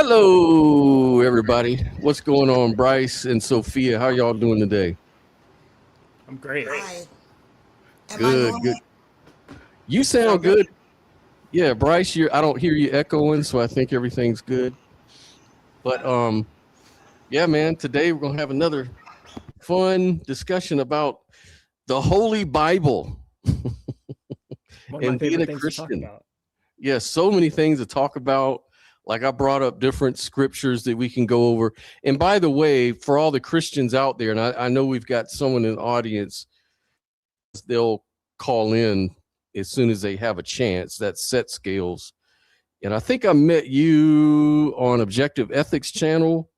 Hello, everybody. What's going on, Bryce and Sophia? How y'all doing today? I'm great. Hi. Am I Good, good. normal? You You sound sound good. good. Yeah, Bryce, I don't hear you echoing, so I think everything's good. But yeah, man, today we're gonna have another fun discussion about the Holy Bible One of my and being favorite a things to talk Christian. about. Yeah, so many things to talk about. Like I brought up different scriptures that we can go over. And by the way, for all the Christians out there, and I know we've got someone in the audience, they'll call in as soon as they have a chance. That's Set Scales. And I think I met you on Objective Ethics channel,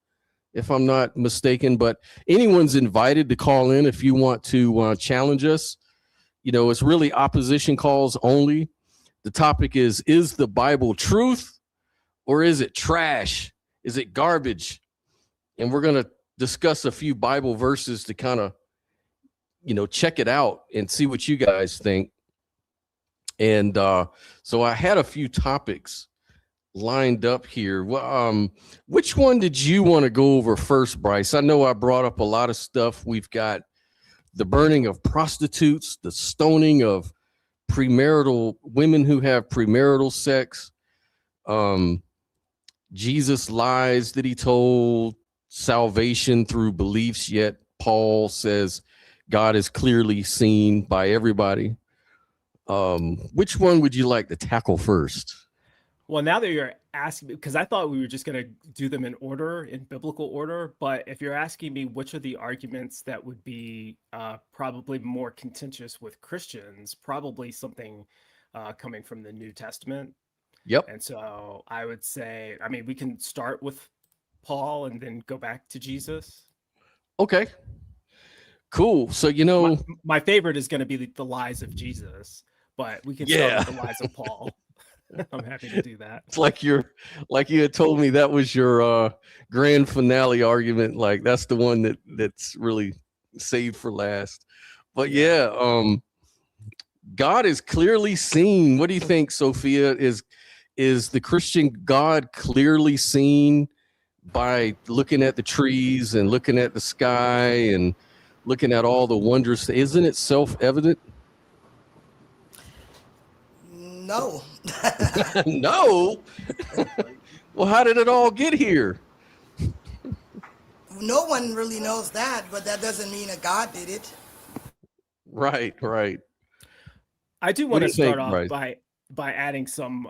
if I'm not mistaken. But anyone's invited to call in if you want to challenge us. You know, it's really opposition calls only. The topic is the Bible truth or is it trash? Is it garbage? And we're going to discuss a few Bible verses to kind of, check it out and see what you guys think. And so I had a few topics lined up here. Which one did you want to go over first, Bryce? I know I brought up a lot of stuff. We've got the burning of prostitutes, the stoning of premarital women who have premarital sex, Jesus lies that he told, salvation through beliefs, yet Paul says God is clearly seen by everybody. Which one would you like to tackle first? Well, now that you're asking, because I thought we were just going to do them in order, in biblical order. But if you're asking me which are the arguments that would be probably more contentious with Christians, probably something coming from the New Testament. Yep. And so I would say, I mean, we can start with Paul and then go back to Jesus. Okay. Cool. So, my favorite is going to be the lies of Jesus, but we can start with the lies of Paul. I'm happy to do that. It's like you had told me that was your grand finale argument. Like that's the one that's really saved for last. But God is clearly seen. What do you think, Sophia? Is the Christian God clearly seen by looking at the trees and looking at the sky and looking at all the wondrous? Isn't it self-evident? No. No. Well, how did it all get here? No one really knows that, but that doesn't mean that God did it. Right. I do want to start off Bryce? by adding some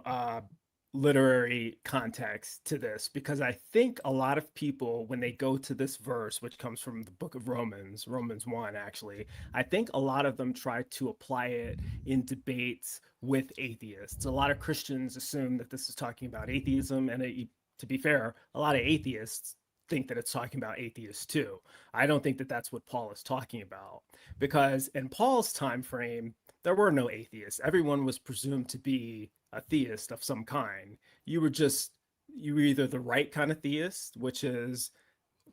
literary context to this, because I think a lot of people, when they go to this verse, which comes from the book of Romans 1, actually, I think a lot of them try to apply it in debates with atheists. A lot of Christians assume that this is talking about atheism, and to be fair, a lot of atheists think that it's talking about atheists too. I don't think that that's what Paul is talking about, because in Paul's time frame, there were no atheists. Everyone was presumed to be a theist of some kind. You were either the right kind of theist, which is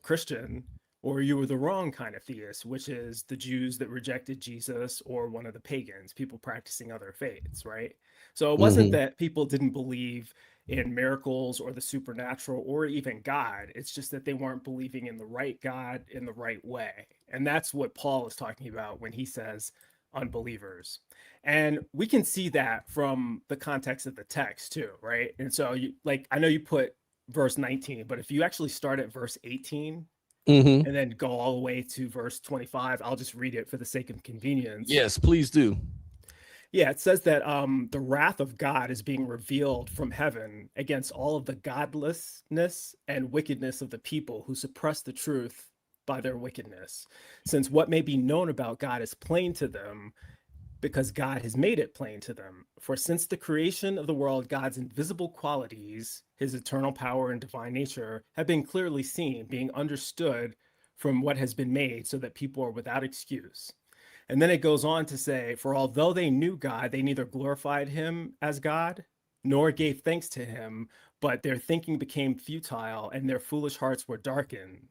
Christian, or you were the wrong kind of theist, which is the Jews that rejected Jesus, or one of the pagans, people practicing other faiths, right? So it wasn't that people didn't believe in miracles or the supernatural or even God. It's just that they weren't believing in the right God in the right way. And that's what Paul is talking about when he says unbelievers. And we can see that from the context of the text too, right? And so I know you put verse 19, but if you actually start at verse 18 and then go all the way to verse 25, I'll just read it for the sake of convenience. Yes, please do. Yeah, it says that the wrath of God is being revealed from heaven against all of the godlessness and wickedness of the people who suppress the truth by their wickedness, since what may be known about God is plain to them, because God has made it plain to them. For since the creation of the world, God's invisible qualities, his eternal power and divine nature, have been clearly seen, being understood from what has been made, so that people are without excuse. And then it goes on to say, for although they knew God, they neither glorified him as God, nor gave thanks to him, but their thinking became futile and their foolish hearts were darkened.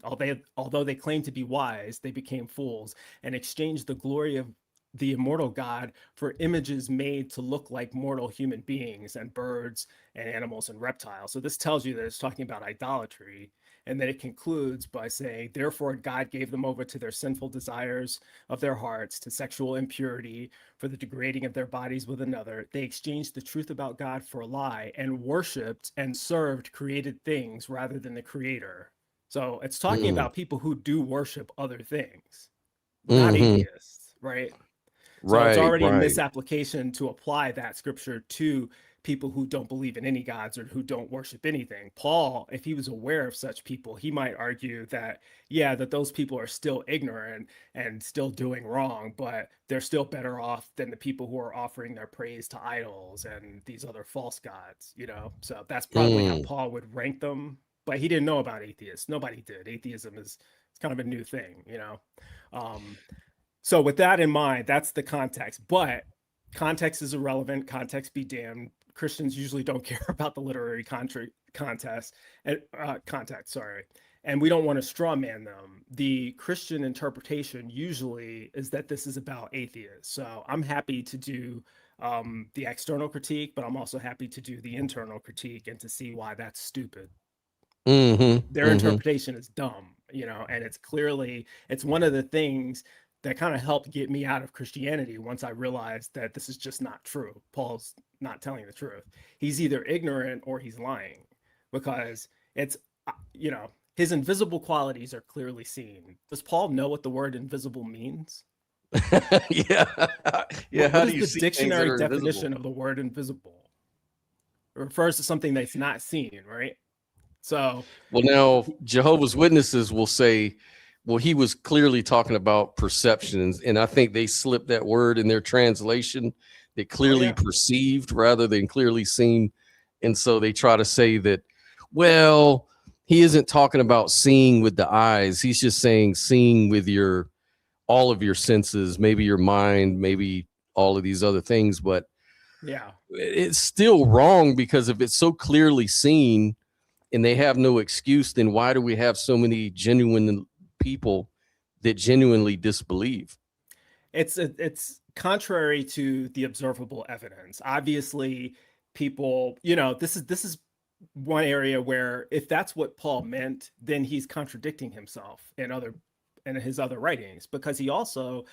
Although they claimed to be wise, they became fools and exchanged the glory of the immortal God for images made to look like mortal human beings and birds and animals and reptiles. So this tells you that it's talking about idolatry. And then it concludes by saying, therefore, God gave them over to their sinful desires of their hearts, to sexual impurity, for the degrading of their bodies with another. They exchanged the truth about God for a lie and worshiped and served created things rather than the creator. So it's talking about people who do worship other things, not atheists, right? So it's Right, already a right. misapplication to apply that scripture to people who don't believe in any gods or who don't worship anything. Paul, if he was aware of such people, he might argue that, yeah, that those people are still ignorant and still doing wrong, but they're still better off than the people who are offering their praise to idols and these other false gods, you know? So that's probably how Paul would rank them. But he didn't know about atheists. Nobody did. Atheism is it's kind of a new thing, you know? So with that in mind, that's the context. But context is irrelevant. Context be damned. Christians usually don't care about the literary context and context. Sorry, and we don't want to straw man them. The Christian interpretation usually is that this is about atheists. So I'm happy to do the external critique, but I'm also happy to do the internal critique and to see why that's stupid. Their interpretation is dumb, you know, and it's one of the things that kind of helped get me out of Christianity once I realized that this is just not true. Paul's not telling the truth. He's either ignorant or he's lying, because it's, you know, his invisible qualities are clearly seen. Does Paul know what the word invisible means? Yeah. What is the dictionary definition of the word invisible? It refers to something that's not seen, right? So, well, now Jehovah's Witnesses will say, well, he was clearly talking about perceptions, and I think they slipped that word in their translation. They clearly perceived rather than clearly seen, and so they try to say that, well, he isn't talking about seeing with the eyes. He's just saying seeing with all of your senses, maybe your mind, maybe all of these other things. But yeah, it's still wrong, because if it's so clearly seen and they have no excuse, then why do we have so many genuine people that genuinely disbelieve? It's contrary to the observable evidence. Obviously, people, you know, this is one area where if that's what Paul meant, then he's contradicting himself in his other writings, because he also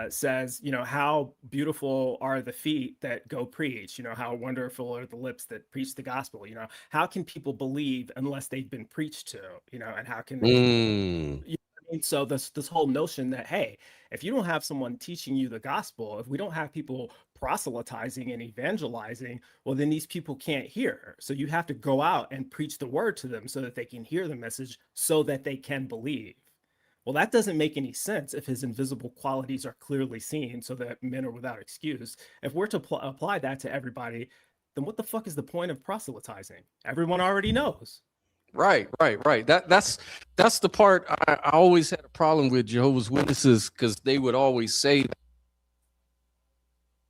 says, you know, how beautiful are the feet that go preach, you know, how wonderful are the lips that preach the gospel, you know, how can people believe unless they've been preached to, you know, and how can they, you know what I mean? So this whole notion that, hey, if you don't have someone teaching you the gospel, if we don't have people proselytizing and evangelizing, well, then these people can't hear. So you have to go out and preach the word to them so that they can hear the message, so that they can believe. Well, that doesn't make any sense if his invisible qualities are clearly seen, so that men are without excuse. If we're to apply that to everybody, then what the fuck is the point of proselytizing? Everyone already knows. Right. That's the part I always had a problem with Jehovah's Witnesses, because they would always say,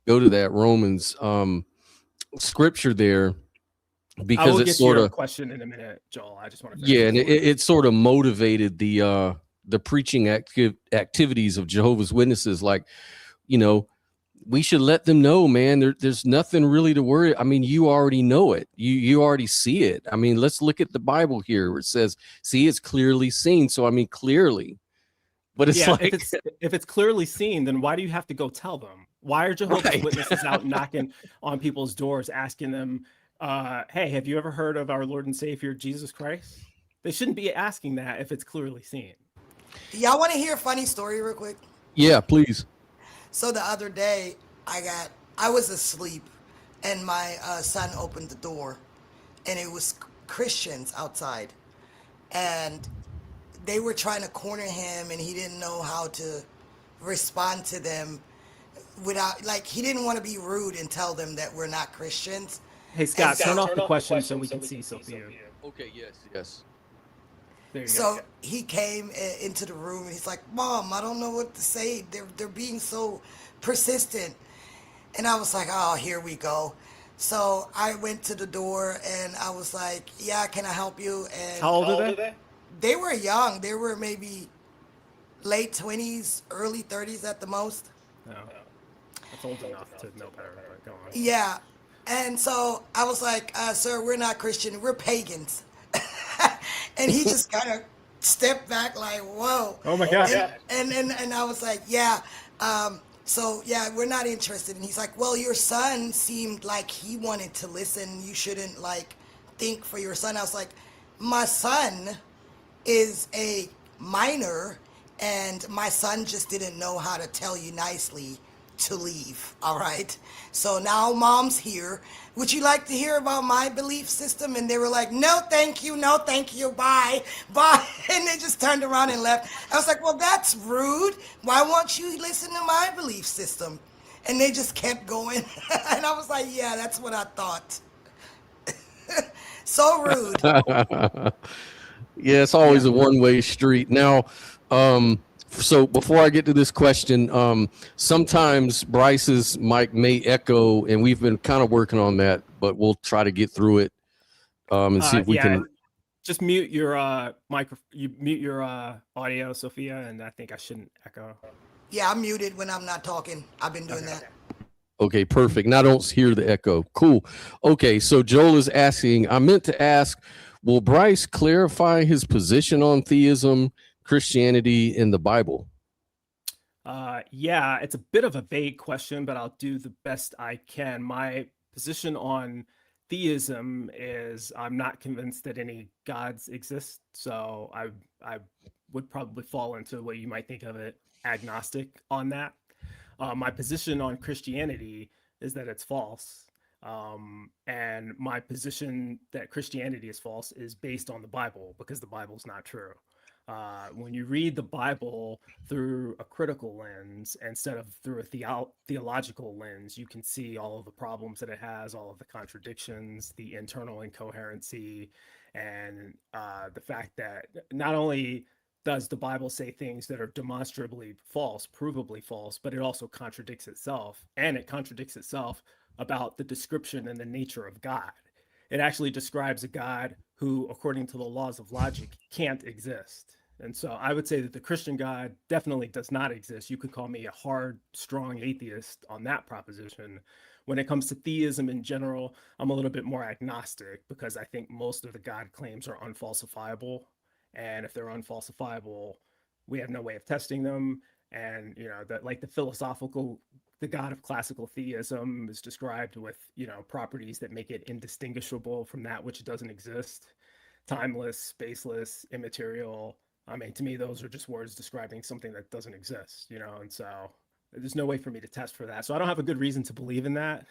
go to that Romans scripture there, because I will it's get sort your of question in a minute, Joel. I just want to and it sort of motivated the preaching activities of Jehovah's Witnesses. Like, you know, we should let them know, man, there's nothing really to worry. I mean, you already know it. You already see it. I mean, let's look at the Bible here where it says, see, it's clearly seen. So, I mean, clearly, but it's like, if it's clearly seen, then why do you have to go tell them? Why are Jehovah's Witnesses out knocking on people's doors, asking them, hey, have you ever heard of our Lord and Savior, Jesus Christ? They shouldn't be asking that if it's clearly seen. Do y'all want to hear a funny story real quick? Yeah, please. So the other day, I was asleep, and my son opened the door, and it was Christians outside, and they were trying to corner him, and he didn't know how to respond to them without, like, he didn't want to be rude and tell them that we're not Christians. Hey, Scott, turn off the question so we can see Sophia. Okay, yes. So he came into the room, and he's like, Mom, I don't know what to say. They're being so persistent. And I was like, oh, here we go. So I went to the door, and I was like, yeah, can I help you? And how old are they? They were young. They were maybe late 20s, early 30s at the most. No, that's old enough to know better. But go on. Yeah. And so I was like, sir, we're not Christian, we're pagans. And he just kind of stepped back like, whoa. Oh my God. And I was like, yeah. So yeah, we're not interested. And he's like, well, your son seemed like he wanted to listen. You shouldn't like think for your son. I was like, my son is a minor, and my son just didn't know how to tell you nicely to leave. All right. So now mom's here. Would you like to hear about my belief system? And they were like, no, thank you. No, thank you. Bye. Bye. And they just turned around and left. I was like, well, that's rude. Why won't you listen to my belief system? And they just kept going. And I was like, yeah, that's what I thought. So rude. Yeah, it's always a one-way street. Now, so before I get to this question, sometimes Bryce's mic may echo, and we've been kind of working on that, but we'll try to get through it and see if we can. Just mute your you mute your audio, Sophia, and I think I shouldn't echo. Yeah, I'm muted when I'm not talking. I've been doing that. Okay, perfect. Now I don't hear the echo. Cool. Okay, so Joel is asking, I meant to ask, will Bryce clarify his position on theism, Christianity, in the Bible? Yeah, it's a bit of a vague question, but I'll do the best I can. My position on theism is I'm not convinced that any gods exist. So I would probably fall into what you might think of it agnostic on that. My position on Christianity is that it's false. And my position that Christianity is false is based on the Bible, because the Bible's not true. When you read the Bible through a critical lens instead of through a theological lens, you can see all of the problems that it has, all of the contradictions, the internal incoherency, and the fact that not only does the Bible say things that are demonstrably false, provably false, but it also contradicts itself, and it contradicts itself about the description and the nature of God. It actually describes a God who, according to the laws of logic, can't exist. And so I would say that the Christian God definitely does not exist. You could call me a hard, strong atheist on that proposition. When it comes to theism in general, I'm a little bit more agnostic, because I think most of the God claims are unfalsifiable. And if they're unfalsifiable, we have no way of testing them. And, you know, that like the God of classical theism is described with, you know, properties that make it indistinguishable from that which doesn't exist. Timeless, spaceless, immaterial. I mean, to me, those are just words describing something that doesn't exist, you know, and so there's no way for me to test for that. So I don't have a good reason to believe in that.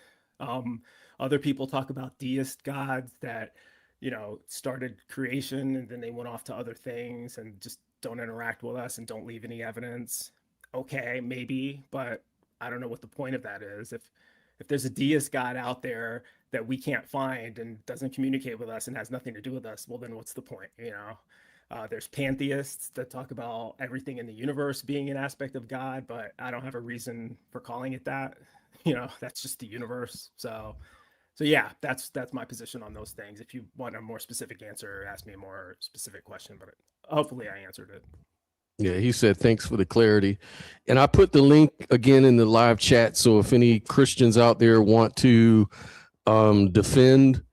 Other people talk about deist gods that, you know, started creation and then they went off to other things and just don't interact with us and don't leave any evidence. Okay, maybe, but I don't know what the point of that is. If there's a deist God out there that we can't find and doesn't communicate with us and has nothing to do with us, well, then what's the point, you know? There's pantheists that talk about everything in the universe being an aspect of God, but I don't have a reason for calling it that. You know, that's just the universe. So yeah, that's my position on those things. If you want a more specific answer, ask me a more specific question, but hopefully I answered it. Yeah, he said, thanks for the clarity. And I put the link again in the live chat. So if any Christians out there want to defend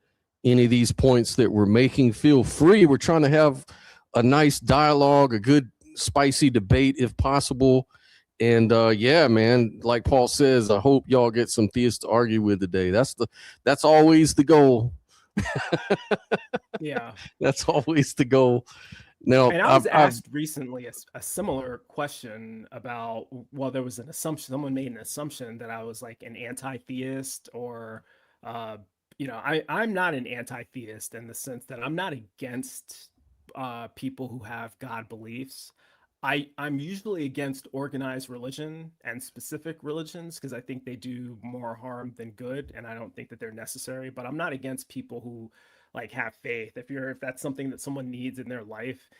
any of these points that we're making, feel free. We're trying to have a nice dialogue, a good spicy debate if possible. And yeah, man, like Paul says, I hope y'all get some theists to argue with today. That's always the goal. Yeah. That's always the goal. Now, and I was asked recently a similar question about, well, there was an assumption, someone made an assumption that I was like an anti-theist or, you know, I'm not an anti-theist in the sense that I'm not against people who have God beliefs. I'm usually against organized religion and specific religions because I think they do more harm than good, and I don't think that they're necessary. But I'm not against people who like have faith. If that's something that someone needs in their life,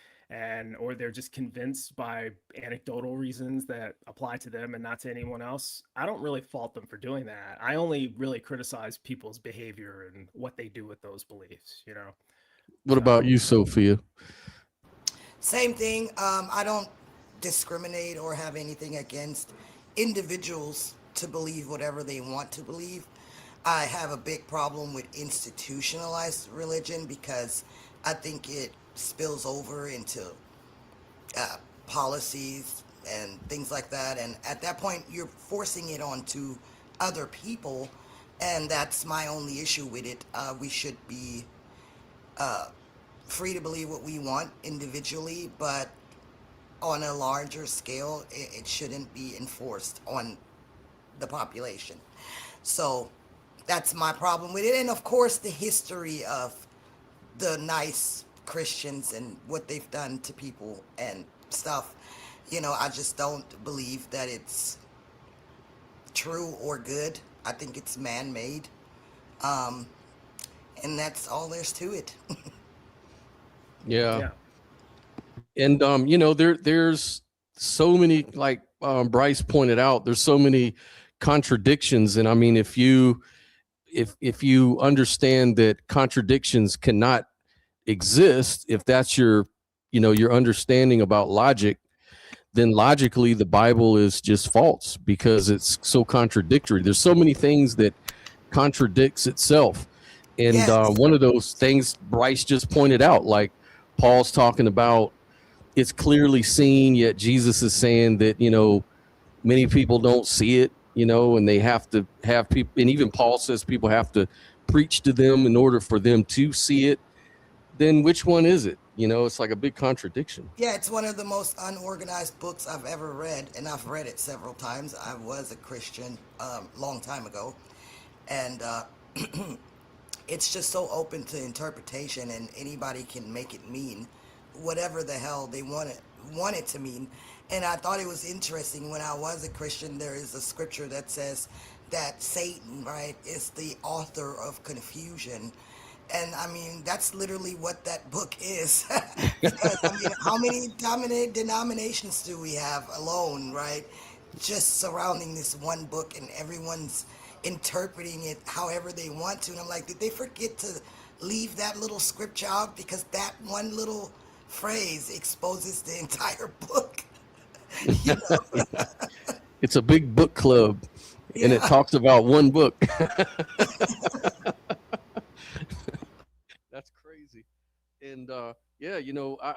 or they're just convinced by anecdotal reasons that apply to them and not to anyone else, I don't really fault them for doing that. I only really criticize people's behavior and what they do with those beliefs, you know. What about you, Sophia? Same thing. I don't discriminate or have anything against individuals to believe whatever they want to believe. I have a big problem with institutionalized religion because I think it spills over into policies and things like that. And at that point, you're forcing it onto other people. And that's my only issue with it. We should be free to believe what we want individually, but on a larger scale, it shouldn't be enforced on the population. So that's my problem with it. And of course, the history of the nice Christians and what they've done to people and stuff. I just don't believe that it's true or good. I think it's man-made. And that's all there's to it. Yeah. And there's so many, like Bryce pointed out, there's so many contradictions. And I mean, if you understand that contradictions cannot exist, if that's your understanding about logic, then logically the Bible is just false because it's so contradictory. There's so many things that contradicts itself. And Yes. One of those things Bryce just pointed out, like Paul's talking about, it's clearly seen, yet Jesus is saying that, many people don't see it, and they have to have people. And even Paul says people have to preach to them in order for them to see it. Then which one is it? It's like a big contradiction. Yeah, it's one of the most unorganized books I've ever read, and I've read it several times. I was a Christian long time ago, and it's just so open to interpretation, and anybody can make it mean whatever the hell they want it to mean. And I thought it was interesting when I was a Christian. There is a scripture that says that Satan, right, is the author of confusion. And I mean, that's literally what that book is. Because I mean, how many denominations do we have alone, right? Just surrounding this one book, and everyone's interpreting it however they want to. And I'm like, did they forget to leave that little scripture out? Because that one little phrase exposes the entire book. It's a big book club, and it Yeah. talks about one book. That's crazy. And I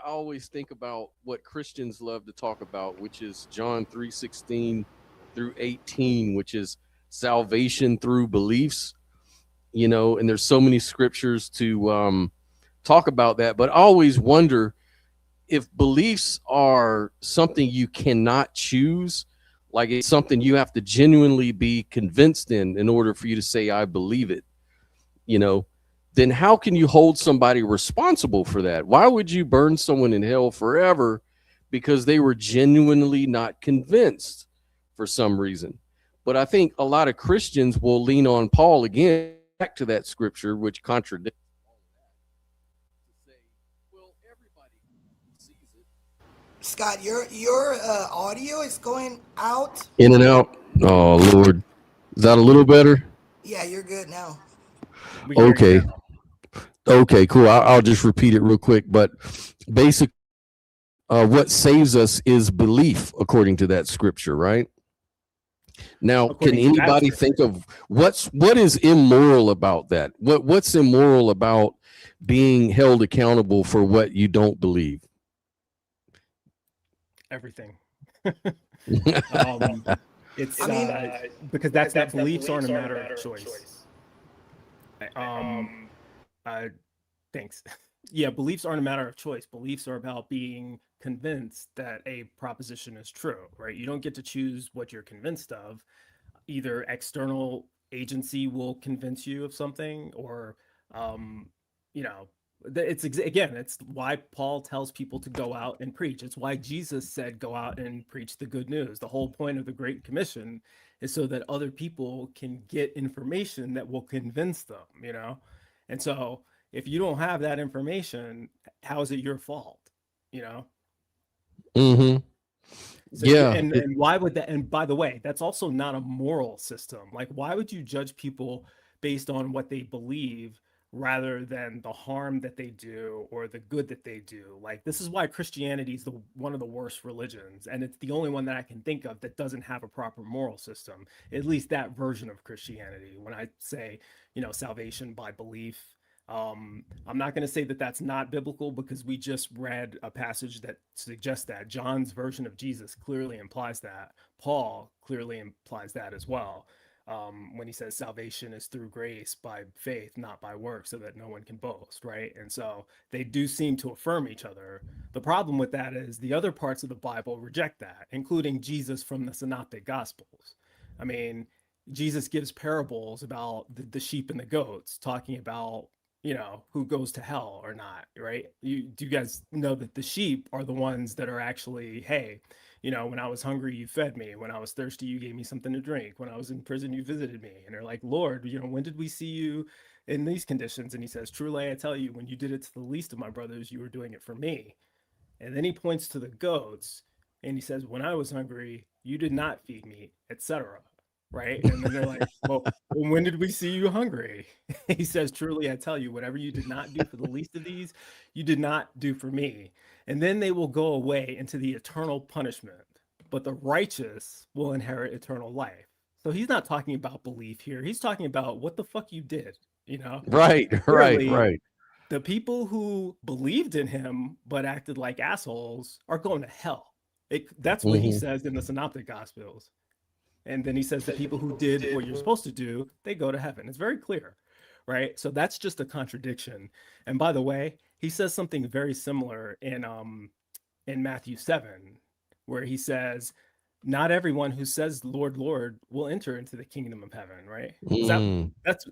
always think about what Christians love to talk about, which is John 3:16 through 18, which is salvation through beliefs. And there's so many scriptures to talk about that. But I always wonder if beliefs are something you cannot choose, like it's something you have to genuinely be convinced in order for you to say, I believe it, then how can you hold somebody responsible for that? Why would you burn someone in hell forever because they were genuinely not convinced for some reason? But I think a lot of Christians will lean on Paul again, back to that scripture, which contradicts all of that, to say, well, everybody sees it. Scott, your audio is going out. In and out. Oh, Lord. Is that a little better? Yeah, you're good now. We can hear you Okay. now. Okay, cool. I'll just repeat it real quick. But basically, what saves us is belief, according to that scripture, right? Now, According can to that anybody scripture. think of what is immoral about that? What's immoral about being held accountable for what you don't believe? Everything. It's I mean- because that beliefs aren't a matter of choice. Thanks. Yeah, beliefs aren't a matter of choice. Beliefs are about being convinced that a proposition is true, right? You don't get to choose what you're convinced of. Either external agency will convince you of something, or it's why Paul tells people to go out and preach. It's why Jesus said go out and preach the good news. The whole point of the Great Commission is so that other people can get information that will convince them, and so if you don't have that information, how is it your fault? Mm-hmm. So, Yeah. and why would that? And by the way, that's also not a moral system. Like, why would you judge people based on what they believe rather than the harm that they do or the good that they do. Like, this is why Christianity is one of the worst religions, and it's the only one that I can think of that doesn't have a proper moral system, at least that version of Christianity. When I say, salvation by belief, I'm not going to say that that's not biblical, because we just read a passage that suggests that. John's version of Jesus clearly implies that. Paul clearly implies that as well. When he says salvation is through grace by faith, not by works, so that no one can boast, right? And so they do seem to affirm each other. The problem with that is the other parts of the Bible reject that, including Jesus from the Synoptic Gospels. I mean, Jesus gives parables about the sheep and the goats, talking about, who goes to hell or not, right? Do you guys know that the sheep are the ones that are actually, hey, when I was hungry, you fed me. When I was thirsty, you gave me something to drink. When I was in prison, you visited me. And they're like, Lord, when did we see you in these conditions? And he says, truly, I tell you, when you did it to the least of my brothers, you were doing it for me. And then he points to the goats and he says, when I was hungry, you did not feed me, etc. Right? And then they're like, well, when did we see you hungry? He says, truly, I tell you, whatever you did not do for the least of these, you did not do for me. And then they will go away into the eternal punishment, but the righteous will inherit eternal life. So he's not talking about belief here. He's talking about what the fuck you did, Right. Clearly, the people who believed in him but acted like assholes are going to hell. That's what he says in the Synoptic Gospels. And then he says that people who did what you're supposed to do, they go to heaven. It's very clear, right? So that's just a contradiction. And by the way, he says something very similar in Matthew 7, where he says, not everyone who says, Lord, Lord, will enter into the kingdom of heaven, right? Is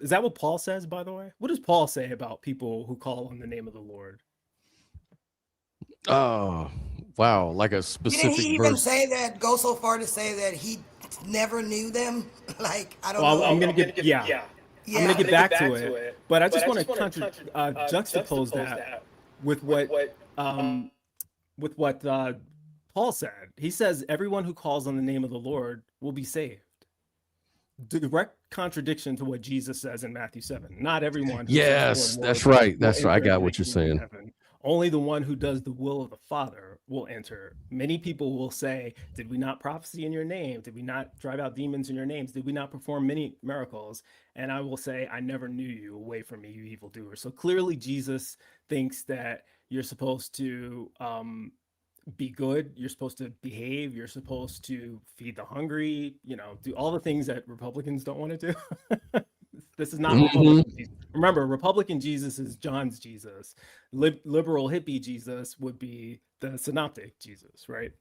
that what Paul says, by the way? What does Paul say about people who call on the name of the Lord? Oh, wow. Like a specific Didn't he even say that, go so far to say that he never knew them? Like, I don't know. I'm going to get back to it, but I just want to juxtapose that with what Paul said. He says, everyone who calls on the name of the Lord will be saved. Direct contradiction to what Jesus says in Matthew 7. Not everyone. Yes, that's right. That's right. I got what you're saying. Only the one who does the will of the Father will enter. Many people will say, did we not prophesy in your name? Did we not drive out demons in your names? Did we not perform many miracles? And I will say, I never knew you. Away from me, you evildoers. So clearly Jesus thinks that you're supposed to be good. You're supposed to behave. You're supposed to feed the hungry, do all the things that Republicans don't want to do. This is not Republican Jesus. Remember, Republican Jesus is John's Jesus. Liberal hippie Jesus would be the Synoptic Jesus, right?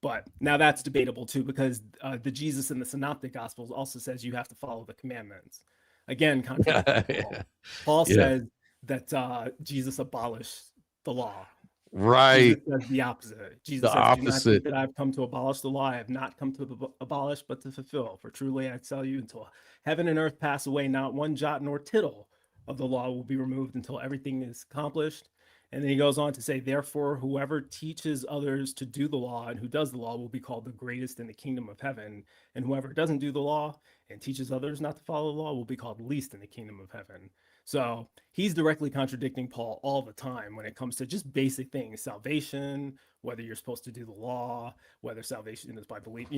But now that's debatable too, because the Jesus in the Synoptic Gospels also says you have to follow the commandments. Again, contradicting Paul. Paul says that Jesus abolished the law. Right. Jesus says the opposite. Jesus says, do not think that I've come to abolish the law. I have not come to abolish, but to fulfill. For truly I tell you, until heaven and earth pass away, not one jot nor tittle of the law will be removed until everything is accomplished. And then he goes on to say, therefore, whoever teaches others to do the law and who does the law will be called the greatest in the kingdom of heaven. And whoever doesn't do the law and teaches others not to follow the law will be called least in the kingdom of heaven. So he's directly contradicting Paul all the time when it comes to just basic things, salvation, whether you're supposed to do the law, whether salvation is by belief,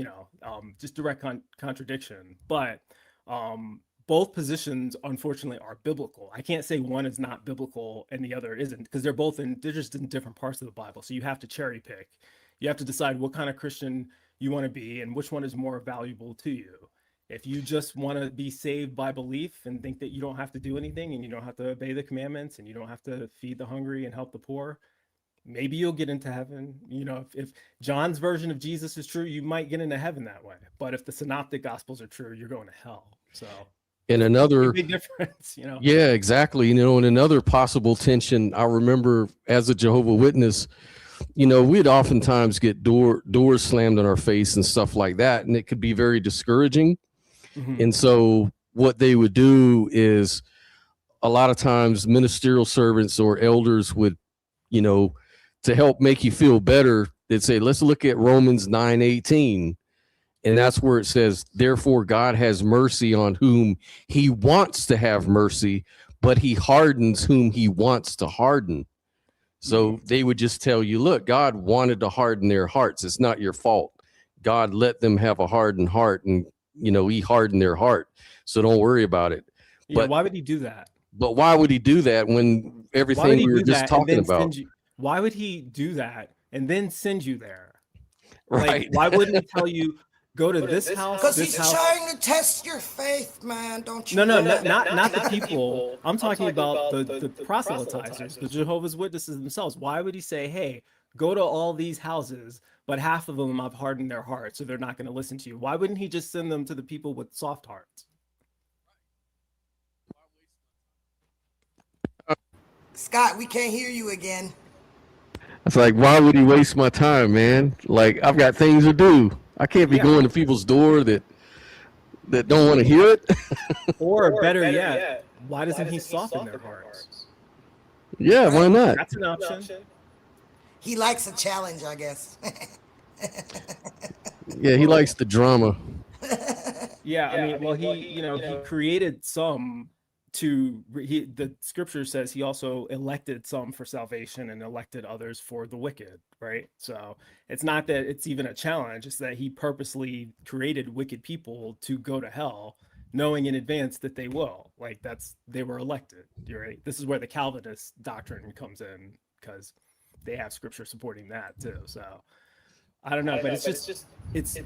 just direct contradiction. But both positions, unfortunately, are biblical. I can't say one is not biblical and the other isn't, because they're just in different parts of the Bible. So you have to cherry pick. You have to decide what kind of Christian you want to be and which one is more valuable to you. If you just want to be saved by belief and think that you don't have to do anything and you don't have to obey the commandments and you don't have to feed the hungry and help the poor, maybe you'll get into heaven. If John's version of Jesus is true, you might get into heaven that way. But if the Synoptic Gospels are true, you're going to hell. So in another big difference, Yeah, exactly. In another possible tension, I remember as a Jehovah's Witness, we'd oftentimes get doors slammed in our face and stuff like that, and it could be very discouraging. And so what they would do is a lot of times ministerial servants or elders would, to help make you feel better, they'd say, let's look at Romans 9:18. And that's where it says, therefore God has mercy on whom he wants to have mercy, but he hardens whom he wants to harden. So they would just tell you, look, God wanted to harden their hearts. It's not your fault. God let them have a hardened heart, and he hardened their heart. So don't worry about it. Yeah, why would he do that? But why would he do that when everything we were just talking about? Why would he do that and then send you there? Right. Like, why wouldn't he tell you, go to this house? Because he's trying to test your faith, man. Don't you? No, not the people. I'm talking about the proselytizers, the Jehovah's Witnesses themselves. Why would he say, hey, go to all these houses, but half of them I've hardened their hearts, so they're not going to listen to you? Why wouldn't he just send them to the people with soft hearts? Scott, we can't hear you again. It's like, why would he waste my time, man? Like, I've got things to do. I can't be going to people's door that don't want to hear it. Or better yet, why doesn't he soften their hearts? Yeah, why not? That's an option. He likes a challenge, I guess. Yeah, he likes the drama. Yeah, I mean, well, he created some the scripture says he also elected some for salvation and elected others for the wicked, right? So it's not that it's even a challenge, it's that he purposely created wicked people to go to hell, knowing in advance that they will. Like, they were elected, right? This is where the Calvinist doctrine comes in, because they have scripture supporting that too. So I don't know, but it's just this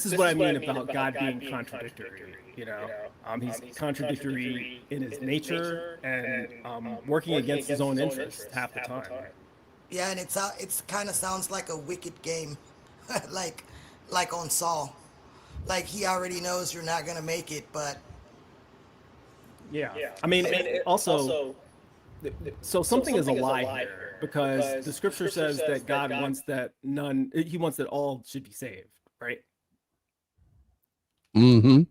is what I mean about God being contradictory. He's contradictory in his nature and working against his own interests half the time. Yeah, and it's kind of sounds like a wicked game, like on Saul. Like, he already knows you're not gonna make it, but yeah. I mean, also, so something is a lie here, because the scripture says that God wants that he wants that all should be saved, right? Mm-hmm.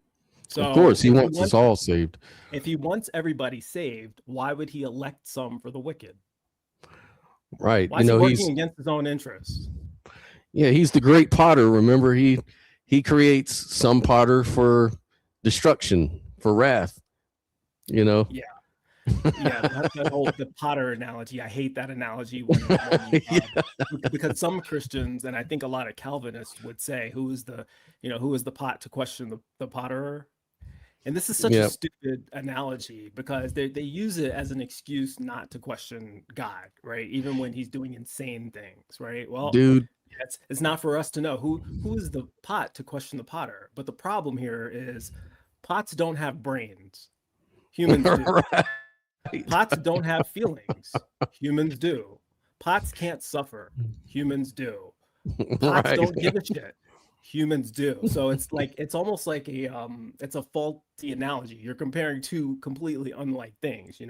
So of course, he wants us all saved. If he wants everybody saved, why would he elect some for the wicked? Right. Why is he working against his own interests? Yeah, he's the great potter. Remember, he creates some potter for destruction, for wrath. Yeah. That's the Potter analogy. I hate that analogy because some Christians, and I think a lot of Calvinists, would say, who is the pot to question the potterer? And this is such a stupid analogy, because they use it as an excuse not to question God, right? Even when he's doing insane things, right? Well, dude, it's not for us to know who is the pot to question the potter. But the problem here is pots don't have brains. Humans do. Right. Pots don't have feelings. Humans do. Pots can't suffer. Humans do. Pots don't give a shit. Humans do. So it's almost like it's a faulty analogy. You're comparing two completely unlike things.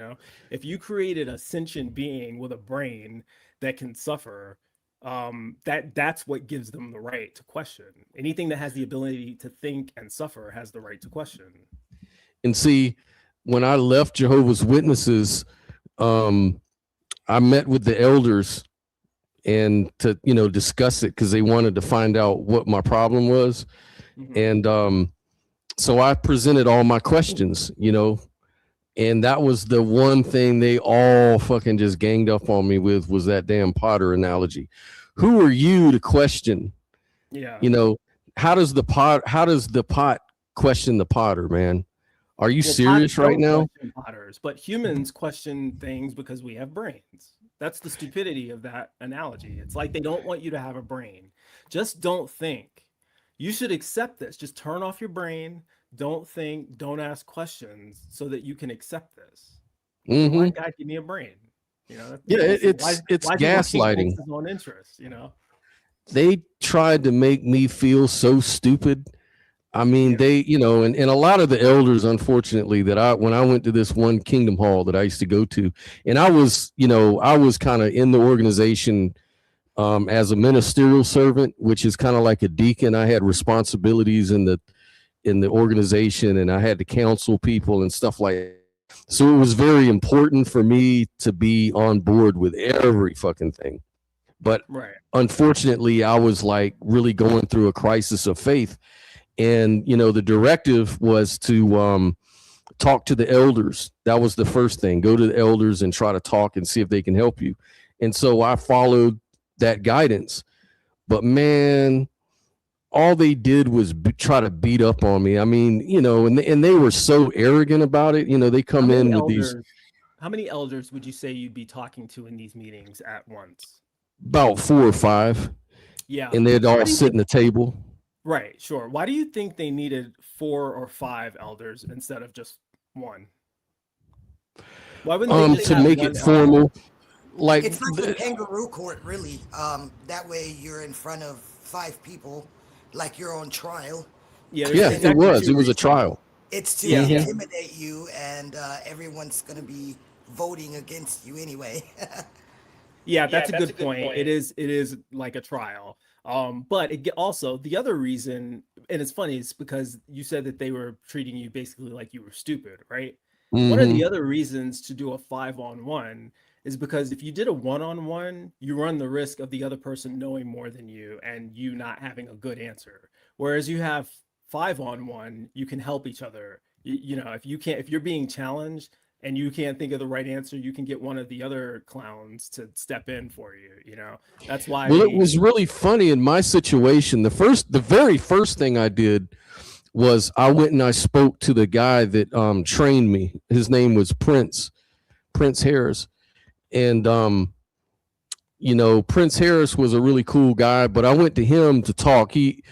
If you created a sentient being with a brain that can suffer, that's what gives them the right to question. Anything that has the ability to think and suffer has the right to question. And see, when I left Jehovah's Witnesses, I met with the elders and to, discuss it, because they wanted to find out what my problem was. Mm-hmm. And so I presented all my questions, and that was the one thing they all fucking just ganged up on me with, was that damn potter analogy. Who are you to question? Yeah. How does the pot question the potter, man? Are you serious right now? Potters, but humans question things because we have brains. That's the stupidity of that analogy. It's like they don't want you to have a brain. Just don't think. You should accept this. Just turn off your brain. Don't think. Don't ask questions, so that you can accept this. Mm-hmm. Why God give me a brain? It's gaslighting. His own interest. They tried to make me feel so stupid. I mean, they, and a lot of the elders, unfortunately, when I went to this one Kingdom Hall that I used to go to, and I was kind of in the organization as a ministerial servant, which is kind of like a deacon. I had responsibilities in the organization, and I had to counsel people and stuff like that. So it was very important for me to be on board with every fucking thing. But unfortunately, I was like really going through a crisis of faith. And, the directive was to talk to the elders. That was the first thing. Go to the elders and try to talk and see if they can help you. And so I followed that guidance. But man, all they did was try to beat up on me. I mean, you know, and they were so arrogant about it. You know, they come in with these. How many elders would you say you'd be talking to in these meetings at once? About 4 or 5. Yeah. And they'd all sit in the table. Right, sure. Why do you think they needed 4 or 5 elders instead of just 1? Why wouldn't they just to have make one it formal? elder? Like it's like the kangaroo court, really. That way you're in front of 5 people, like you're on trial. Yeah, it was. It was a trial. It's to intimidate you, and everyone's going to be voting against you anyway. Yeah, that's a good point. It is like a trial. But it also, the other reason, and it's funny, is because you said that they were treating you basically like you were stupid, right? One of the other reasons to do a 5-on-1 is because if you did a 1-on-1, you run the risk of the other person knowing more than you and you not having a good answer. Whereas you have 5-on-1, you can help each other. You know, if you're being challenged and you can't think of the right answer, you can get one of the other clowns to step in for you. You know, that's why. Well, it was really funny in my situation. The very first thing I did was I went and I spoke to the guy that trained me. His name was Prince Harris. And, you know, Prince Harris was a really cool guy, but I went to him to talk. He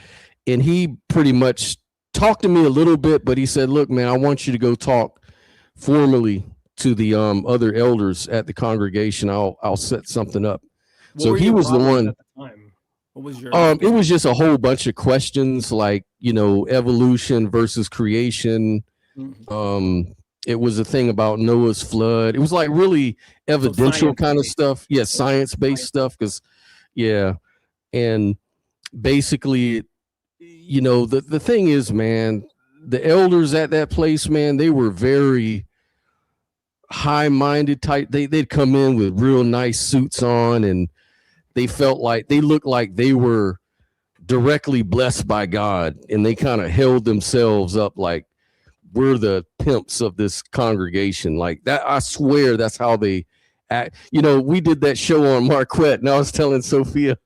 pretty much talked to me a little bit, but he said, look, man, I want you to go talk formally to the other elders at the congregation. I'll set something up. So he was the one. At the time? What was your it was just a whole bunch of questions, like, you know, evolution versus creation. It was a thing about Noah's flood. It was like really evidential kind of stuff. Yeah, science-based stuff. And basically, you know, the thing is, man, the elders at that place, man, they were very high-minded type. They'd come in with real nice suits on, and they looked like they were directly blessed by God, and they kind of held themselves up like, we're the pimps of this congregation. Like that, I swear that's how they act. You know, we did that show on Marquette, and I was telling Sophia,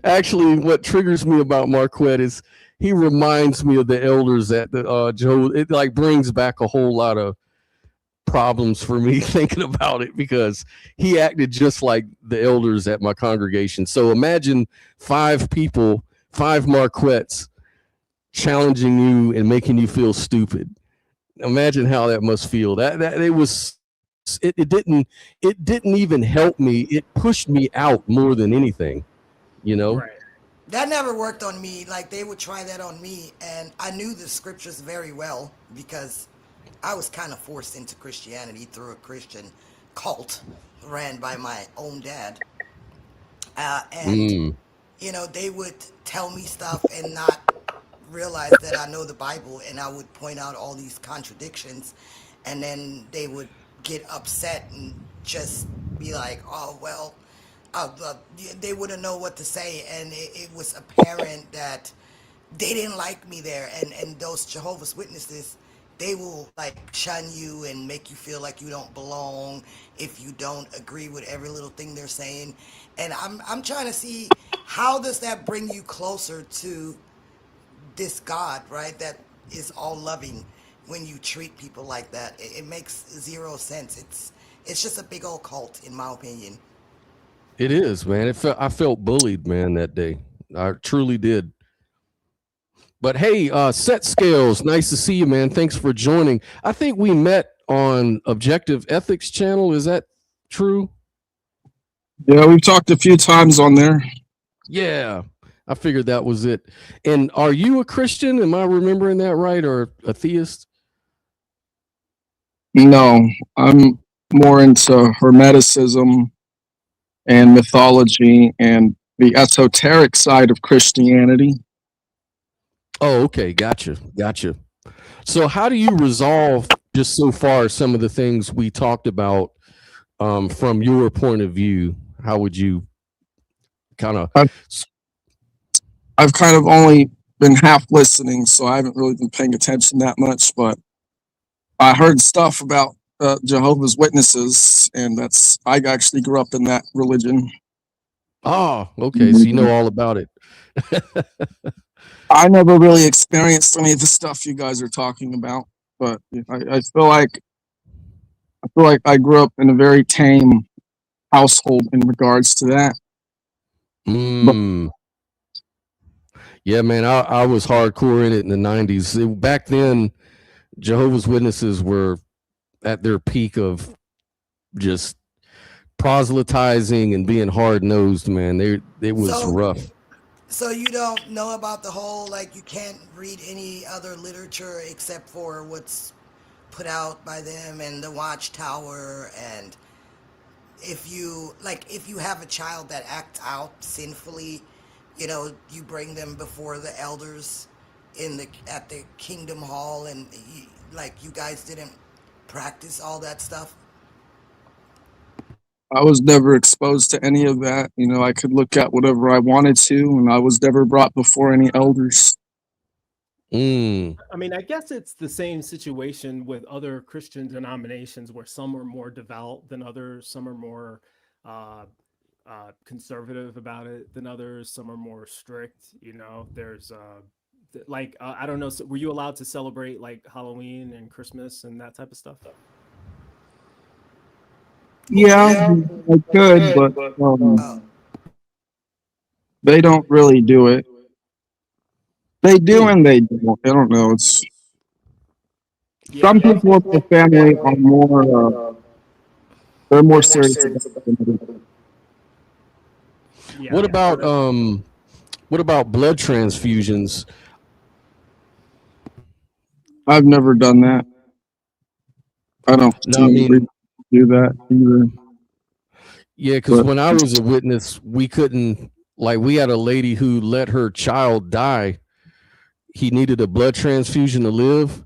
actually, what triggers me about Marquette is he reminds me of the elders at the Jehovah. It like brings back a whole lot of problems for me thinking about it, because he acted just like the elders at my congregation. So imagine 5 people, 5 Marquettes challenging you and making you feel stupid. Imagine how that must feel. That it didn't even help me. It pushed me out more than anything, you know. Right. That never worked on me. Like they would try that on me, and I knew the scriptures very well because I was kind of forced into Christianity through a Christian cult ran by my own dad. And you know, they would tell me stuff and not realize that I know the Bible, and I would point out all these contradictions, and then they would get upset and just be like, oh, well, they wouldn't know what to say. And it was apparent that they didn't like me there. And those Jehovah's Witnesses, they will like shun you and make you feel like you don't belong if you don't agree with every little thing they're saying. And I'm trying to see, how does that bring you closer to this God, right? That is all loving when you treat people like that. It makes 0 sense. It's just a big old cult, in my opinion. It is, man. I felt bullied, man, that day. I truly did. But hey, Set Scales, nice to see you, man. Thanks for joining. I think we met on Objective Ethics channel. Is that true? Yeah, we've talked a few times on there. Yeah, I figured that was it. And are you a Christian? Am I remembering that right, or a theist? No, I'm more into Hermeticism and mythology and the esoteric side of Christianity. Oh, okay. Gotcha. So how do you resolve, just so far, some of the things we talked about from your point of view? How would you kind of... I've kind of only been half listening, so I haven't really been paying attention that much, but I heard stuff about Jehovah's Witnesses, and I actually grew up in that religion. Oh, okay. So you know all about it. I never really experienced any of the stuff you guys are talking about, but I feel like I grew up in a very tame household in regards to that. But Yeah, man, I was hardcore in it in the 90s. Back then, Jehovah's Witnesses were at their peak of just proselytizing and being hard-nosed, man. It was rough. So you don't know about the whole, like, you can't read any other literature except for what's put out by them and the Watchtower, and if you have a child that acts out sinfully, you bring them before the elders at the Kingdom Hall, and you guys didn't practice all that stuff. I was never exposed to any of that. I could look at whatever I wanted to, and I was never brought before any elders. I mean, I guess it's the same situation with other Christian denominations where some are more devout than others, some are more conservative about it than others, some are more strict. There's I don't know. So were you allowed to celebrate like Halloween and Christmas and that type of stuff? Yeah, I could, but they don't really do it. They do and they don't. I don't know. It's some people with the family are more. They're more serious about it. Yeah. What about blood transfusions? I've never done that. I don't do that either. Yeah, because when I was a witness, we couldn't, we had a lady who let her child die. He needed a blood transfusion to live,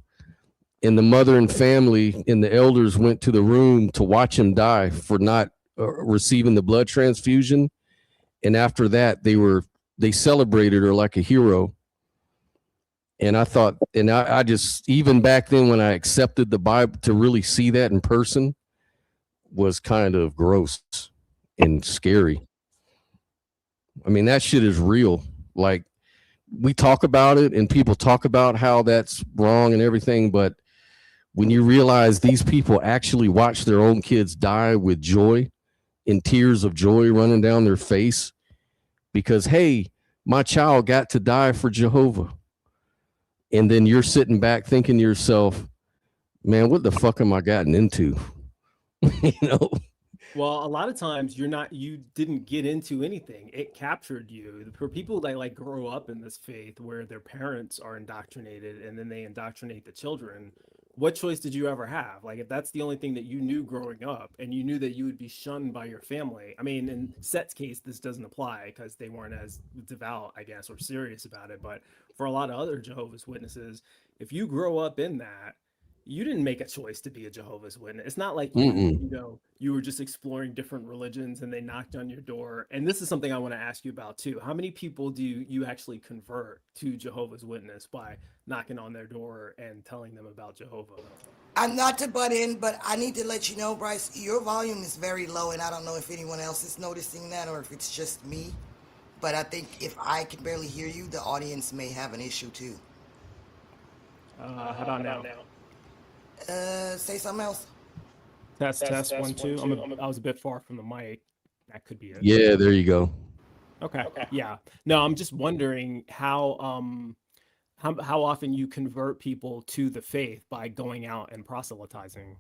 and the mother and family and the elders went to the room to watch him die for not receiving the blood transfusion. And after that, they celebrated her like a hero. And I thought, and I just, even back then when I accepted the Bible, to really see that in person was kind of gross and scary. I mean, that shit is real. Like, we talk about it and people talk about how that's wrong and everything, but when you realize these people actually watch their own kids die with joy and tears of joy running down their face because, hey, my child got to die for Jehovah. And then you're sitting back thinking to yourself, man, what the fuck am I gotten into? Well, a lot of times you didn't get into anything. It captured you. For people that grow up in this faith where their parents are indoctrinated and then they indoctrinate the children, what choice did you ever have? If that's the only thing that you knew growing up and you knew that you would be shunned by your family. I mean, in Set's case, this doesn't apply because they weren't as devout, I guess, or serious about it. But for a lot of other Jehovah's Witnesses, if you grow up in that, you didn't make a choice to be a Jehovah's Witness. It's not like you were just exploring different religions and they knocked on your door. And this is something I want to ask you about too. How many people do you actually convert to Jehovah's Witness by knocking on their door and telling them about Jehovah? I'm not to butt in, but I need to let you know, Bryce, your volume is very low, and I don't know if anyone else is noticing that or if it's just me. But I think if I can barely hear you, the audience may have an issue too. How about now? Say something else. Test 1 2. I was a bit far from the mic. That could be it. Yeah, there you go. Okay. Yeah. No, I'm just wondering how often you convert people to the faith by going out and proselytizing.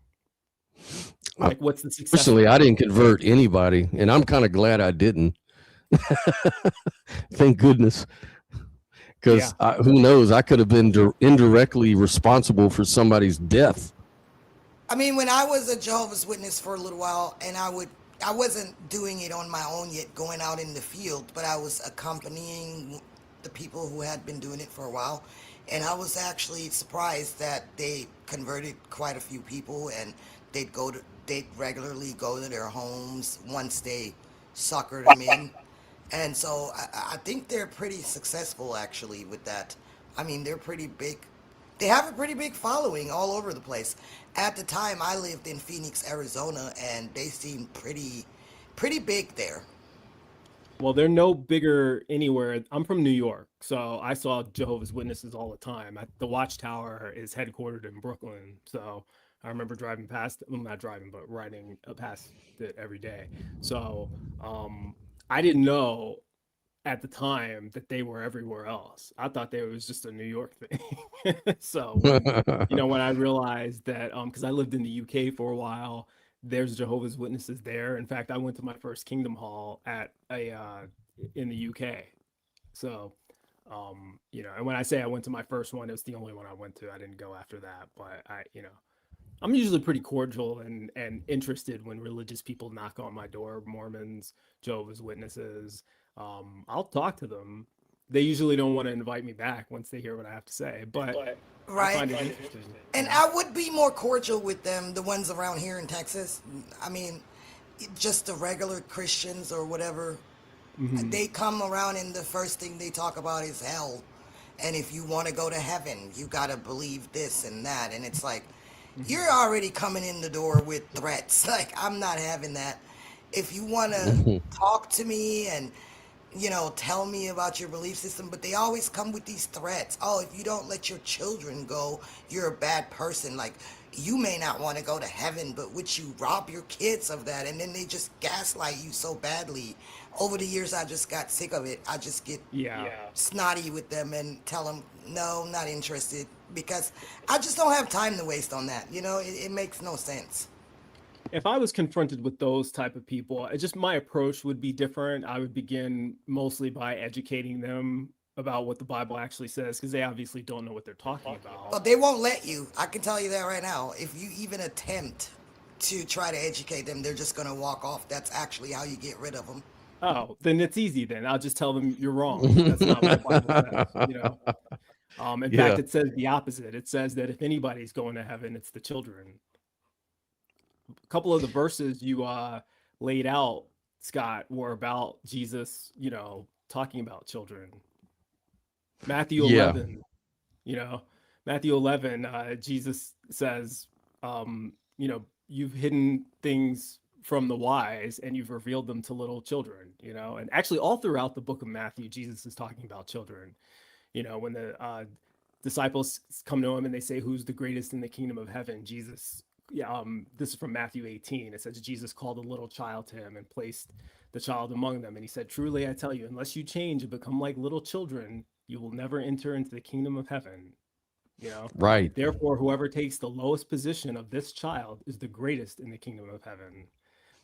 What's the success? Personally, I didn't convert anybody, and I'm kind of glad I didn't. Thank goodness. Because who knows, I could have been indirectly responsible for somebody's death. I mean, when I was a Jehovah's Witness for a little while, and I wasn't doing it on my own yet, going out in the field, but I was accompanying the people who had been doing it for a while, and I was actually surprised that they converted quite a few people, and they'd regularly go to their homes once they suckered them in. And so I think they're pretty successful actually with that. I mean, they're pretty big. they have a pretty big following all over the place. At the time, I lived in Phoenix, Arizona, and they seemed pretty big there. Well, they're no bigger anywhere. I'm from New York, so I saw Jehovah's Witnesses all the time. The Watchtower is headquartered in Brooklyn, so I remember driving past, well, not driving, but riding past it every day. So I didn't know at the time that they were everywhere else. I thought they was just a New York thing. So when I realized that, because I lived in the UK for a while, there's Jehovah's Witnesses there. In fact, I went to my first Kingdom Hall at a in the UK. So, and when I say I went to my first one, it was the only one I went to. I didn't go after that, but I'm usually pretty cordial and interested when religious people knock on my door, Mormons, Jehovah's Witnesses. I'll talk to them. They usually don't want to invite me back once they hear what I have to say, but I find it Right. interesting. And I would be more cordial with them, the ones around here in Texas. I mean, just the regular Christians or whatever. They come around and the first thing they talk about is hell. And if you want to go to heaven, you got to believe this and that. And it's like, you're already coming in the door with threats. Like, I'm not having that. If you want to talk to me and tell me about your belief system, but they always come with these threats. Oh, if you don't let your children go, you're a bad person. Like, you may not want to go to heaven, but would you rob your kids of that? And then they just gaslight you so badly. Over the years, I just got sick of it. I just get snotty with them and tell them, no, not interested, because I just don't have time to waste on that. It makes no sense. If I was confronted with those type of people, my approach would be different. I would begin mostly by educating them about what the Bible actually says, because they obviously don't know what they're talking about. Well, they won't let you. I can tell you that right now. If you even attempt to try to educate them, they're just going to walk off. That's actually how you get rid of them. Oh, then it's easy then. I'll just tell them you're wrong. That's not what the Bible says, In fact, it says the opposite. It says that if anybody's going to heaven, it's the children. A couple of the verses you laid out, Scott, were about Jesus, talking about children. Matthew 11, Matthew 11, Jesus says, you've hidden things from the wise and you've revealed them to little children, and actually all throughout the book of Matthew, Jesus is talking about children. When the disciples come to him and they say, who's the greatest in the kingdom of heaven? Jesus, this is from Matthew 18. It says, Jesus called a little child to him and placed the child among them. And he said, truly, I tell you, unless you change and become like little children, you will never enter into the kingdom of heaven. Right. Therefore, whoever takes the lowest position of this child is the greatest in the kingdom of heaven.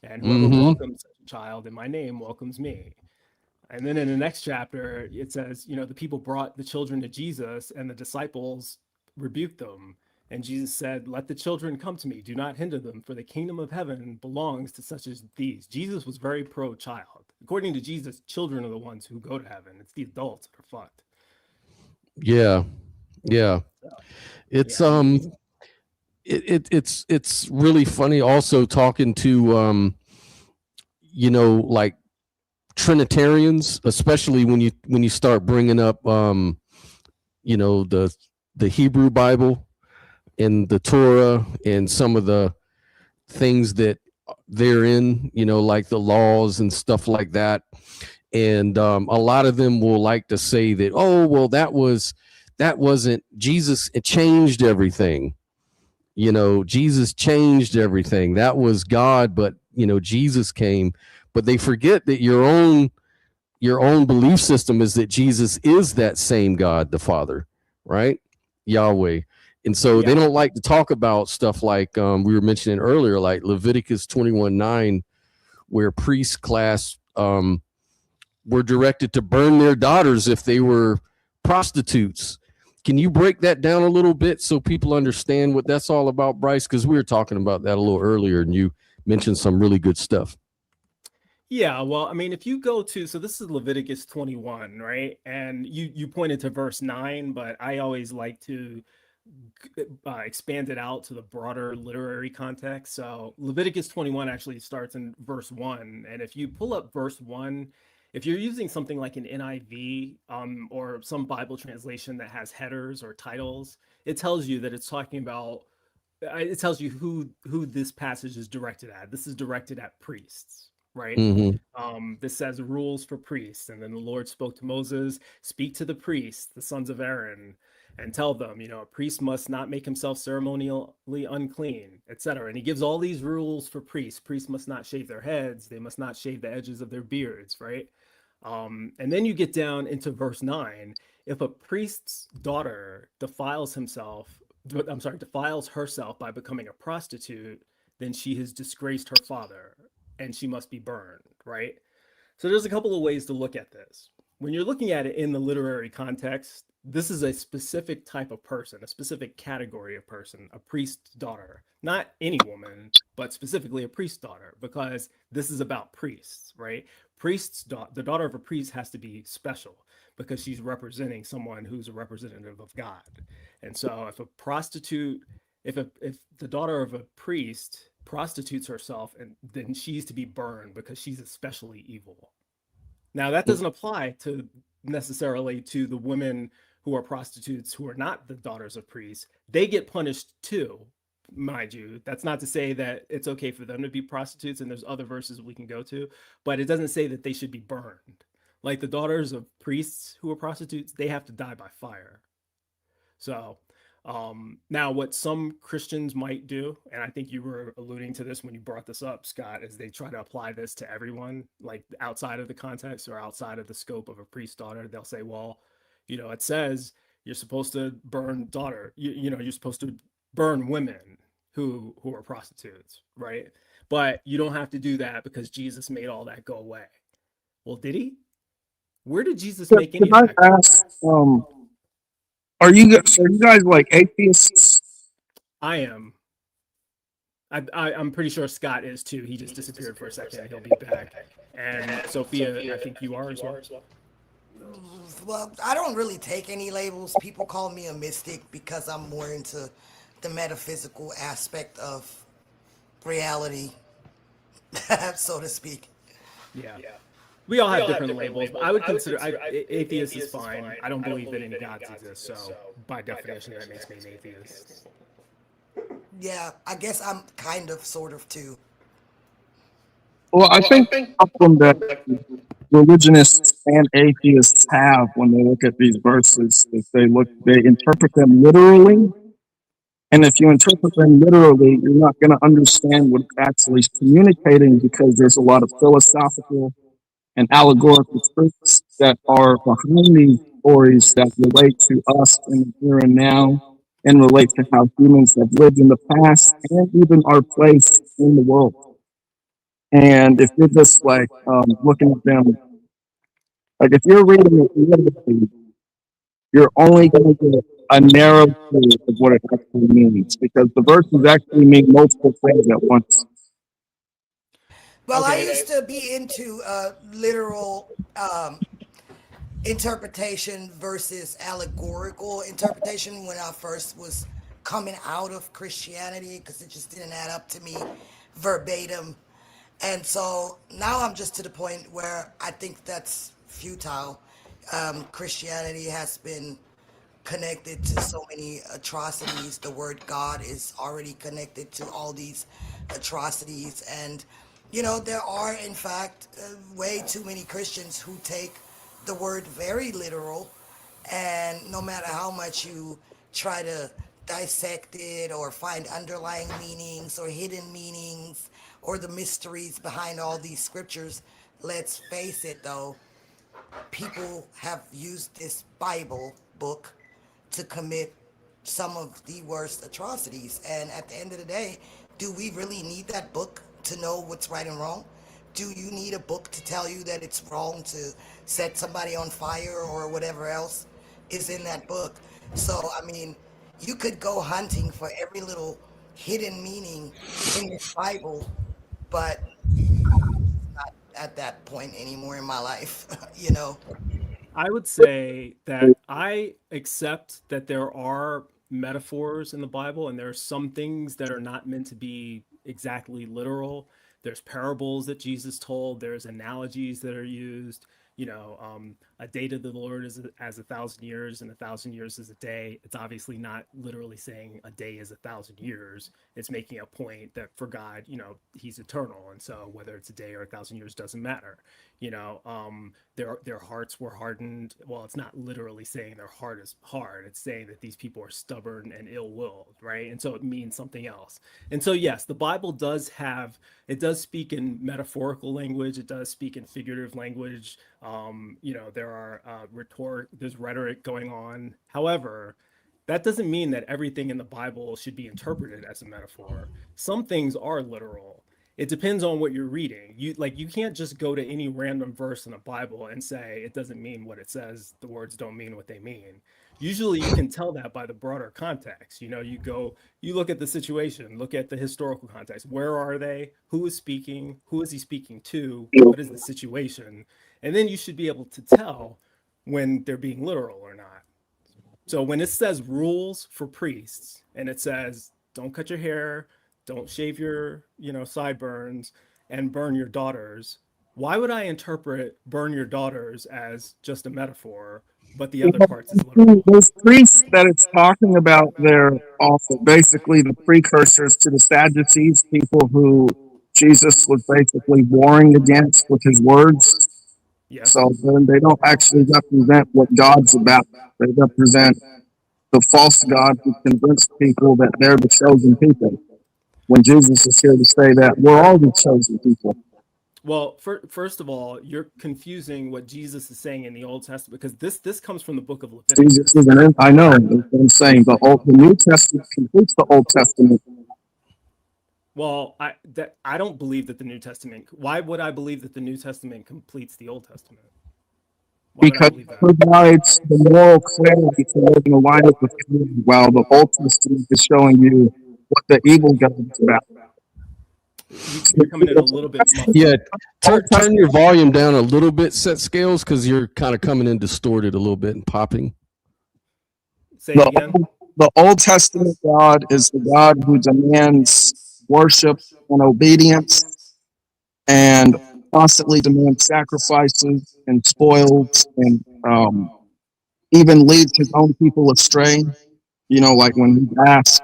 And whoever welcomes such a child in my name welcomes me. And then in the next chapter, it says, the people brought the children to Jesus and the disciples rebuked them. And Jesus said, let the children come to me. Do not hinder them, for the kingdom of heaven belongs to such as these. Jesus was very pro-child. According to Jesus, children are the ones who go to heaven. It's the adults that are fucked. Yeah. It's it's really funny also talking to like Trinitarians, especially when you start bringing up the Hebrew Bible and the Torah and some of the things that they're in, like the laws and stuff like that. And a lot of them will like to say that, oh, well, that wasn't Jesus. It changed everything. Jesus changed everything. That was God, but Jesus came. But they forget that your own belief system is that Jesus is that same God, the Father, right? Yahweh. And so they don't like to talk about stuff like we were mentioning earlier, like Leviticus 21:9, where priest class were directed to burn their daughters if they were prostitutes. Can you break that down a little bit so people understand what that's all about, Bryce? Because we were talking about that a little earlier and you mentioned some really good stuff. Yeah, well, I mean, if you go to, so this is Leviticus 21, right? And you pointed to verse 9, but I always like to expand it out to the broader literary context. So Leviticus 21 actually starts in verse 1. And if you pull up verse 1, if you're using something like an NIV or some Bible translation that has headers or titles, it tells you that it's talking about. It tells you who this passage is directed at. This is directed at priests, right? Mm-hmm. This says rules for priests, and then the Lord spoke to Moses, speak to the priests, the sons of Aaron, and tell them, a priest must not make himself ceremonially unclean, etc. And he gives all these rules for priests. Priests must not shave their heads. They must not shave the edges of their beards, right? And then you get down into verse 9. If a priest's daughter defiles herself by becoming a prostitute, then she has disgraced her father and she must be burned, right? So there's a couple of ways to look at this. When you're looking at it in the literary context, this is a specific type of person, a specific category of person, a priest's daughter. Not any woman, but specifically a priest's daughter, because this is about priests, right? The daughter of a priest has to be special because she's representing someone who's a representative of God. And so if the daughter of a priest prostitutes herself, and then she's to be burned because she's especially evil. Now that doesn't apply necessarily to the women who are prostitutes who are not the daughters of priests. They get punished too, mind you. That's not to say that it's okay for them to be prostitutes, and there's other verses we can go to, but it doesn't say that they should be burned. Like the daughters of priests who are prostitutes, they have to die by fire. So now what some Christians might do, and I think you were alluding to this when you brought this up, Scott, is they try to apply this to everyone, like outside of the context or outside of the scope of a priest's daughter. They'll say, well, it says you're supposed to burn you're supposed to burn women who are prostitutes, right? But you don't have to do that because Jesus made all that go away. Well, did he? Where did Jesus make any of that go away? Are you guys like atheists? I am. I'm pretty sure Scott is too. He just disappeared for a second. He'll be back. And Sophia, I think you are as well. Well, I don't really take any labels. People call me a mystic because I'm more into the metaphysical aspect of reality, so to speak. Yeah. We all have different labels, but I would consider atheist is fine. I don't believe that any gods exist, so by definition, that makes me an atheist. Yeah, I guess I'm kind of, sort of too. Well, I think the problem that religionists and atheists have when they look at these verses is they interpret them literally. And if you interpret them literally, you're not going to understand what it's actually communicating because there's a lot of philosophical and allegorical truths that are behind these stories that relate to us in the here and now and relate to how humans have lived in the past and even our place in the world. And if you're just looking at them, like if you're reading it literally, you're only going to get a narrow view of what it actually means because the verses actually mean multiple things at once. Well, I used to be into literal interpretation versus allegorical interpretation when I first was coming out of Christianity because it just didn't add up to me verbatim. And so now I'm just to the point where I think that's futile. Christianity has been connected to so many atrocities. The word God is already connected to all these atrocities. And, there are, in fact, way too many Christians who take the word very literal. And no matter how much you try to dissect it or find underlying meanings or hidden meanings or the mysteries behind all these scriptures, let's face it though, people have used this Bible book to commit some of the worst atrocities. And at the end of the day, do we really need that book to know what's right and wrong? Do you need a book to tell you that it's wrong to set somebody on fire or whatever else is in that book? So, I mean, you could go hunting for every little hidden meaning in this Bible, but I'm not at that point anymore in my life, I would say that I accept that there are metaphors in the Bible and there are some things that are not meant to be exactly literal. There's parables that Jesus told, there's analogies that are used. a day to the Lord is as 1,000 years, and 1,000 years is a day. It's obviously not literally saying a day is 1,000 years. It's making a point that for God, He's eternal, and so whether it's a day or 1,000 years doesn't matter. Their hearts were hardened. Well, it's not literally saying their heart is hard. It's saying that these people are stubborn and ill-willed, right? And so it means something else. And so yes, the Bible does speak in metaphorical language. It does speak in figurative language. There are there's rhetoric going on. However, that doesn't mean that everything in the Bible should be interpreted as a metaphor. Some things are literal. It depends on what you're reading. You can't just go to any random verse in the Bible and say it doesn't mean what it says. The words don't mean what they mean. Usually you can tell that by the broader context. You look at the situation, look at the historical context. Where are they? Who is speaking? Who is he speaking to? What is the situation? And then you should be able to tell when they're being literal or not. So when it says rules for priests and it says don't cut your hair, don't shave your sideburns, and burn your daughters, why would I interpret burn your daughters as just a metaphor, but the other parts is literal? Those priests that it's talking about, they're also basically the precursors to the Sadducees, people who Jesus was basically warring against with his words. Yes. So then they don't actually represent what God's about. They represent the false God who convinced people that they're the chosen people, when Jesus is here to say that we're all the chosen people. Well, first of all, you're confusing what Jesus is saying in the Old Testament, because this comes from the book of Leviticus. Jesus isn't. I know. I'm saying the New Testament completes the Old Testament. Well, I don't believe that the New Testament. Why would I believe that the New Testament completes the Old Testament? Because it provides the moral clarity to live in alignment with God, while the Old Testament is showing you what the evil God is about. You're coming in a little bit muffled. Yeah, turn your volume down a little bit, set scales, because you're kind of coming in distorted a little bit and popping. Say it again. The Old Testament God is the God who demands worship and obedience and constantly demands sacrifices and spoils and even leads his own people astray. Like when he asks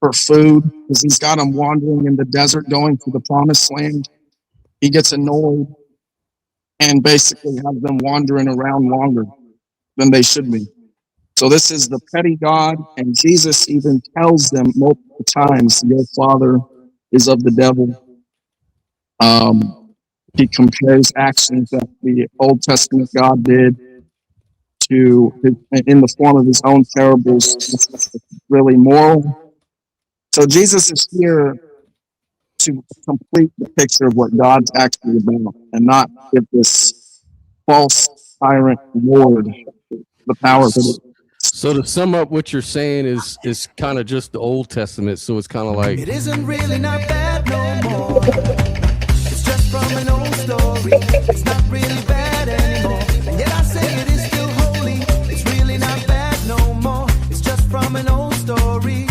for food, because he's got them wandering in the desert going to the promised land. He gets annoyed and basically has them wandering around longer than they should be. So this is the petty God, and Jesus even tells them multiple times, your father is of the devil. He compares actions that the Old Testament God did in the form of his own parables, really moral. So Jesus is here to complete the picture of what God's actually about, and not give this false tyrant Lord the power to do. So to sum up, what you're saying is kind of just the Old Testament. So it's kind of like it isn't really not bad no more. It's just from an old story. It's not really bad anymore. And yet I say it is still holy. It's really not bad no more. It's just from an old story.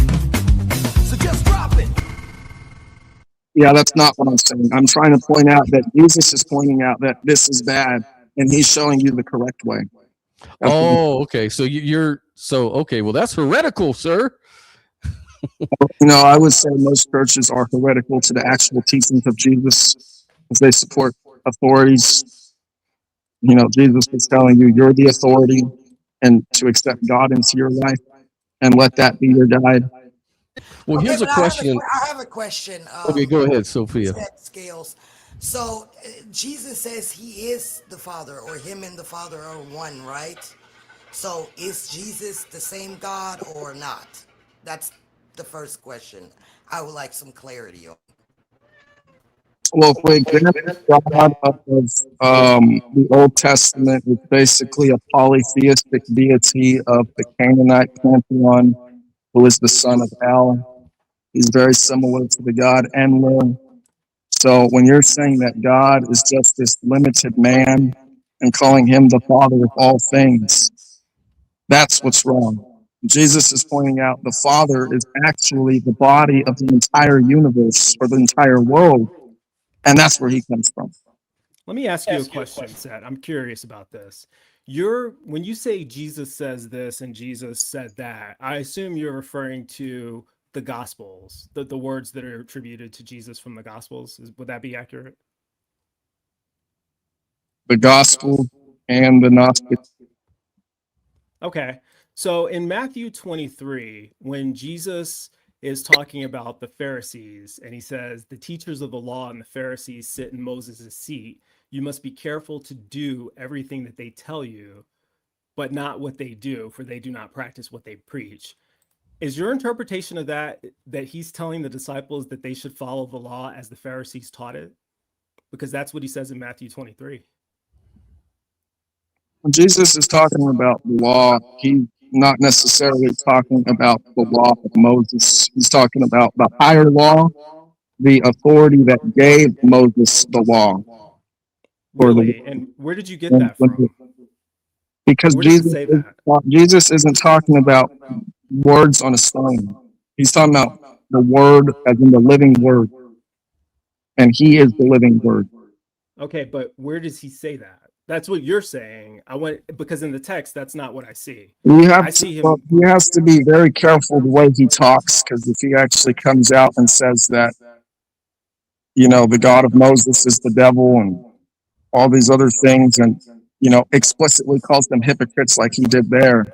So just drop it. Yeah, that's not what I'm saying. I'm trying to point out that Jesus is pointing out that this is bad, and he's showing you the correct way. okay. So okay. Well, that's heretical, sir. I would say most churches are heretical to the actual teachings of Jesus, as they support authorities. Jesus is telling you you're the authority, and to accept God into your life and let that be your guide. Well, here's a question. I have a question. Okay, go ahead, Sophia. Scales. So Jesus says he is the Father, or him and the Father are one, right? So is Jesus the same God or not? That's the first question. I would like some clarity on. Well, if we examine God of the Old Testament, it's basically a polytheistic deity of the Canaanite pantheon, who is the son of El. He's very similar to the god Enlil. So when you're saying that God is just this limited man and calling him the Father of all things, that's what's wrong. Jesus is pointing out the Father is actually the body of the entire universe, or the entire world, and that's where he comes from. Let me ask you a question, Seth. I'm curious about this. When you say Jesus says this and Jesus said that, I assume you're referring to the Gospels, the words that are attributed to Jesus from the Gospels. Would that be accurate? The gospel and the Gnostic. Okay. So in Matthew 23, when Jesus is talking about the Pharisees and he says, the teachers of the law and the Pharisees sit in Moses' seat, you must be careful to do everything that they tell you, but not what they do, for they do not practice what they preach. Is your interpretation of that he's telling the disciples that they should follow the law as the Pharisees taught it? Because that's what he says in Matthew 23. When Jesus is talking about the law, he's not necessarily talking about the law of Moses. He's talking about the higher law, the authority that gave Moses the law. Really? And where did you get that from? Because Where does it say that? Jesus isn't talking about words on a stone. He's talking about the word as in the living word. And he is the living word. Okay, but where does he say that? That's what you're saying. Because in the text, that's not what I see. He has to be very careful the way he talks, because if he actually comes out and says that, the God of Moses is the devil and all these other things, and explicitly calls them hypocrites like he did there,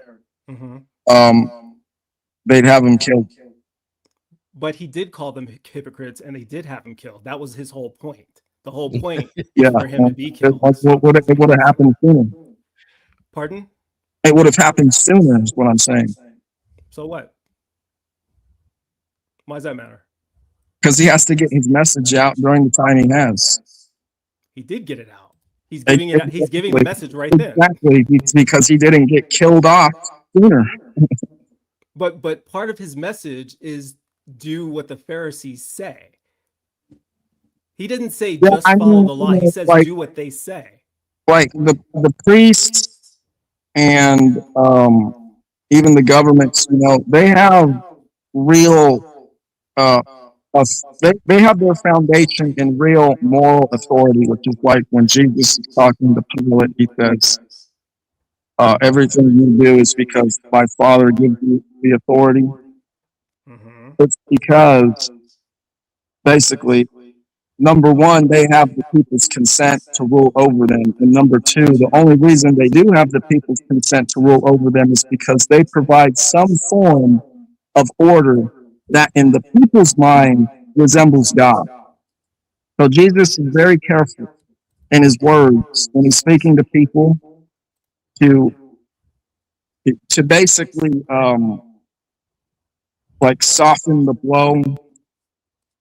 they'd have him killed. But he did call them hypocrites, and they did have him killed. That was his whole point. The whole point is for him to be killed. It would have happened sooner. Pardon? It would have happened sooner, is what I'm saying. So what? Why does that matter? Because he has to get his message out during the time he has. He did get it out. He's giving it out. He's giving the message right then. Exactly, because he didn't get killed off sooner. But part of his message is do what the Pharisees say. He didn't say just follow the law. He says do what they say. Like the priests and even the governments, they have real they have their foundation in real moral authority, which is like when Jesus is talking to Pilate, he says, everything you do is because my Father gives you the authority. It's because basically, number one, they have the people's consent to rule over them. And number two, the only reason they do have the people's consent to rule over them is because they provide some form of order that in the people's mind resembles God. So Jesus is very careful in his words when he's speaking to people to basically soften the blow,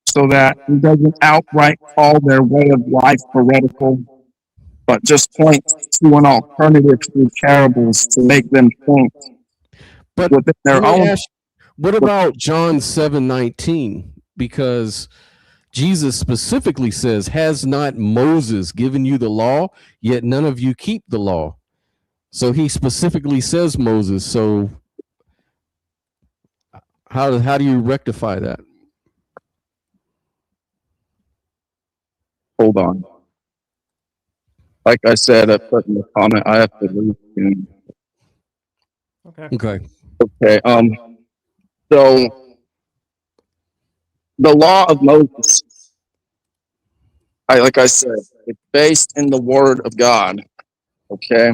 so that he doesn't outright call their way of life heretical, but just point to an alternative through parables to make them think. But within their own. What about John 7:19? Because Jesus specifically says, "Has not Moses given you the law? Yet none of you keep the law." So he specifically says Moses. So how do you rectify that? Hold on. Like I said, I put in the comment, I have to leave. Okay. So the law of Moses, like I said, it's based in the Word of God. Okay.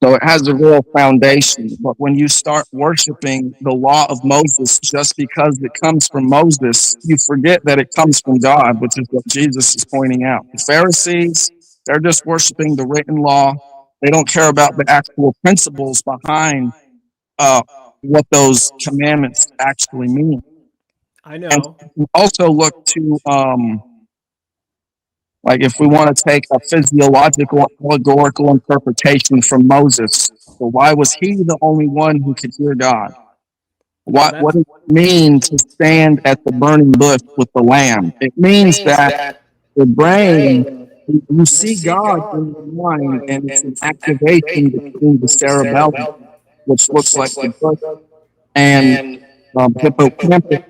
So it has a real foundation. But when you start worshiping the law of Moses just because it comes from Moses, you forget that it comes from God, which is what Jesus is pointing out. The Pharisees, they're just worshiping the written law. They don't care about the actual principles behind what those commandments actually mean. I know. And we also look to if we want to take a physiological, allegorical interpretation from Moses, so why was he the only one who could hear God? What does it mean to stand at the burning bush with the lamb? It means that the brain, you see God in the mind, and it's an activation between the cerebellum, which looks like the bush, and hippocampus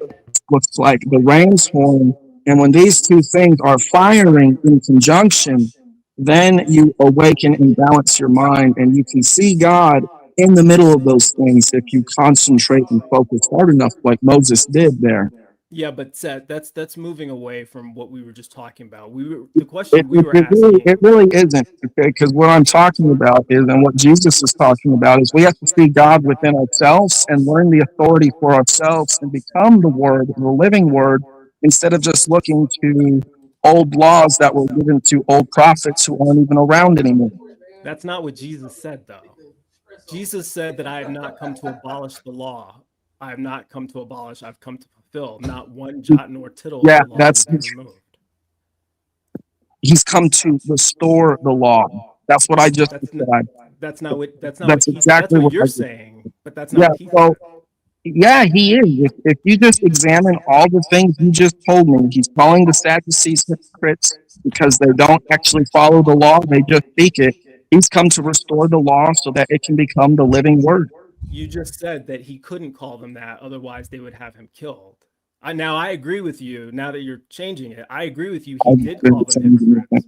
looks like the ram's horn, And when these two things are firing in conjunction, then you awaken and balance your mind, and you can see God in the middle of those things if you concentrate and focus hard enough, like Moses did there. Yeah, but Seth, that's moving away from what we were just talking about. The question we were asking. It really isn't, okay? Because what I'm talking about is, and what Jesus is talking about is, we have to see God within ourselves and learn the authority for ourselves and become the Word, the living Word, instead of just looking to old laws that were given to old prophets who aren't even around anymore. That's not what Jesus said, though. Jesus said that I have not come to abolish the law. I have not come to abolish, I've come to fulfill. Not one jot nor tittle Yeah, of the law will be removed. He's come to restore the law. That's what I just described. That's not what exactly what you're saying, but that's not what he said. Yeah, he is. If you just examine all the things you just told me, he's calling the Sadducees hypocrites because they don't actually follow the law, they just speak it. He's come to restore the law so that it can become the living word. You just said that he couldn't call them that, otherwise they would have him killed. Now I agree with you. Now that you're changing it, I agree with you. He did call them hypocrites.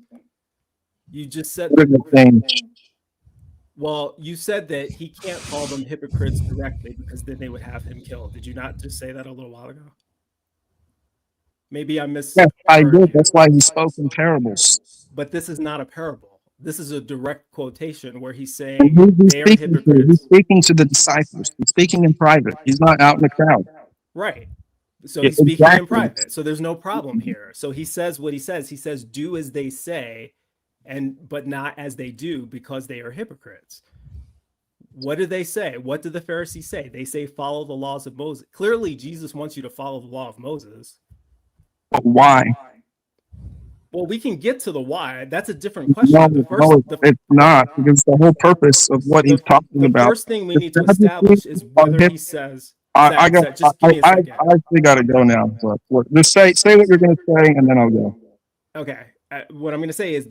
You just said well, you said that he can't call them hypocrites directly because then they would have him killed. Did you not just say that a little while ago? Maybe I missed. Yes, I did. That's why he spoke in parables. But this is not a parable. This is a direct quotation where he's saying they are hypocrites. He's speaking to the disciples. He's speaking in private. He's not out in the crowd. Right. So he's speaking in private. So there's no problem here. So he says what he says. He says, do as they say, but not as they do, because they are hypocrites. What do they say? What do the Pharisees say? They say, follow the laws of Moses. Clearly, Jesus wants you to follow the law of Moses. But why? Well, we can get to the why. That's a different question. It's not, because the whole purpose of what he's talking about. The first thing we need to establish is whether he says. I actually got to go now. But just say what you're going to say, and then I'll go. Okay. What I'm going to say is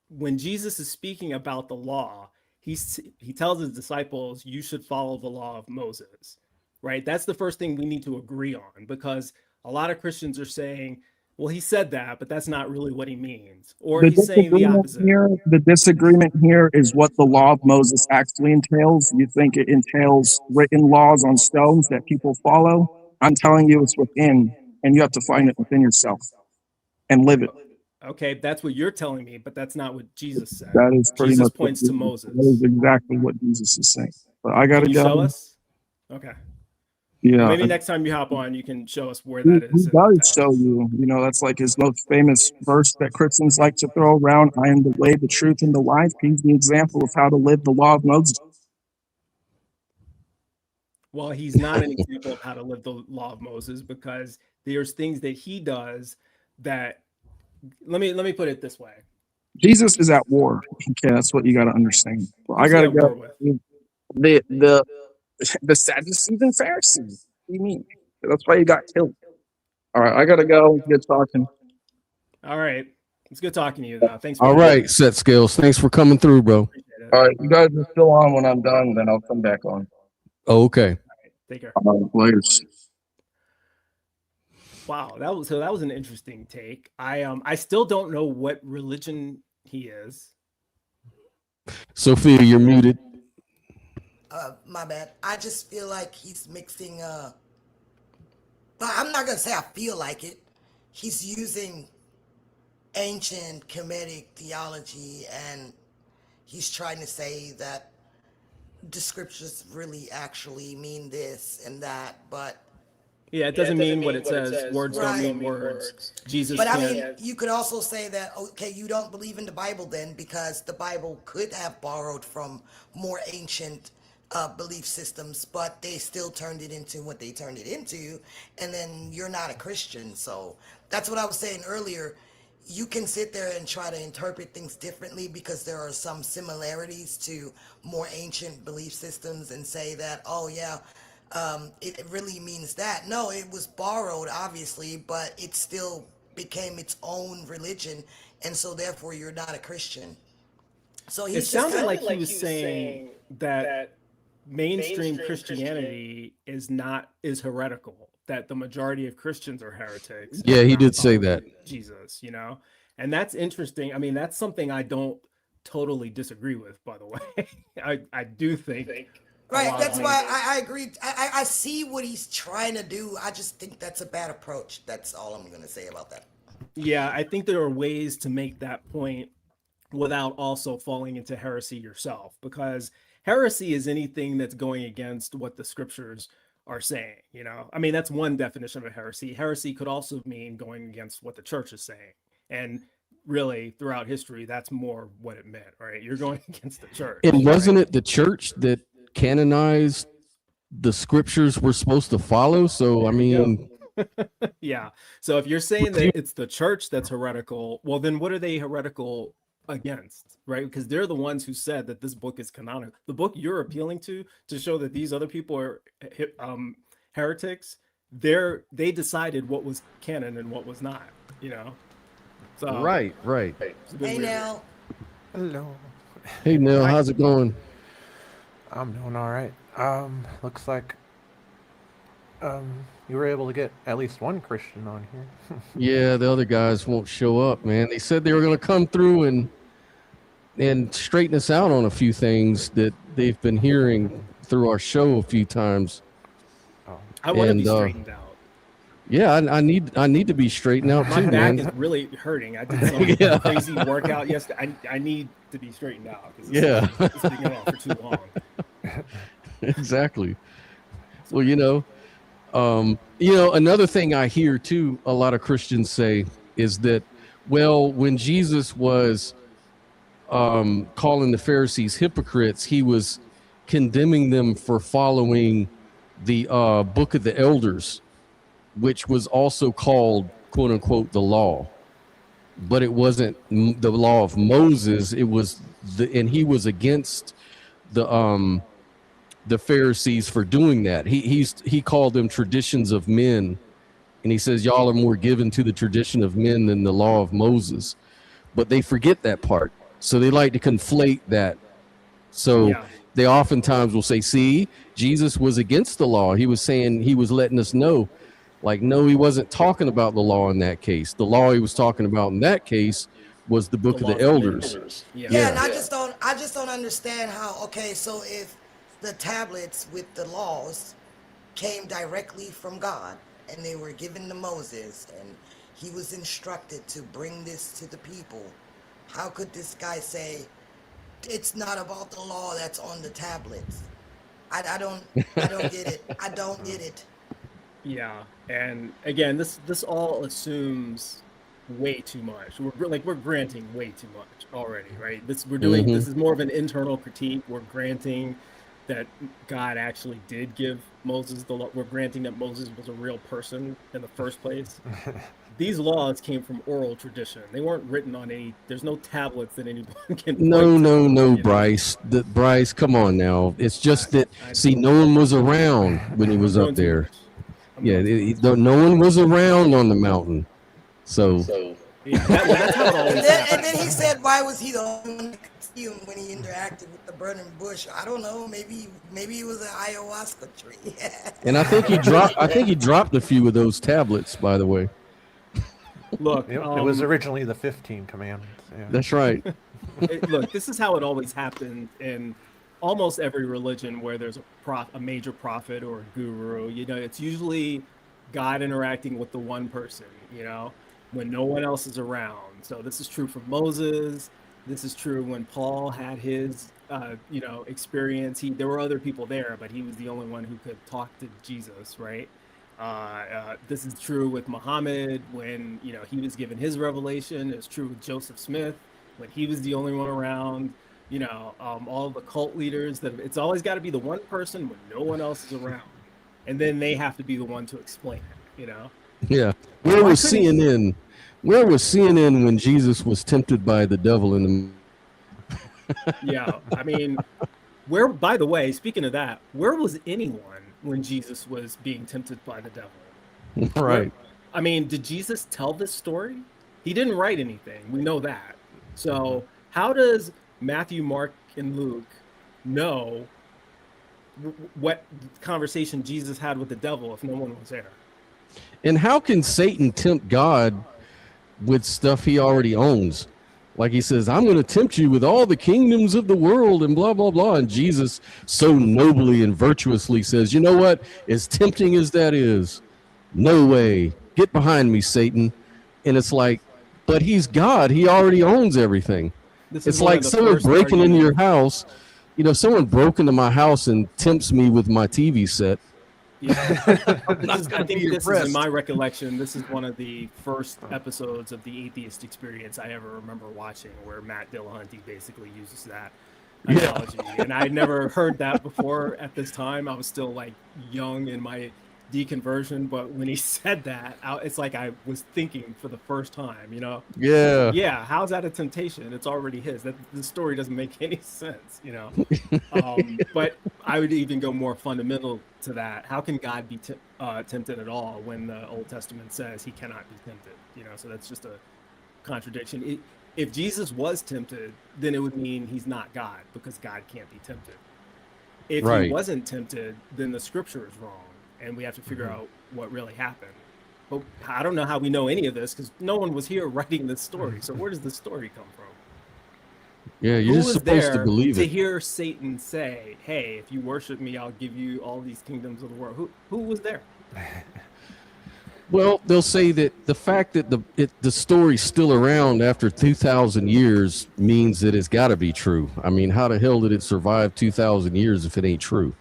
when Jesus is speaking about the law, he tells his disciples, you should follow the law of Moses, right? That's the first thing we need to agree on, because a lot of Christians are saying, well, he said that, but that's not really what he means. Or he's saying the opposite. The disagreement here is what the law of Moses actually entails. You think it entails written laws on stones that people follow? I'm telling you it's within, and you have to find it within yourself and live it. Okay, that's what you're telling me, but that's not what Jesus said. That is pretty Jesus much points to Moses. That is exactly what Jesus is saying. But I got to go. Show us? Okay. Yeah. Maybe next time you hop on, you can show us where that is. He does show you. You know, that's like his most famous verse that Christians like to throw around. I am the way, the truth, and the life. He's the example of how to live the law of Moses. Well, he's not an example of how to live the law of Moses, because there's things that he does that. Let me put it this way. Jesus is at war. Okay, that's what you got to understand. Well, I got to go. The Sadducees and Pharisees. What do you mean? That's why you got killed. All right, I got to go. Good talking. All right. It's good talking to you, though. Thanks. All right, Set Skills. Thanks for coming through, bro. All right, you guys are still on. When I'm done, then I'll come back on. Oh, okay. Right, take care. Later. Wow, that was an interesting take. I still don't know what religion he is. Sophia, you're muted. My bad. I just feel like he's mixing but I'm not gonna say I feel like it. He's using ancient Kemetic theology, and he's trying to say that the scriptures really actually mean this and that, but yeah, it doesn't mean what it says. Words don't mean words. Jesus. But I mean, you could also say that, okay, you don't believe in the Bible then, because the Bible could have borrowed from more ancient belief systems, but they still turned it into what they turned it into, and then you're not a Christian. So that's what I was saying earlier. You can sit there and try to interpret things differently because there are some similarities to more ancient belief systems, and say that, oh yeah, it really means that. No, it was borrowed, obviously, but it still became its own religion, and so therefore you're not a Christian. So it sounded like he was saying that mainstream Christianity is heretical, that the majority of Christians are heretics. Yeah, and he not did say following that. Jesus, you know, and that's interesting. I mean, that's something I don't totally disagree with, by the way. I do think a Right. lot That's of why I agree. I see what he's trying to do. I just think that's a bad approach. That's all I'm going to say about that. yeah, I think there are ways to make that point without also falling into heresy yourself, because heresy is anything that's going against what the scriptures are saying, you know. I mean, that's one definition of a heresy. Heresy could also mean going against what the church is saying, and really throughout history that's more what it meant, right? You're going against the church. And wasn't right? it the church that canonized the scriptures we're supposed to follow? So I There you go. mean, Yeah, so if you're saying that it's the church that's heretical, well then what are they heretical against, right? Because they're the ones who said that this book is canonical. The book you're appealing to show that these other people are heretics, they decided what was canon and what was not, you know. So right. it's a bit Hey, weird. now. Hello. Hey, Neil, how's it going? I'm doing all right. Looks like you were able to get at least one Christian on here. Yeah, the other guys won't show up, man. They said they were going to come through and straighten us out on a few things that they've been hearing through our show a few times. I want to be And, straightened out. Yeah, I need to be straightened out My too, back man. is really hurting. I did some Yeah. crazy workout yesterday. I need to be straightened out. 'Cause Yeah. it's been going on for too long. Exactly. Well, another thing I hear too, a lot of Christians say is that, well, when Jesus was calling the Pharisees hypocrites, he was condemning them for following the book of the elders, which was also called, quote unquote, the law. But it wasn't the law of Moses. It was and he was against the Pharisees for doing that. He called them traditions of men, and he says y'all are more given to the tradition of men than the law of Moses. But they forget that part, so they like to conflate that. So Yeah. they oftentimes will say, "See, Jesus was against the law. He was saying, he was letting us know." Like, no, he wasn't talking about the law in that case. The law he was talking about in that case was the book of the elders. Yeah, and I just don't understand how. Okay, so if the tablets with the laws came directly from God and they were given to Moses and he was instructed to bring this to the people, how could this guy say it's not about the law that's on the tablets? I don't get it. I don't get it. Yeah, and again, this all assumes way too much. We're granting way too much already, right? This is more of an internal critique. We're granting that God actually did give Moses the law. We're granting that Moses was a real person in the first place. These laws came from oral tradition. They weren't written on any. There's no tablets that anyone can. No, Bryce. Bryce, come on now. It's just that. See, no one was around when he was up there. Yeah, no one was around on the mountain. So yeah, that's how it always happens. And then he said, why was he the only one that could see him when he interacted with the burning bush? I don't know. Maybe it was an ayahuasca tree. And I think he dropped a few of those tablets, by the way. Look, It was originally the 15 commandments. Yeah. That's right. Look, this is how it always happens in almost every religion where there's a major prophet or a guru. You know, it's usually God interacting with the one person, you know, when no one else is around. So this is true for Moses. This is true when Paul had his experience. There were other people there, but he was the only one who could talk to Jesus, right? This is true with Muhammad when he was given his revelation. It's true with Joseph Smith when he was the only one around. All the cult leaders, that it's always got to be the one person when no one else is around, and then they have to be the one to explain it. Yeah. Where was CNN? Where was CNN when Jesus was tempted by the devil in the? Yeah, I mean, by the way, speaking of that, where was anyone when Jesus was being tempted by the devil? Right. I mean, did Jesus tell this story? He didn't write anything. We know that. So how does Matthew, Mark, and Luke know what conversation Jesus had with the devil if no one was there? And how can Satan tempt God with stuff he already owns? Like he says, I'm going to tempt you with all the kingdoms of the world and blah, blah, blah. And Jesus so nobly and virtuously says, you know what? As tempting as that is, no way. Get behind me, Satan. And it's like, but he's God. He already owns everything. It's like someone breaking into your house. You know, someone broke into my house and tempts me with my TV set. Yeah. I think this is, in my recollection, this is one of the first episodes of the Atheist Experience I ever remember watching, where Matt Dillahunty basically uses that analogy. And I never heard that before at this time. I was still like young in my deconversion, but when he said that, it's like I was thinking for the first time, you know? Yeah, how's that a temptation? It's already his. That the story doesn't make any sense, you know? But I would even go more fundamental to that. How can God be tempted at all when the Old Testament says he cannot be tempted? You know, so that's just a contradiction. If Jesus was tempted, then it would mean he's not God, because God can't be tempted. If he wasn't tempted, then the scripture is wrong, and we have to figure out what really happened. But I don't know how we know any of this, because no one was here writing this story. So where does this story come from? Yeah, you're just supposed to believe it. To hear Satan say, hey, if you worship me, I'll give you all these kingdoms of the world. Who was there? Well, they'll say that the fact that the story's still around after 2,000 years means that it's got to be true. I mean, how the hell did it survive 2,000 years if it ain't true?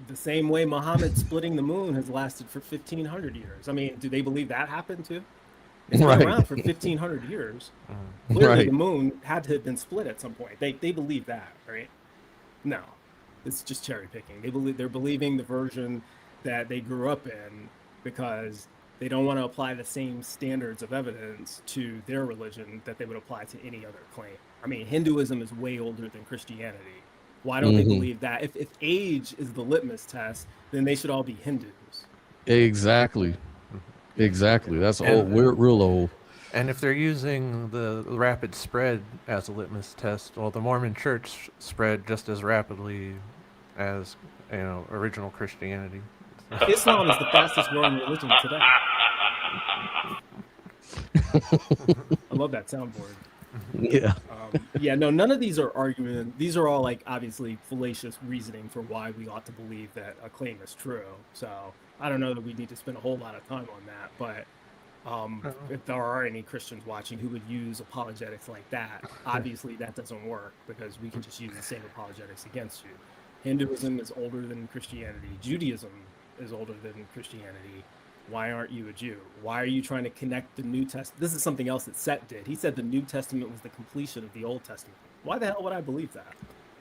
The same way Muhammad splitting the moon has lasted for 1,500 years. I mean, do they believe that happened too? It's been around for 1,500 years. Clearly, the moon had to have been split at some point. They believe that, right? No, it's just cherry picking. They're believing the version that they grew up in, because they don't want to apply the same standards of evidence to their religion that they would apply to any other claim. I mean, Hinduism is way older than Christianity. Why don't they believe that? If age is the litmus test, then they should all be Hindus. Exactly. That's old. We're real old. And if they're using the rapid spread as a litmus test, well, the Mormon Church spread just as rapidly as, original Christianity. Islam is the fastest growing religion today. I love that soundboard. Yeah. No, none of these are arguments. These are all like obviously fallacious reasoning for why we ought to believe that a claim is true. So I don't know that we need to spend a whole lot of time on that. But if there are any Christians watching who would use apologetics like that, obviously that doesn't work, because we can just use the same apologetics against you. Hinduism is older than Christianity. Judaism is older than Christianity. Why aren't you a Jew? Why are you trying to connect the New Testament? This is something else that Set did. He said the New Testament was the completion of the Old Testament. Why the hell would I believe that?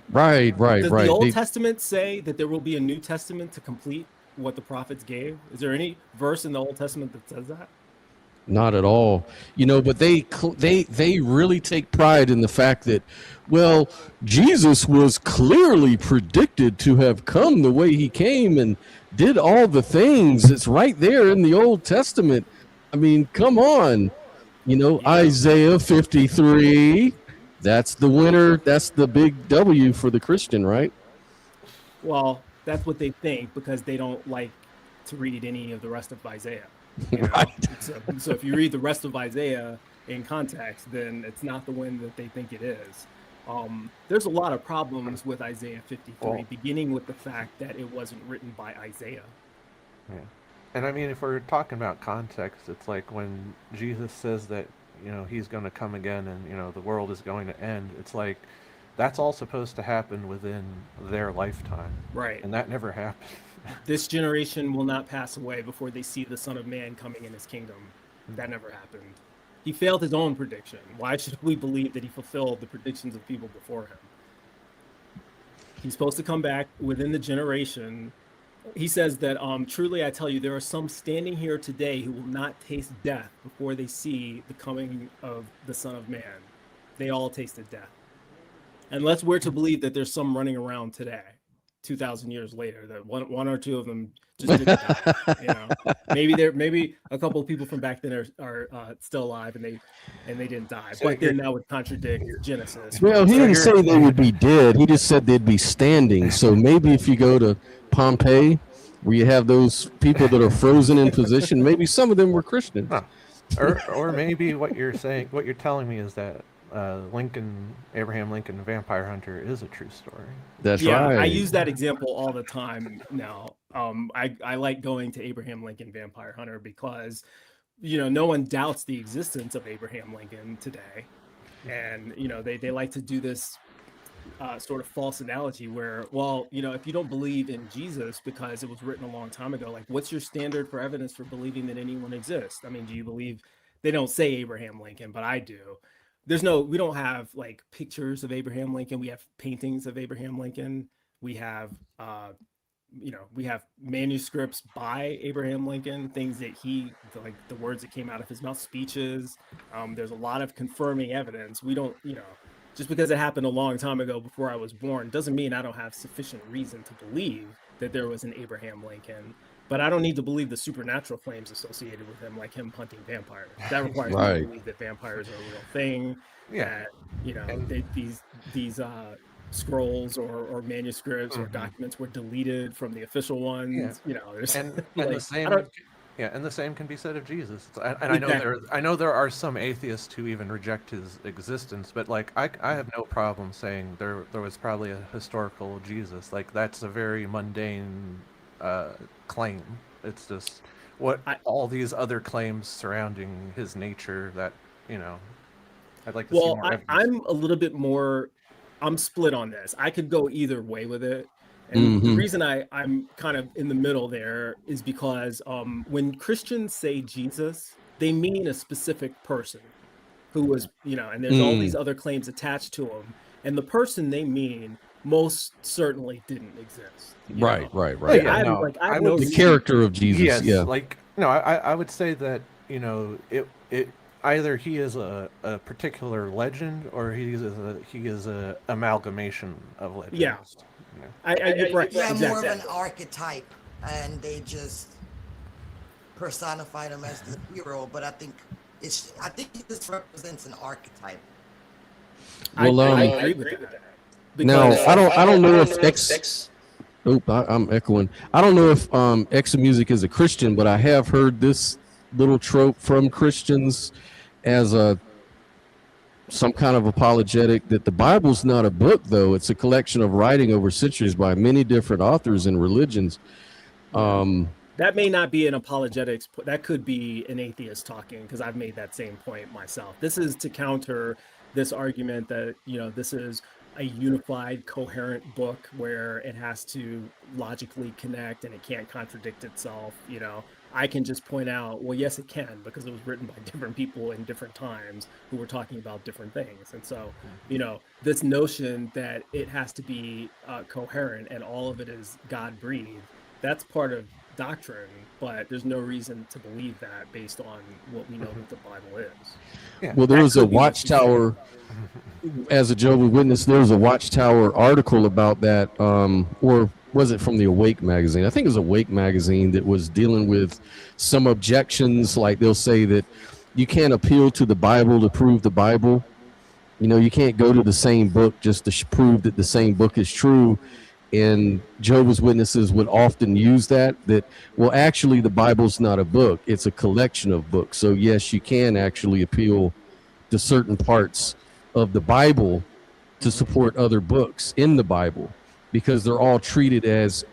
Right. Does the Old Testament say that there will be a New Testament to complete what the prophets gave? Is there any verse in the Old Testament that says that? Not at all. But they really take pride in the fact that, well, Jesus was clearly predicted to have come the way he came and did all the things. It's right there in the Old Testament. I mean, come on. Isaiah 53, that's the winner. That's the big W for the Christian, right? Well, that's what they think, because they don't like to read any of the rest of Isaiah. Right. So if you read the rest of Isaiah in context, then it's not the one that they think it is. There's a lot of problems with Isaiah 53, beginning with the fact that it wasn't written by Isaiah. Yeah. And I mean, if we're talking about context, it's like when Jesus says that, he's going to come again and, the world is going to end. It's like, that's all supposed to happen within their lifetime. Right. And that never happened. This generation will not pass away before they see the Son of Man coming in his kingdom. That never happened. He failed his own prediction. Why should we believe that he fulfilled the predictions of people before him? He's supposed to come back within the generation. He says that, truly I tell you, there are some standing here today who will not taste death before they see the coming of the Son of Man. They all tasted death. Unless we're to believe that there's some running around today, 2,000 years later, that one or two of them just didn't die. Maybe a couple of people from back then are still alive and they didn't die. But then that would contradict Genesis. Well, he didn't say they would be dead. He just said they'd be standing. So maybe if you go to Pompeii, where you have those people that are frozen in position. Maybe some of them were Christians. Huh. Or maybe what you're saying, what you're telling me is that Abraham Lincoln, Vampire Hunter, is a true story. That's Yeah, right. I use that example all the time now. I like going to Abraham Lincoln Vampire Hunter because, no one doubts the existence of Abraham Lincoln today. And, they like to do this sort of false analogy where, well, if you don't believe in Jesus because it was written a long time ago, like what's your standard for evidence for believing that anyone exists? I mean, do you believe, they don't say Abraham Lincoln, but I do. We don't have like pictures of Abraham Lincoln. We have paintings of Abraham Lincoln. We have, we have manuscripts by Abraham Lincoln, things that like the words that came out of his mouth, speeches. There's a lot of confirming evidence. We don't, just because it happened a long time ago before I was born doesn't mean I don't have sufficient reason to believe that there was an Abraham Lincoln. But I don't need to believe the supernatural claims associated with him, like him hunting vampires. That requires me to believe that vampires are a real thing. Yeah. That, these scrolls or manuscripts or documents were deleted from the official ones. There's and like, the same. Yeah, and the same can be said of Jesus. And I know there are some atheists who even reject his existence, but like I have no problem saying there was probably a historical Jesus. Like that's a very mundane claim. It's just all these other claims surrounding his nature that I'd like to see more evidence. I'm a little bit more. I'm split on this. I could go either way with it. And the reason I'm kind of in the middle there is because when Christians say Jesus, they mean a specific person who was, and there's all these other claims attached to him. And the person they mean most certainly didn't exist. Right. I know the character of Jesus. Yes, yeah. Like, I would say that, it either he is a particular legend or he is a amalgamation of legends. Yeah. Right. Yeah, exactly. more of an archetype, and they just personified him as the hero. But I think this represents an archetype. Well, I agree with that. Now I don't know if I'm echoing. I don't know if X Music is a Christian, but I have heard this little trope from Christians as some kind of apologetic that the Bible's not a book, though. It's a collection of writing over centuries by many different authors and religions. That may not be an apologetics. That could be an atheist talking, because I've made that same point myself. This is to counter this argument that, this is a unified, coherent book where it has to logically connect and it can't contradict itself. I can just point out, well, yes, it can, because it was written by different people in different times who were talking about different things. And so, this notion that it has to be coherent and all of it is God breathed, that's part of doctrine, but there's no reason to believe that based on what we know that the Bible is. Yeah. Well, there was a Watchtower, as a Jehovah's Witness, there was a Watchtower article about that, or was it from the Awake magazine? I think it was Awake magazine that was dealing with some objections. Like they'll say that you can't appeal to the Bible to prove the Bible. You can't go to the same book just to prove that the same book is true. And Jehovah's Witnesses would often use that, well, actually the Bible's not a book. It's a collection of books. So yes, you can actually appeal to certain parts of the Bible to support other books in the Bible, because they're all treated as,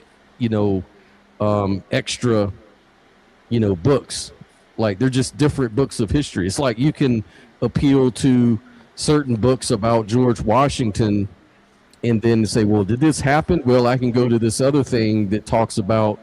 extra, books. Like they're just different books of history. It's like you can appeal to certain books about George Washington and then say, well, did this happen? Well, I can go to this other thing that talks about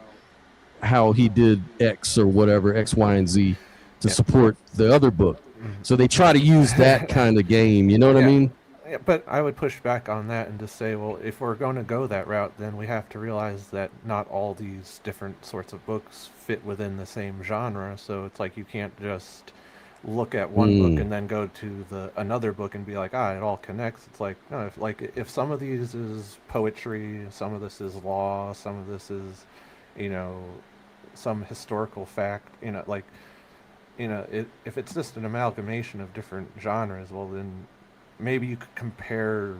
how he did X or whatever, X, Y, and Z to support the other book. So they try to use that kind of game. You know what I mean? Yeah, but I would push back on that and just say, well, if we're going to go that route, then we have to realize that not all these different sorts of books fit within the same genre. So it's like you can't just look at one book and then go to another book and be like, it all connects. It's like, no, if some of these is poetry, some of this is law, some of this is, some historical fact, if it's just an amalgamation of different genres, well, then maybe you could compare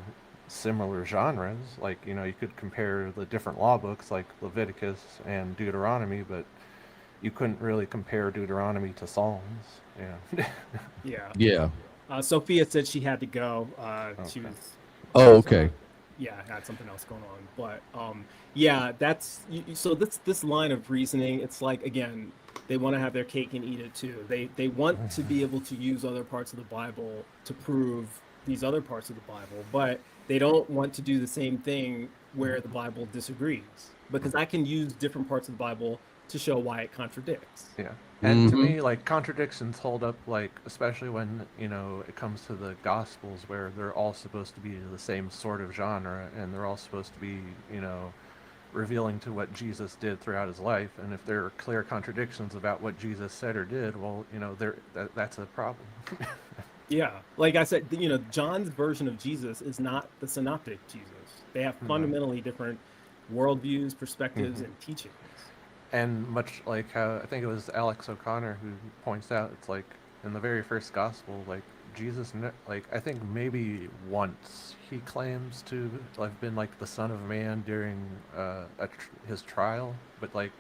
similar genres. Like, you know, you could compare the different law books like Leviticus and Deuteronomy, but you couldn't really compare Deuteronomy to Psalms. Yeah. Yeah. Yeah. Sophia said she had to go. She Okay. was. Oh, okay. Yeah, had something else going on. But yeah, that's so this line of reasoning. It's like, again, they want to have their cake and eat it too. They want to be able to use other parts of the Bible to prove these other parts of the Bible, but they don't want to do the same thing where the Bible disagrees, because I can use different parts of the Bible to show why it contradicts. Yeah. And to Mhm. me, like, contradictions hold up, like, especially when, you know, it comes to the Gospels, where they're all supposed to be the same sort of genre, and they're all supposed to be, you know, revealing to what Jesus did throughout his life. And if there are clear contradictions about what Jesus said or did, well, you know, that's a problem. Yeah, like I said, John's version of Jesus is not the synoptic Jesus. They have fundamentally different worldviews, perspectives, and teachings. And much like how I think it was Alex O'Connor who points out, it's like in the very first gospel, like Jesus, like I think maybe once he claims to have been like the Son of Man during his trial, but like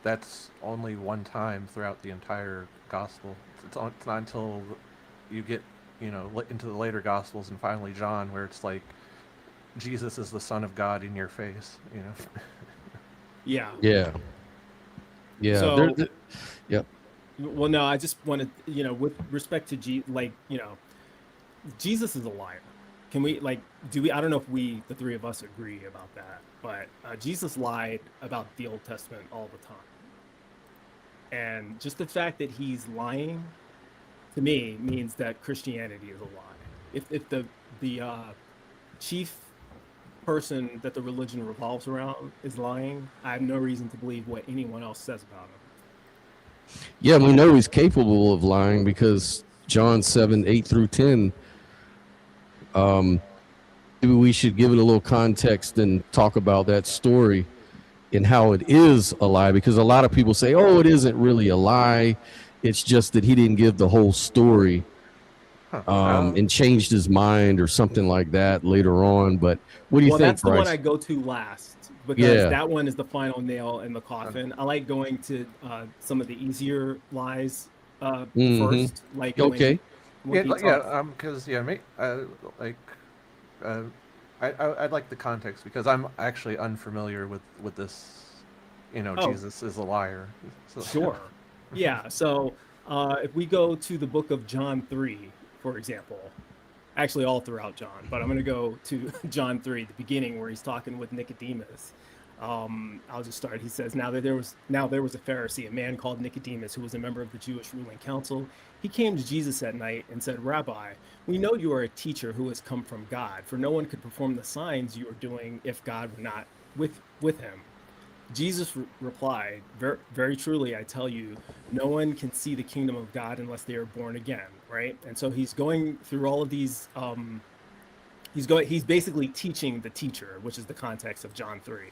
that's only one time throughout the entire gospel. It's not until you get, you know, into the later gospels and finally John, where it's like Jesus is the Son of God in your face, you know. Yeah. Yeah. Yeah. So, Yep. well, no, I just wanted, with respect to Jesus is a liar. Can we, like, I don't know if the three of us agree about that, but Jesus lied about the Old Testament all the time. And just the fact that he's lying, to me, means that Christianity is a lie. If the chief person that the religion revolves around is lying, I have no reason to believe what anyone else says about him. Yeah, we know he's capable of lying because John 7:8-10. Maybe we should give it a little context and talk about that story and how it is a lie, because a lot of people say, oh, it isn't really a lie. It's just that he didn't give the whole story and changed his mind or something like that later on. But what do you think, that's Bryce? the one I go to last, because that one is the final nail in the coffin. I like going to some of the easier lies first. Like, okay. Because I'd like the context, because I'm actually unfamiliar with this. You know, Jesus is a liar. So. Sure. Yeah. So if we go to the book of John 3, for example, actually all throughout John, but I'm going to go to John 3, the beginning, where he's talking with Nicodemus. I'll just start. He says, now there was a Pharisee, a man called Nicodemus, who was a member of the Jewish ruling council. He came to Jesus at night and said, Rabbi, we know you are a teacher who has come from God, for no one could perform the signs you are doing if God were not with him. Jesus replied, very truly, I tell you, no one can see the kingdom of God unless they are born again, right? And so he's going through all of these, he's basically teaching the teacher, which is the context of John 3.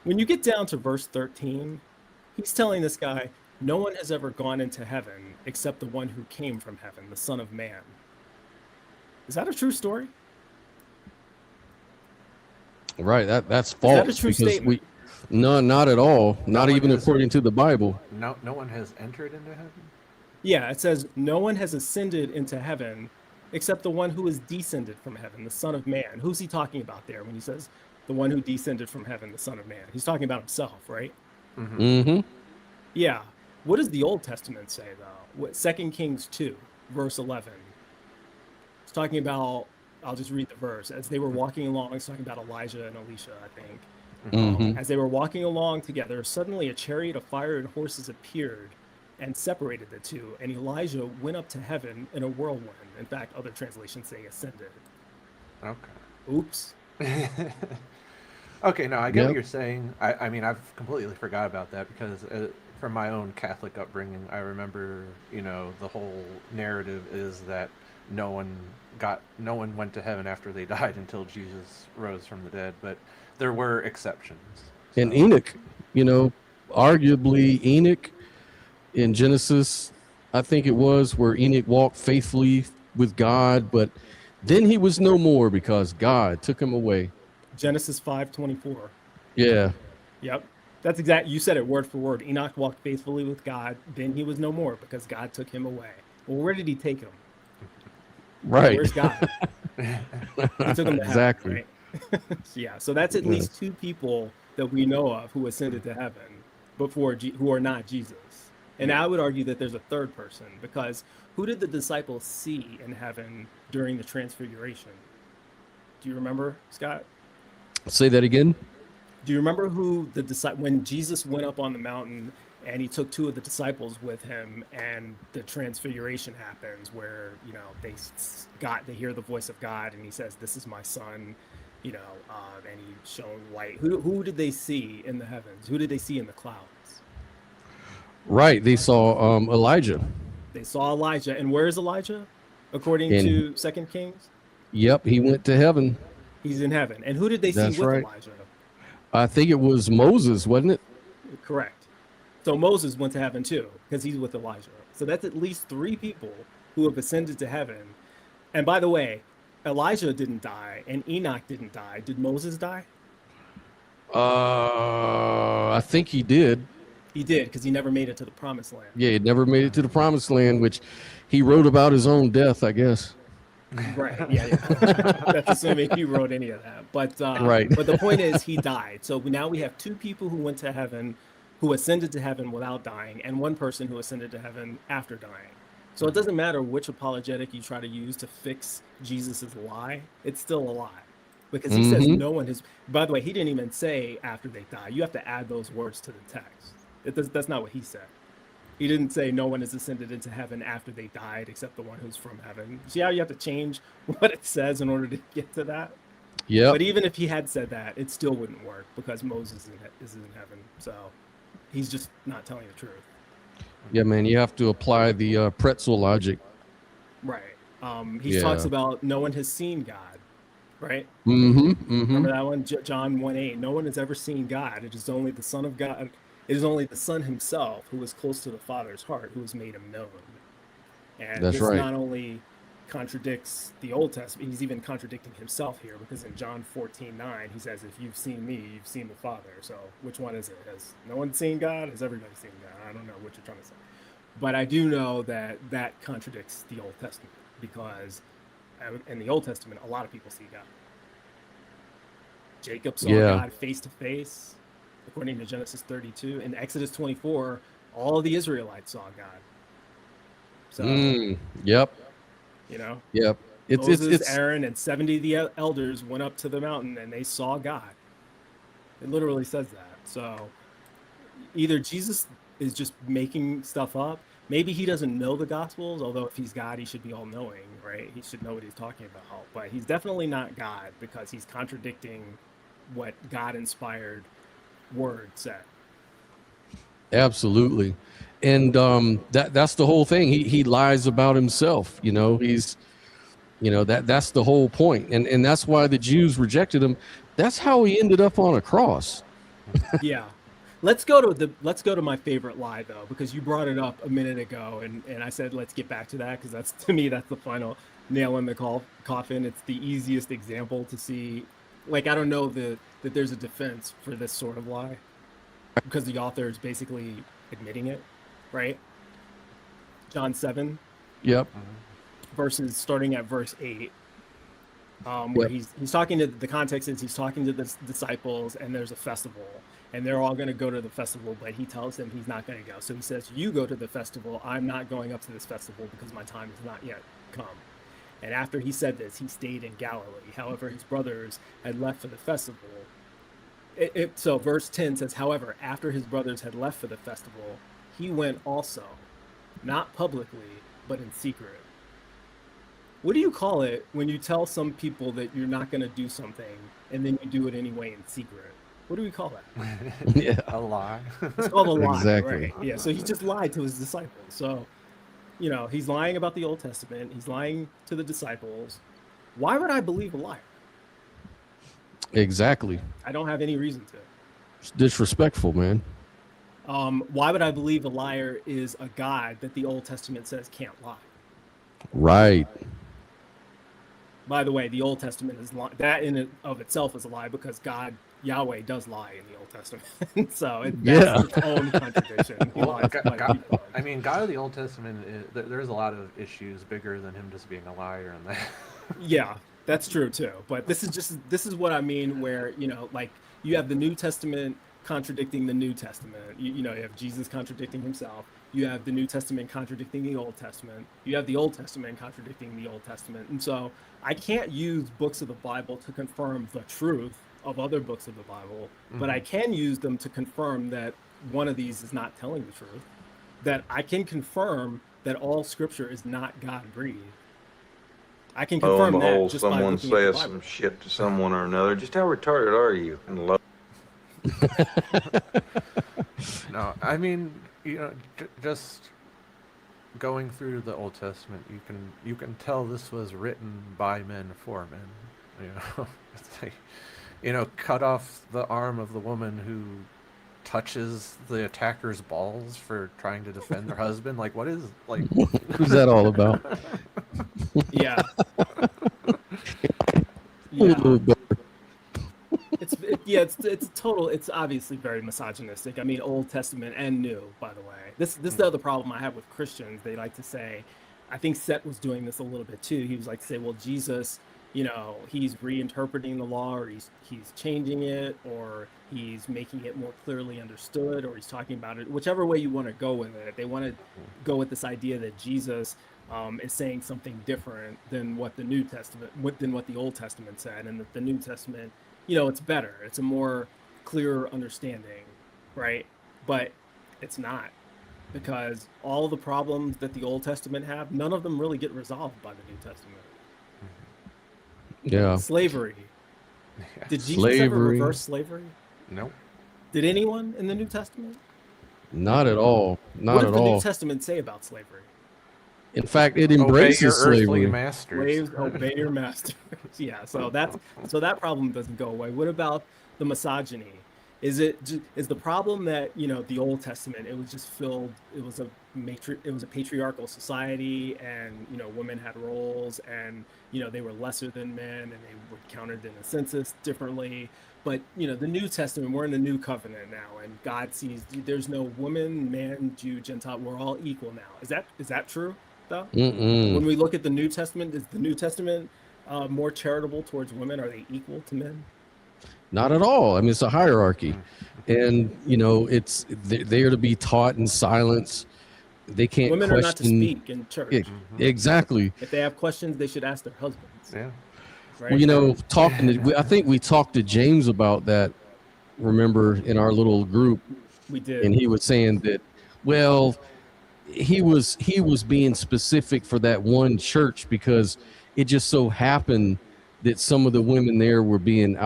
When you get down to verse 13, he's telling this guy, no one has ever gone into heaven except the one who came from heaven, the Son of Man. Is that a true story? Right. That's false. Is that a true statement? No, not at all. Not even according to the Bible. No one has entered into heaven? Yeah, it says no one has ascended into heaven except the one who is descended from heaven, the Son of Man. Who's he talking about there when he says the one who descended from heaven, the Son of Man? He's talking about himself, right? Mm-hmm. Yeah. What does the Old Testament say, though? 2 Kings 2, verse 11. It's talking about, I'll just read the verse. As they were walking along, it's talking about Elijah and Elisha, I think. As they were walking along together, suddenly a chariot of fire and horses appeared and separated the two, and Elijah went up to heaven in a whirlwind. In fact, other translations say ascended. Okay. Oops. Okay, no, I get what you're saying. I mean, I've completely forgot about that, because from my own Catholic upbringing, I remember, the whole narrative is that no one went to heaven after they died until Jesus rose from the dead, but there were exceptions. So. And Enoch, arguably Enoch in Genesis, I think it was, where Enoch walked faithfully with God, but Then he was no more because God took him away. Genesis 5:24. Yeah. Yep. That's exact. You said it word for word. Enoch walked faithfully with God. Then he was no more because God took him away. Well, where did he take him? Right. Where's God? He took him to Exactly. heaven, right? Yeah. So that's at least two people that we know of who ascended to heaven before who are not Jesus. And I would argue that there's a third person, because who did the disciples see in heaven during the transfiguration? Do you remember, Scott? Say that again. Do you remember who when Jesus went up on the mountain and he took two of the disciples with him, and the transfiguration happens where, you know, they hear the voice of God and he says, "This is my son," you know, and he shone light. Who did they see in the heavens? Who did they see in the clouds? Right. They saw Elijah. They saw Elijah. And where is Elijah? According to 2 Kings? Yep. He went to heaven. He's in heaven. And who did they see with Elijah? I think it was Moses, wasn't it? Correct. So Moses went to heaven too, because he's with Elijah. So that's at least three people who have ascended to heaven. And by the way, Elijah didn't die and Enoch didn't die. Did Moses die? I think he did. He did, because he never made it to the promised land. Yeah, he never made it to the promised land, which he wrote about his own death, I guess. Right. Yeah. That's assuming he wrote any of that. But right. But the point is, he died. So now we have two people who went to heaven, who ascended to heaven without dying, and one person who ascended to heaven after dying. So it doesn't matter which apologetic you try to use to fix Jesus's lie; it's still a lie, because he says no one has. By the way, he didn't even say after they die. You have to add those words to the text. That's not what he said. He didn't say no one has ascended into heaven after they died except the one who's from heaven. See how you have to change what it says in order to get to that? Yeah. But even if he had said that, it still wouldn't work, because Moses is in heaven. So he's just not telling the truth. Yeah, man, you have to apply the pretzel logic. Right. He talks about no one has seen God, right? Mm-hmm. Remember that one? John 1:8. No one has ever seen God. It is only the Son of God. It is only the Son himself who is close to the Father's heart who has made him known. And That's this right. not only contradicts the Old Testament, he's even contradicting himself here, because in John 14:9, he says, "If you've seen me, you've seen the Father." So which one is it? Has no one seen God? Has everybody seen God? I don't know what you're trying to say. But I do know that that contradicts the Old Testament, because in the Old Testament, a lot of people see God. Jacob saw God face to face, according to Genesis 32. In Exodus 24, all of the Israelites saw God. So, yep. You know, yep. Moses, Aaron, and 70 of the elders went up to the mountain and they saw God. It literally says that. So either Jesus is just making stuff up. Maybe he doesn't know the Gospels, although if he's God, he should be all knowing, right? He should know what he's talking about. But he's definitely not God, because he's contradicting what God inspired word said. Absolutely. And that's the whole thing. He lies about himself. You know, that's the whole point. And that's why the Jews rejected him. That's how he ended up on a cross. Yeah. Let's go to my favorite lie, though, because you brought it up a minute ago, and I said let's get back to that, because that's, to me, that's the final nail in the coffin. It's the easiest example to see. Like, I don't know that there's a defense for this sort of lie, because the author is basically admitting it, right? John 7. Yep. Verses starting at verse 8. Where he's talking to, the context is he's talking to the disciples, and there's a festival, and they're all going to go to the festival, but he tells them he's not going to go. So he says, "You go to the festival. I'm not going up to this festival because my time has not yet come." And after he said this, he stayed in Galilee. However, his brothers had left for the festival. So verse 10 says, "However, after his brothers had left for the festival, he went also, not publicly, but in secret." What do you call it when you tell some people that you're not going to do something and then you do it anyway in secret? What do we call that? Yeah. A lie. It's called a lie. Exactly. Right? Yeah. So he just lied to his disciples. So, you know, he's lying about the Old Testament. He's lying to the disciples. Why would I believe a liar? Exactly. I don't have any reason to. It's disrespectful, man. Why would I believe a liar is a God that the Old Testament says can't lie? Right. By the way, the Old Testament is that in and of itself is a lie, because Yahweh does lie in the Old Testament. So that's its own contradiction. He Well, lies quite a few times. I mean, God of the Old Testament, there's a lot of issues bigger than him just being a liar and that. Yeah, that's true too. But this is what I mean, where, like, you have the New Testament contradicting the New Testament. You have Jesus contradicting himself. You have the New Testament contradicting the Old Testament. You have the Old Testament contradicting the Old Testament. And so I can't use books of the Bible to confirm the truth of other books of the Bible, but I can use them to confirm that one of these is not telling the truth. That I can confirm that all scripture is not God breathed. I can Lo and confirm that behold, just by someone looking at the says Bible. some shit to someone or another. Just how retarded are you? And No, I mean, just going through the Old Testament, you can tell this was written by men for men. It's like, cut off the arm of the woman who touches the attacker's balls for trying to defend their husband. Like, what is like? Who's that all about? Yeah. Yeah. It's obviously very misogynistic. I mean, Old Testament and New, by the way. This is the other problem I have with Christians. They like to say, I think Seth was doing this a little bit too. He was like to say, well, Jesus, he's reinterpreting the law, or he's changing it, or he's making it more clearly understood, or he's talking about it. Whichever way you want to go with it, they want to go with this idea that Jesus is saying something different than what the New Testament, than what the Old Testament said, and that the New Testament, it's better. It's a more clear understanding, right? But it's not, because all the problems that the Old Testament have, none of them really get resolved by the New Testament. Yeah. Slavery. Did Jesus ever reverse slavery? Nope. Did anyone in the New Testament? Not at all. Not what at does the all. New Testament say about slavery? In fact, it embraces slavery. Slaves, obey your masters. Yeah, so that problem doesn't go away. What about the misogyny? Is the problem that the Old Testament, it was just filled, it was a patriarchal society, and women had roles, and they were lesser than men, and they were counted in a census differently. But the New Testament, we're in a new covenant now, and God sees there's no woman, man, Jew, Gentile, we're all equal now. Is that true though? When we look at the New Testament, is the New Testament more charitable towards women? Are they equal to men? Not at all. I mean, it's a hierarchy, and it's they're to be taught in silence. They can't. Women question. are not to speak in church. Exactly. If they have questions, they should ask their husbands. Yeah. Right? Well, I think we talked to James about that. Remember, in our little group, we did, and he was saying that, well, he was being specific for that one church because it just so happened that some of the women there were being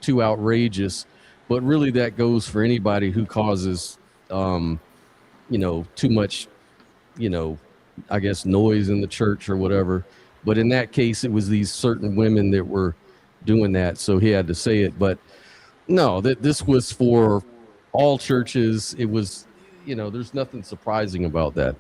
too outrageous, but really that goes for anybody who causes too much I guess noise in the church or whatever. But in that case, it was these certain women that were doing that, so he had to say it. But no, this was for all churches. It was, there's nothing surprising about that.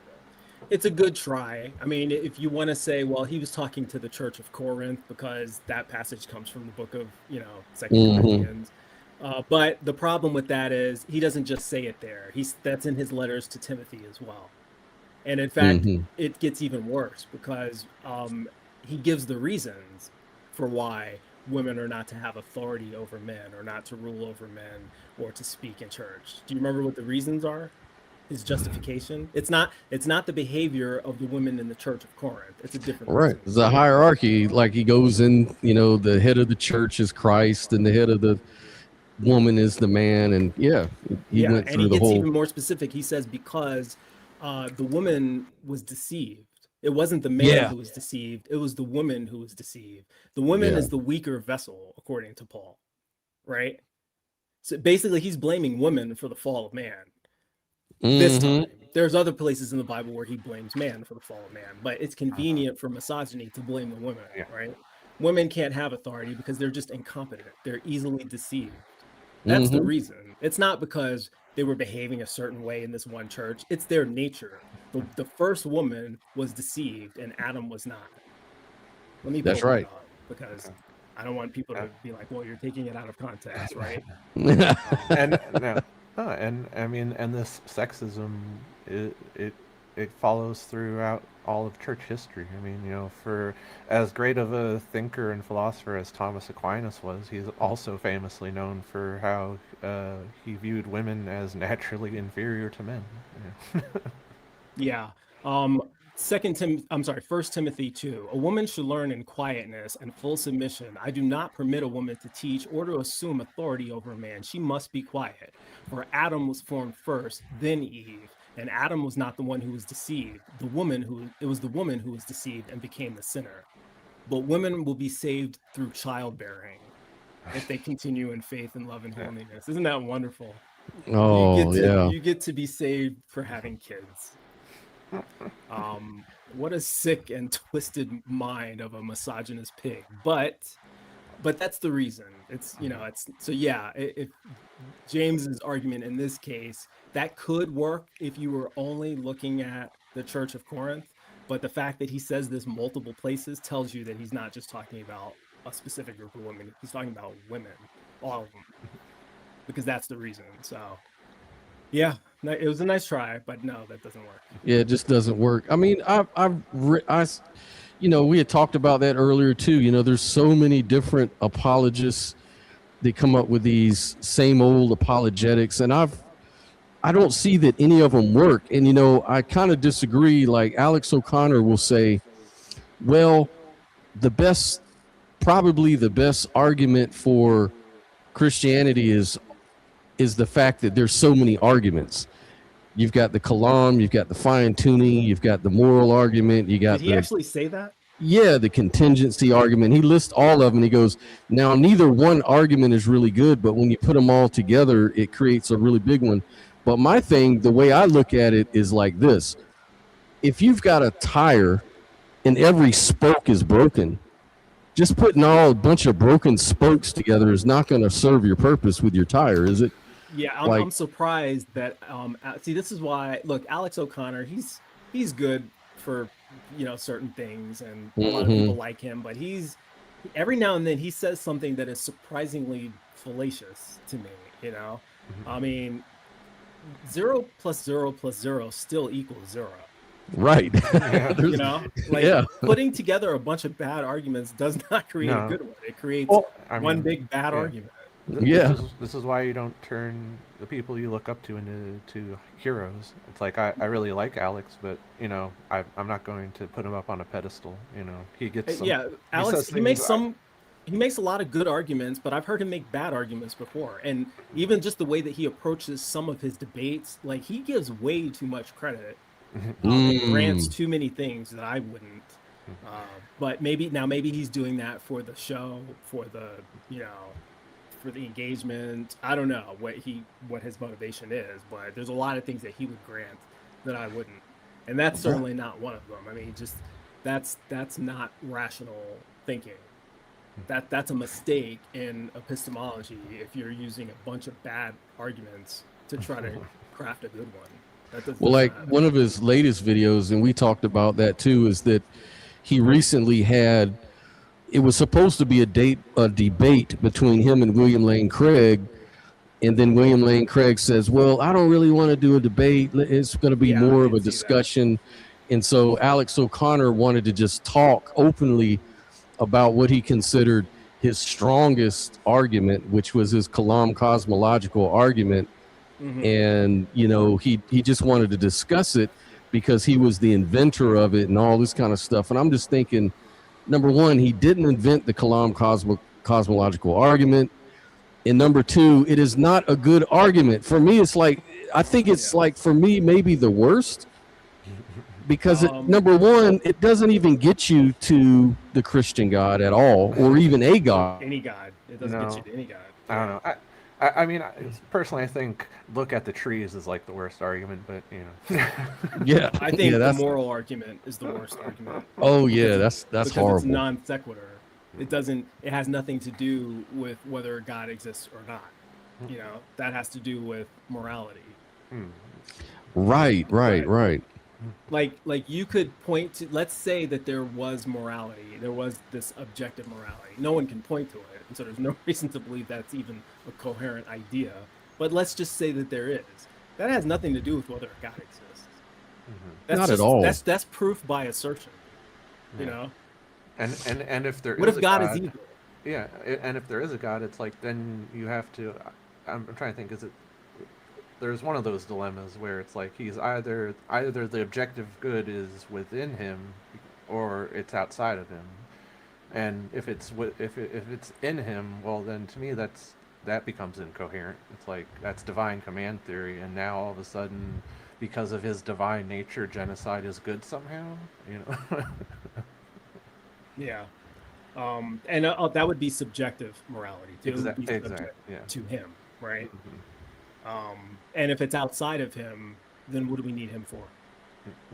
It's a good try. I mean, if you want to say, well, he was talking to the Church of Corinth because that passage comes from the book of, 2 Corinthians. But the problem with that is he doesn't just say it there. That's in his letters to Timothy as well. And in fact, it gets even worse because he gives the reasons for why women are not to have authority over men, or not to rule over men, or to speak in church. Do you remember what the reasons are? His justification. It's not the behavior of the women in the Church of Corinth. It's a different right. It's a hierarchy. Like he goes in, the head of the church is Christ, and the head of the woman is the man, and he went through and he gets even more specific. He says because the woman was deceived. It wasn't the man who was deceived. It was the woman who was deceived. The woman is the weaker vessel, according to Paul, right? So basically, he's blaming women for the fall of man. This time, there's other places in the Bible where he blames man for the fall of man, but it's convenient for misogyny to blame the women, right? Women can't have authority because they're just incompetent. They're easily deceived. That's the reason. It's not because they were behaving a certain way in this one church. It's their nature. The first woman was deceived and Adam was not. Let me That's pull right. that up because I don't want people to be like, well, you're taking it out of context, right? And no, and I mean, and this sexism, it follows throughout all of church history. I mean, for as great of a thinker and philosopher as Thomas Aquinas was, he's also famously known for how he viewed women as naturally inferior to men. Yeah. First Timothy 2. A woman should learn in quietness and full submission. I do not permit a woman to teach or to assume authority over a man. She must be quiet. For Adam was formed first, then Eve. And Adam was not the one who was deceived. It was the woman who was deceived and became the sinner. But women will be saved through childbearing if they continue in faith and love and holiness. Isn't that wonderful? Oh, yeah. You get to be saved for having kids. What a sick and twisted mind of a misogynist pig, but that's the reason. It's if James's argument in this case, that could work if you were only looking at the Church of Corinth, but the fact that he says this multiple places tells you that he's not just talking about a specific group of women, he's talking about women, all of them, because that's the reason. So yeah, it was a nice try, but no, that doesn't work. Yeah, it just doesn't work. I mean, we had talked about that earlier too. There's so many different apologists that come up with these same old apologetics, and I don't see that any of them work. And I kind of disagree. Like Alex O'Connor will say, well, probably the best argument for Christianity is the fact that there's so many arguments. You've got the kalam, you've got the fine tuning, you've got the moral argument, you got Did he actually say that? Yeah, the contingency argument. He lists all of them. He goes, now neither one argument is really good, but when you put them all together, it creates a really big one. But my thing, the way I look at it is like this. If you've got a tire and every spoke is broken, just putting a bunch of broken spokes together is not going to serve your purpose with your tire, is it? Yeah, I'm surprised that this is why, look, Alex O'Connor, he's good for certain things, and a lot of people like him, but every now and then he says something that is surprisingly fallacious to me. I mean, 0 plus 0 plus 0 still equals 0. Right. Putting together a bunch of bad arguments does not create a good one. It creates one big bad argument. This is why you don't turn the people you look up to into heroes. It's like I really like Alex, but I'm not going to put him up on a pedestal. He gets Alex. He makes a lot of good arguments, but I've heard him make bad arguments before. And even just the way that he approaches some of his debates, like he gives way too much credit. And grants too many things that I wouldn't. But maybe he's doing that for the show, for the for the engagement. I don't know what his motivation is, but there's a lot of things that he would grant that I wouldn't, and that's certainly not one of them. I mean, just that's not rational thinking. That's a mistake in epistemology if you're using a bunch of bad arguments to try to craft a good one. Well, like one of his latest videos, and we talked about that too, is that he recently had. It was supposed to be a debate between him and William Lane Craig, and then William Lane Craig says, well, I don't really want to do a debate. It's going to be more of a discussion. And so Alex O'Connor wanted to just talk openly about what he considered his strongest argument, which was his Kalam cosmological argument. And, he just wanted to discuss it because he was the inventor of it and all this kind of stuff. And I'm just thinking, number one, he didn't invent the Kalam cosmological argument. And number two, it is not a good argument. For me, I think it's for me, maybe the worst. Because number one, it doesn't even get you to the Christian God at all, or even a God. Any God. It doesn't get you to any God. I don't know. I mean, personally, I think look at the trees is like the worst argument, but Yeah, I think the moral argument is the worst argument. Oh yeah, that's horrible. It's non sequitur. It has nothing to do with whether God exists or not. That has to do with morality. Right. Like you could point to, let's say that there was morality, there was this objective morality. No one can point to it, and so there's no reason to believe that's even a coherent idea. But let's just say that there is. That has nothing to do with whether a God exists. That's Not just, at all. That's proof by assertion. You Yeah. know. And if there What is if a God God, is evil? yeah, and if there is a God, it's like then you have to. I'm trying to think. Is it? There's one of those dilemmas where it's like he's either the objective good is within him, or it's outside of him. And if if it's in him, well then to me that becomes incoherent. It's like that's divine command theory, and now all of a sudden, because of his divine nature, genocide is good somehow. You know. Yeah. And that would be subjective morality too. It would be Exactly. subject Yeah. to him, right? Mhm. And if it's outside of him, then what do we need him for?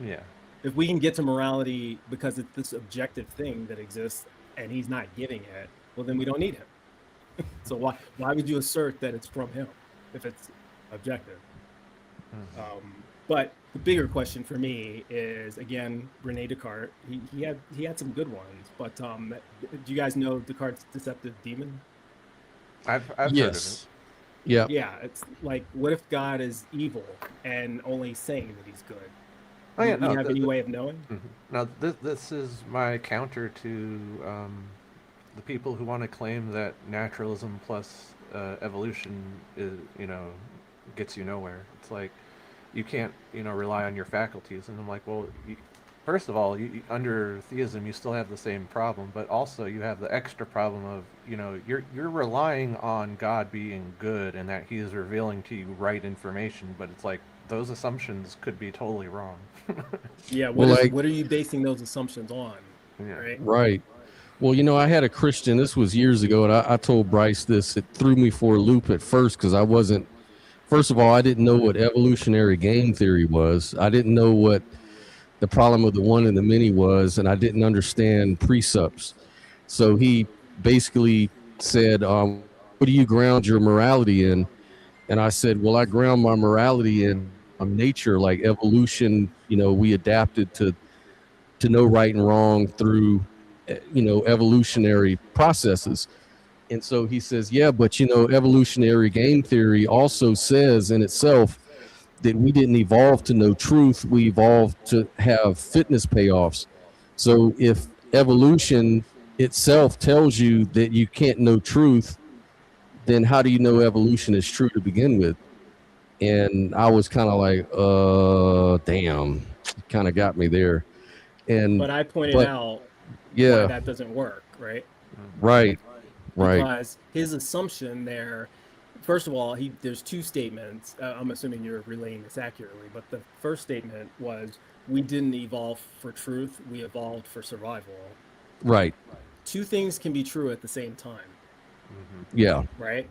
Yeah. If we can get to morality because it's this objective thing that exists and he's not giving it, well, then we don't need him. So why would you assert that it's from him if it's objective? But the bigger question for me is, again, Rene Descartes. He had some good ones, but do you guys know Descartes' deceptive demon? I've heard of it. Yes. Yeah. Yeah, it's like, what if God is evil and only saying that he's good? Oh yeah, Do we no. have any way of knowing? Now this is my counter to the people who want to claim that naturalism plus evolution is gets you nowhere. It's like you can't rely on your faculties, and I'm like, well, first of all, under theism you still have the same problem, but also you have the extra problem of you're relying on God being good and that He is revealing to you right information, but it's like those assumptions could be totally wrong. Yeah. Well, like- What are you basing those assumptions on? Yeah. Right. Right. Well, I had a Christian, this was years ago, and I told Bryce this. It threw me for a loop at first because first of all, I didn't know what evolutionary game theory was. I didn't know what the problem of the one and the many was, and I didn't understand precepts. So he basically said, what do you ground your morality in? And I said, well, I ground my morality in nature, like evolution. We adapted to know right and wrong through evolutionary processes. And so he says, yeah, but evolutionary game theory also says in itself that we didn't evolve to know truth, we evolved to have fitness payoffs. So if evolution itself tells you that you can't know truth, then how do you know evolution is true to begin with? And I was kind of like, damn, kind of got me there. But I pointed out yeah, why that doesn't work, right? right. Because his assumption there, first of all, there's two statements. I'm assuming you're relaying this accurately, but the first statement was, we didn't evolve for truth, we evolved for survival. Right. Two things can be true at the same time. Yeah. Right.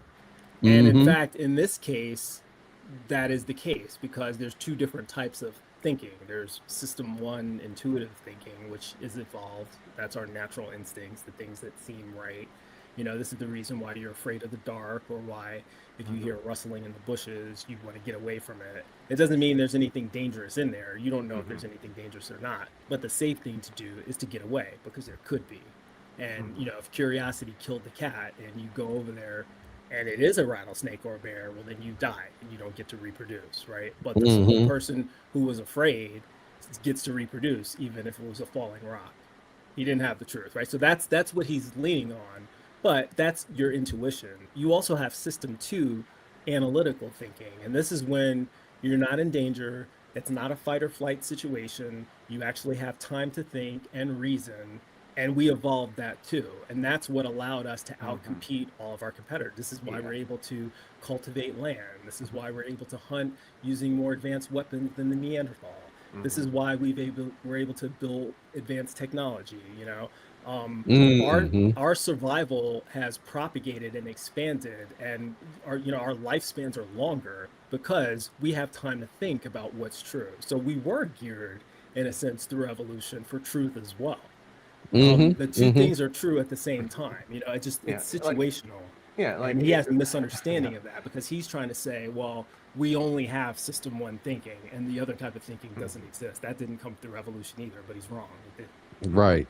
And in fact, in this case, that is the case because there's two different types of thinking. There's system one, intuitive thinking, which is evolved. That's our natural instincts, the things that seem right. This is the reason why you're afraid of the dark, or why if you hear rustling in the bushes, you want to get away from it. It doesn't mean there's anything dangerous in there. You don't know if there's anything dangerous or not. But the safe thing to do is to get away, because there could be. And, if curiosity killed the cat and you go over there and it is a rattlesnake or a bear, well, then you die and you don't get to reproduce, right? But the person who was afraid gets to reproduce, even if it was a falling rock. He didn't have the truth, right? So that's what he's leaning on. But that's your intuition. You also have system two, analytical thinking. And this is when you're not in danger. It's not a fight or flight situation. You actually have time to think and reason. And we evolved that too. And that's what allowed us to outcompete all of our competitors. This is why we're able to cultivate land. This is why we're able to hunt using more advanced weapons than the Neanderthal. This is why we're able to build advanced technology, Our survival has propagated and expanded, and our lifespans are longer because we have time to think about what's true. So we were geared, in a sense, through evolution for truth as well. The two things are true at the same time. It's situational. Yeah, like And he has a misunderstanding of that because he's trying to say, well, we only have system one thinking and the other type of thinking doesn't exist. That didn't come through evolution either, but he's wrong. It did. Right.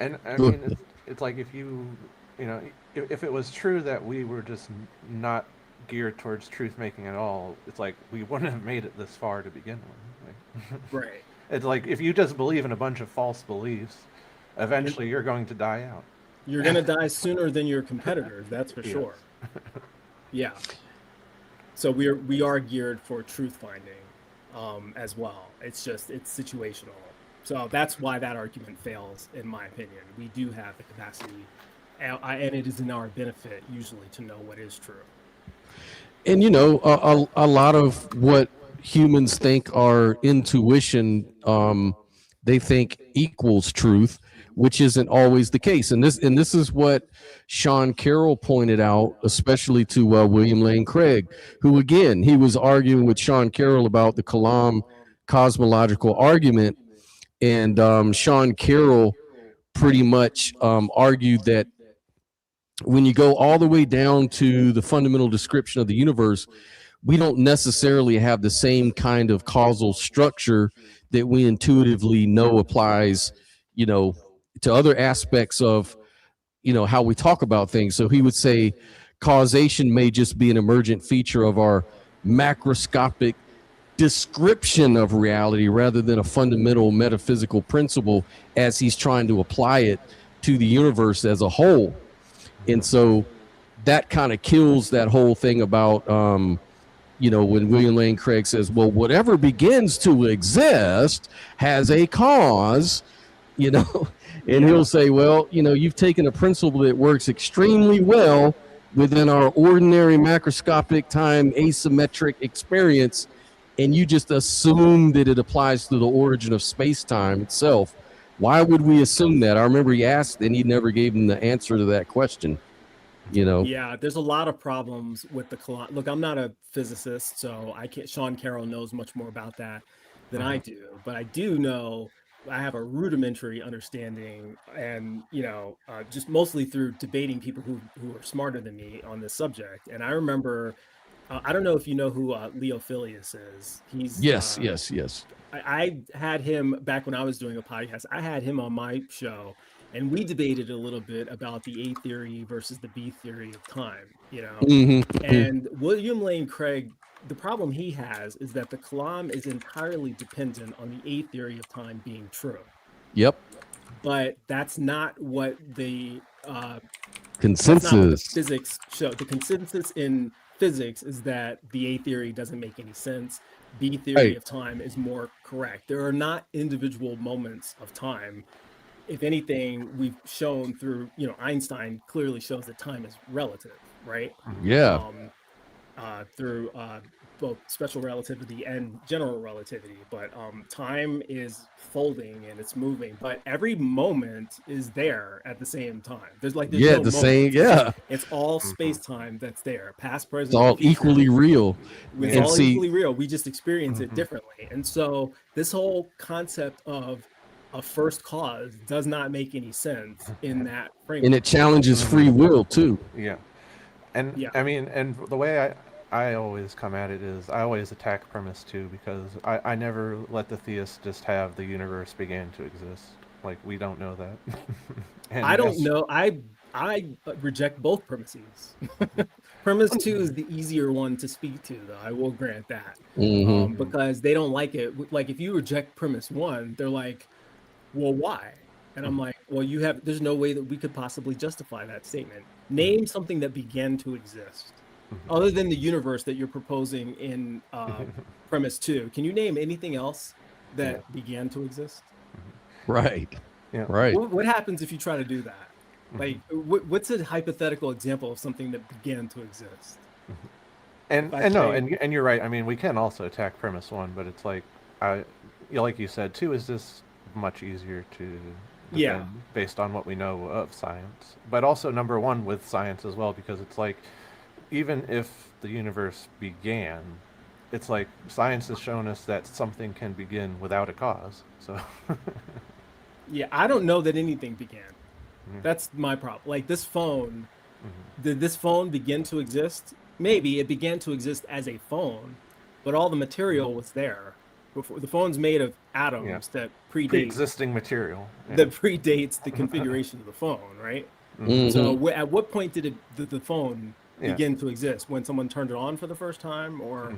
And I Look, mean, it's like if you know, if it was true that we were just not geared towards truth making at all, it's like we wouldn't have made it this far to begin with. Like, Right. it's like if you just believe in a bunch of false beliefs, eventually you're going to die out. You're going to die sooner than your competitors. That's for Yes. sure. Yeah. So we are geared for truth finding as well. It's situational. So that's why that argument fails, in my opinion. We do have the capacity, and it is in our benefit usually to know what is true. And you know, a lot of what humans think are intuition, they think equals truth, which isn't always the case. And this is what Sean Carroll pointed out, especially to William Lane Craig, who again, he was arguing with Sean Carroll about the Kalam cosmological argument, and Sean Carroll pretty much argued that when you go all the way down to the fundamental description of the universe, we don't necessarily have the same kind of causal structure that we intuitively know applies, you know, to other aspects of, you know, how we talk about things. So he would say causation may just be an emergent feature of our macroscopic description of reality rather than a fundamental metaphysical principle as he's trying to apply it to the universe as a whole. And so that kind of kills that whole thing about, you know, when William Lane Craig says, well, whatever begins to exist has a cause, you know, and he'll say, well, you know, you've taken a principle that works extremely well within our ordinary macroscopic time asymmetric experience, and you just assume that it applies to the origin of space-time itself. Why would we assume that? I remember he asked, and he never gave him the answer to that question. You know? Yeah, there's a lot of problems with the look, I'm not a physicist, so I can't. Sean Carroll knows much more about that than I do, but I do know I have a rudimentary understanding, and you know, just mostly through debating people who are smarter than me on this subject. And I remember, I don't know if you know who Leo Phileas is. He's Yes. I had him back when I was doing a podcast. I had him on my show, and we debated a little bit about the A theory versus the B theory of time, you know. And William Lane Craig, the problem he has is that the Kalam is entirely dependent on the A theory of time being true. Yep. But that's not what the Consensus. physics show. The consensus in physics is that the A theory doesn't make any sense. B theory of time is more correct. There are not individual moments of time. If anything, we've shown through, you know, Einstein clearly shows that time is relative, right? Yeah. Through both special relativity and general relativity, but time is folding and it's moving, but every moment is there at the same time. There's no the same. Yeah, it's all space-time that's there, past, present, it's all equally real. It's all equally real. We just experience it differently. And so this whole concept of a first cause does not make any sense in that framework. And it challenges free will too. Yeah. And I mean, and the way I always come at it is I always attack premise 2 because I never let the theist just have the universe began to exist. Like, we don't know that. And I don't know. I reject both premises. Premise 2 is the easier one to speak to, though. I will grant that. Because they don't like it. Like, if you reject premise 1, they're like, well, why? And I'm like, well, there's no way that we could possibly justify that statement. Name something that began to exist. Other than the universe that you're proposing in premise 2. Can you name anything else that began to exist? Right. Yeah. Right. What happens if you try to do that? Like, what's a hypothetical example of something that began to exist? And you're right. I mean, we can also attack premise 1, but it's like, like you said, 2 is just much easier to defend based on what we know of science. But also number 1 with science as well, because it's like, even if the universe began, it's like science has shown us that something can begin without a cause. So yeah, I don't know that anything began. That's my problem. Like, this phone Did this phone begin to exist? Maybe it began to exist as a phone, but all the material was there. Before the phone's made of atoms that Pre-existing material. that predates the configuration of the phone, right? Mhm. So at what point did the phone Yeah. begin to exist? When someone turned it on for the first time, or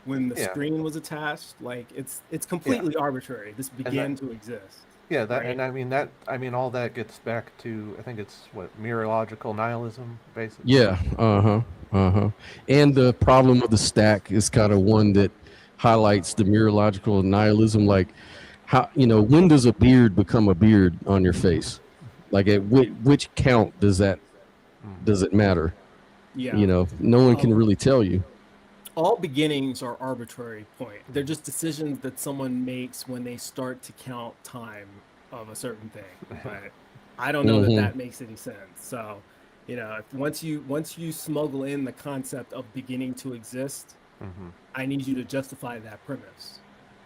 when the Yeah. screen was attached? Like it's completely arbitrary. This began to exist. Yeah, that right? and I mean all that gets back to, I think it's what, mereological nihilism, basically. Yeah. And the problem of the stack is kind of one that highlights the mereological nihilism. Like, how, when does a beard become a beard on your face? Like, at which count does it matter? Yeah. No one can really tell you. All beginnings are arbitrary point. They're just decisions that someone makes when they start to count time of a certain thing. But I don't know that makes any sense. So, once you smuggle in the concept of beginning to exist, I need you to justify that premise,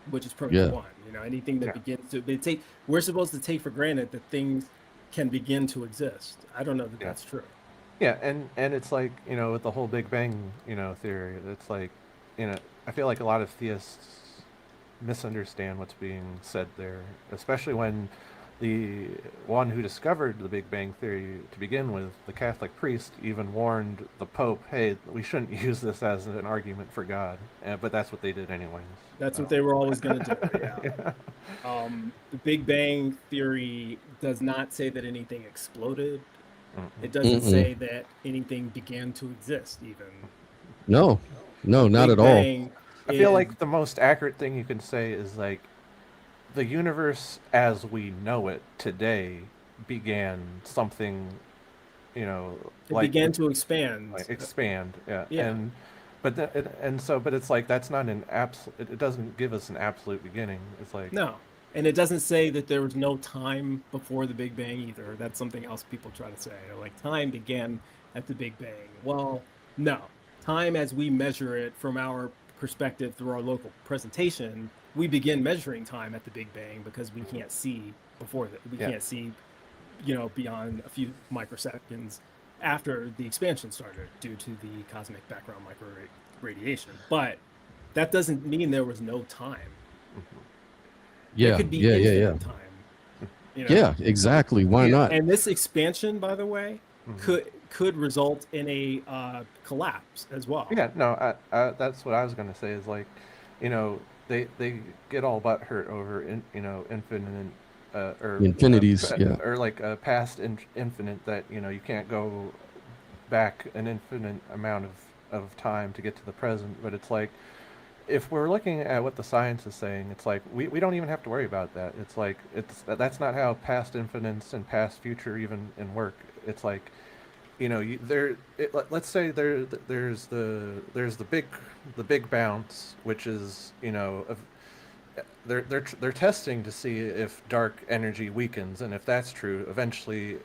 which is premise one. Anything that begins to we're supposed to take for granted that things can begin to exist. I don't know that that's true. Yeah, and it's like, with the whole Big Bang, theory, it's like, I feel like a lot of theists misunderstand what's being said there, especially when the one who discovered the Big Bang theory to begin with, the Catholic priest, even warned the Pope, hey, we shouldn't use this as an argument for God. But that's what they did anyways. That's what they were always going to do, yeah. The Big Bang theory does not say that anything exploded. It doesn't say that anything began to exist, even. No, not at all. I feel like the most accurate thing you can say is like, the universe as we know it today began something, it began to expand. Yeah. But it's like, that's not an absolute. It doesn't give us an absolute beginning. It's like, no. And it doesn't say that there was no time before the Big Bang either. That's something else people try to say. They're like, time began at the Big Bang. Well, no. Time as we measure it from our perspective through our local presentation, we begin measuring time at the Big Bang because we can't see before that. We can't see, beyond a few microseconds after the expansion started due to the cosmic background micro radiation. But that doesn't mean there was no time. Yeah, it could be infinite time. Yeah, exactly. Why not? And this expansion, by the way, could result in a collapse as well. Yeah, no, that's what I was going to say. Is like, they get all butthurt over infinite or infinities, or like past infinite, that you can't go back an infinite amount of time to get to the present. But it's like, if we're looking at what the science is saying, it's like we don't even have to worry about that. It's like that's not how past infinites and past future even in work. It's like, let's say there's the big bounce, which is they're testing to see if dark energy weakens, and if that's true, eventually,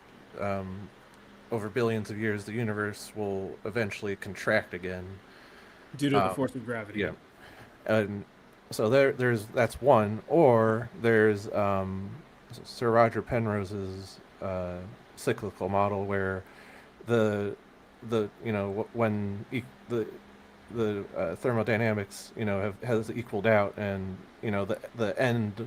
over billions of years, the universe will eventually contract again due to the force of gravity. Yeah. And so that's one. Or there's Sir Roger Penrose's cyclical model, where when the thermodynamics has equaled out, and the end,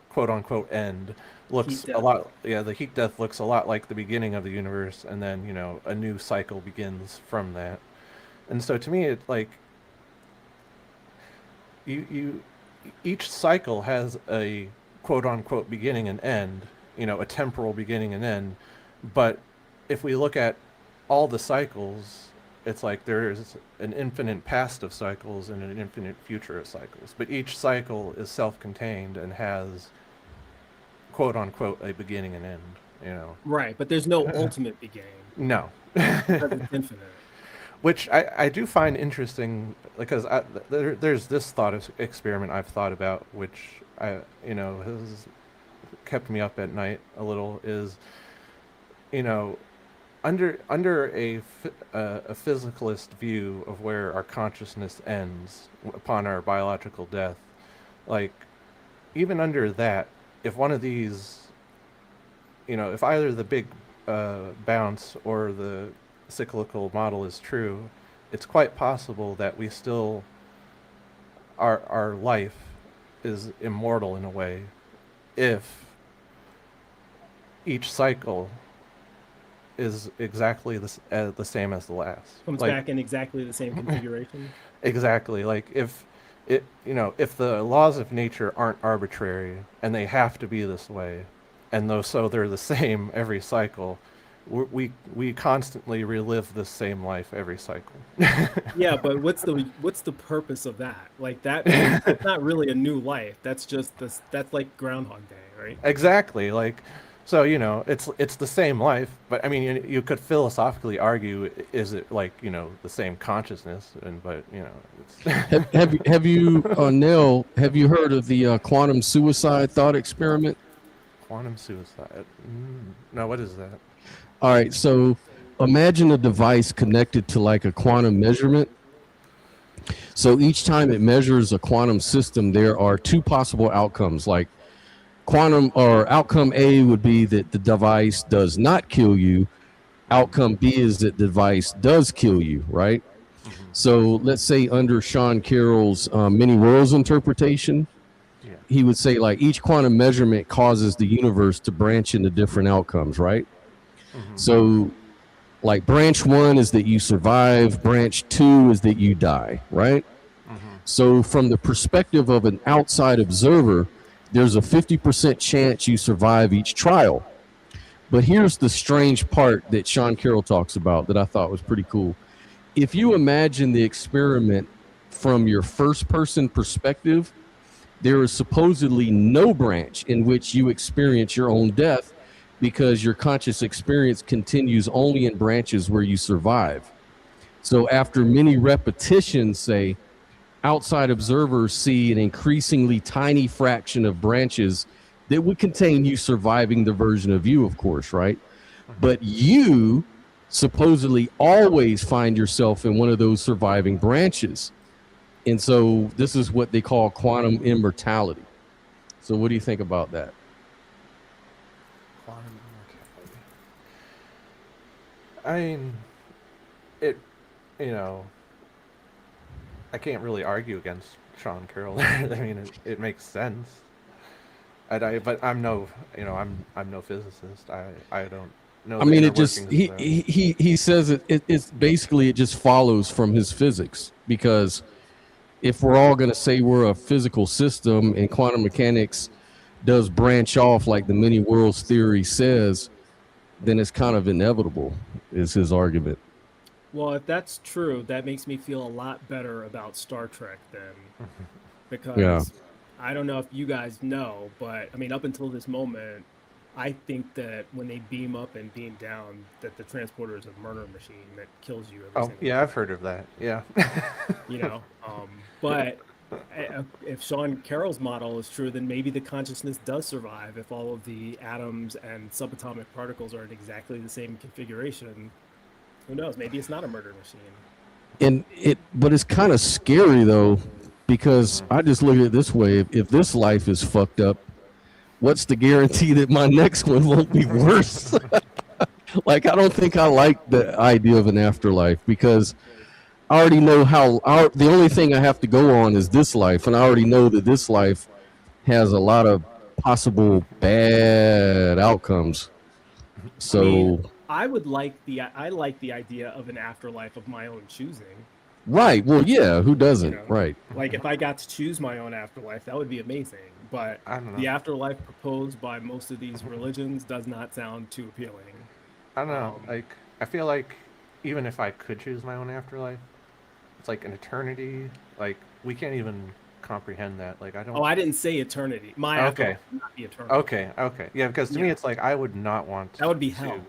quote unquote end, looks a lot, the heat death looks a lot like the beginning of the universe, and then a new cycle begins from that. And so to me, it's like, each cycle has a quote unquote beginning and end, a temporal beginning and end. But if we look at all the cycles, it's like there's an infinite past of cycles and an infinite future of cycles. But each cycle is self-contained and has quote unquote a beginning and end, Right, but there's no ultimate beginning. No. It's infinite. Which I do find interesting, because there's this thought experiment I've thought about, which has kept me up at night a little, is, under a physicalist view of where our consciousness ends upon our biological death, like, even under that, if one of these, if either the Big bounce or the cyclical model is true, it's quite possible that we still our life is immortal in a way if each cycle is exactly the same as the last. Comes Like, back in exactly the same configuration. exactly. Like if if the laws of nature aren't arbitrary and they have to be this way, and so they're the same every cycle, we constantly relive the same life every cycle. Yeah, but what's the purpose of that? Like that's not really a new life. That's just this. That's like Groundhog Day, right? Exactly. Like, so it's the same life, but I mean, you could philosophically argue, is it like the same consciousness? But it's Have you Nell, have you heard of the quantum suicide thought experiment? quantum suicide. No, what is that? All right, so imagine a device connected to like a quantum measurement. So each time it measures a quantum system, there are two possible outcomes. Like quantum or outcome A would be that the device does not kill you. Outcome B is that the device does kill you, right? So let's say under Sean Carroll's many worlds interpretation, he would say like each quantum measurement causes the universe to branch into different outcomes, right? So like branch 1 is that you survive, branch 2 is that you die, right? So from the perspective of an outside observer, there's a 50% chance you survive each trial. But here's the strange part that Sean Carroll talks about that I thought was pretty cool. If you imagine the experiment from your first person perspective, there is supposedly no branch in which you experience your own death because your conscious experience continues only in branches where you survive. So after many repetitions, say, outside observers see an increasingly tiny fraction of branches that would contain you surviving the version of you, of course, right? But you supposedly always find yourself in one of those surviving branches. And so this is what they call quantum immortality. So what do you think about that? Quantum immortality. I mean, I can't really argue against Sean Carroll. I mean, it makes sense. But I'm no physicist. I don't know. I mean, it just he says it's basically it just follows from his physics, because if we're all going to say we're a physical system and quantum mechanics does branch off like the many worlds theory says, then it's kind of inevitable, is his argument. Well, if that's true, that makes me feel a lot better about Star Trek then, because I don't know if you guys know, but I mean, up until this moment, I think that when they beam up and beam down, that the transporter is a murder machine that kills you. I've heard of that. Yeah. But if Sean Carroll's model is true, then maybe the consciousness does survive if all of the atoms and subatomic particles are in exactly the same configuration. Who knows? Maybe it's not a murder machine. But it's kind of scary though, because I just look at it this way: if this life is fucked up, what's the guarantee that my next one won't be worse? Like, I don't think I like the idea of an afterlife, because I already know the only thing I have to go on is this life, and I already know that this life has a lot of possible bad outcomes. So I like the idea of an afterlife of my own choosing. Right. Well, yeah. Who doesn't? Right. Like if I got to choose my own afterlife, that would be amazing. But I don't know. The afterlife proposed by most of these religions does not sound too appealing. I don't know. I feel like even if I could choose my own afterlife, it's like an eternity. Like we can't even comprehend that. Like I don't. Oh, I didn't say eternity. My afterlife would not be eternity. Okay. Yeah, because to me it's like I would not want. That would be hell.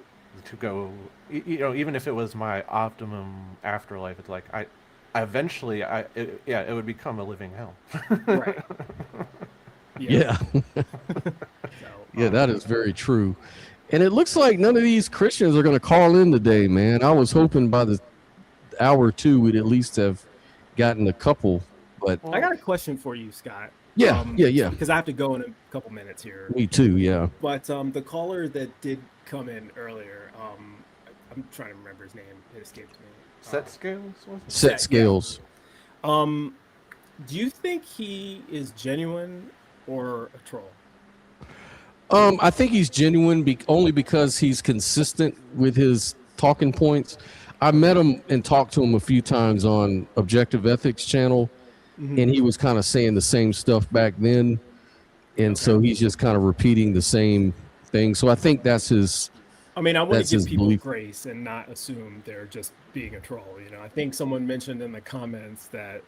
To go, even if it was my optimum afterlife, it's like eventually it would become a living hell. Right. Yeah. Yeah, that is very true. And it looks like none of these Christians are going to call in today, man. I was hoping by the hour or two we'd at least have gotten a couple. But I got a question for you, Scott. Yeah. Because I have to go in a couple minutes here. Me too. Yeah. But the caller that did come in earlier. I'm trying to remember his name. It escaped me. Set scales, was it? Set Yeah. scales. Do you think he is genuine or a troll? I think he's genuine only because he's consistent with his talking points. I met him and talked to him a few times on Objective Ethics channel, and he was kind of saying the same stuff back then. And so he's just kind of repeating the same thing. So I think that's his. I mean, I want That's to give his people belief. grace and not assume they're just being a troll. You know, I think someone mentioned in the comments that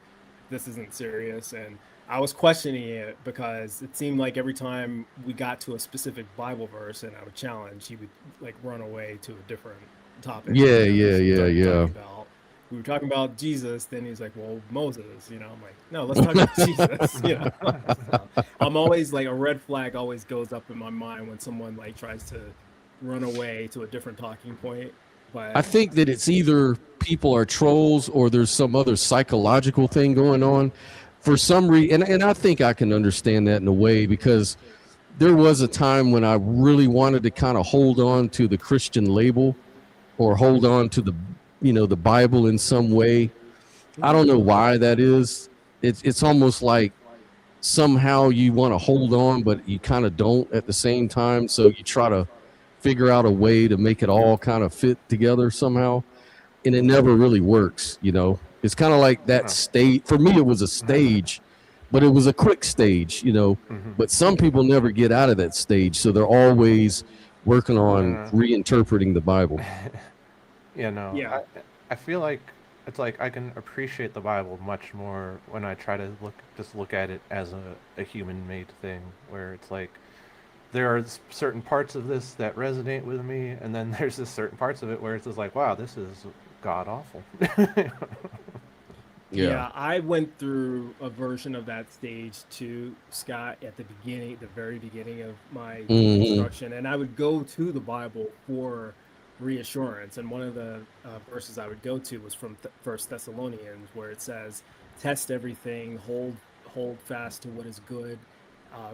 this isn't serious, and I was questioning it because it seemed like every time we got to a specific Bible verse and I would challenge, he would like run away to a different topic. Yeah, You know, yeah, talking yeah. about- we were talking about Jesus, then he's like, well, Moses, you know, I'm like, no, let's talk about Jesus. You know, so I'm always like, a red flag always goes up in my mind when someone like tries to run away to a different talking point. But I think that it's either people are trolls or there's some other psychological thing going on for some reason. And I think I can understand that in a way, because there was a time when I really wanted to kind of hold on to the Christian label or hold on to the, the Bible in some way. I don't know why that is. It's almost like somehow you want to hold on, but you kind of don't at the same time. So you try to figure out a way to make it all kind of fit together somehow, and it never really works. It's kind of like that stage. For me, it was a stage, but it was a quick stage, but some people never get out of that stage, so they're always working on reinterpreting the Bible. Yeah. I feel like it's like I can appreciate the Bible much more when I try to look at it as a human-made thing, where it's like there are certain parts of this that resonate with me, and then there's just certain parts of it where it's just like, wow, this is god awful. Yeah, I went through a version of that stage too, Scott, at the very beginning of my instruction, and I would go to the Bible for reassurance. And one of the verses I would go to was from First Thessalonians, where it says, "Test everything, hold fast to what is good,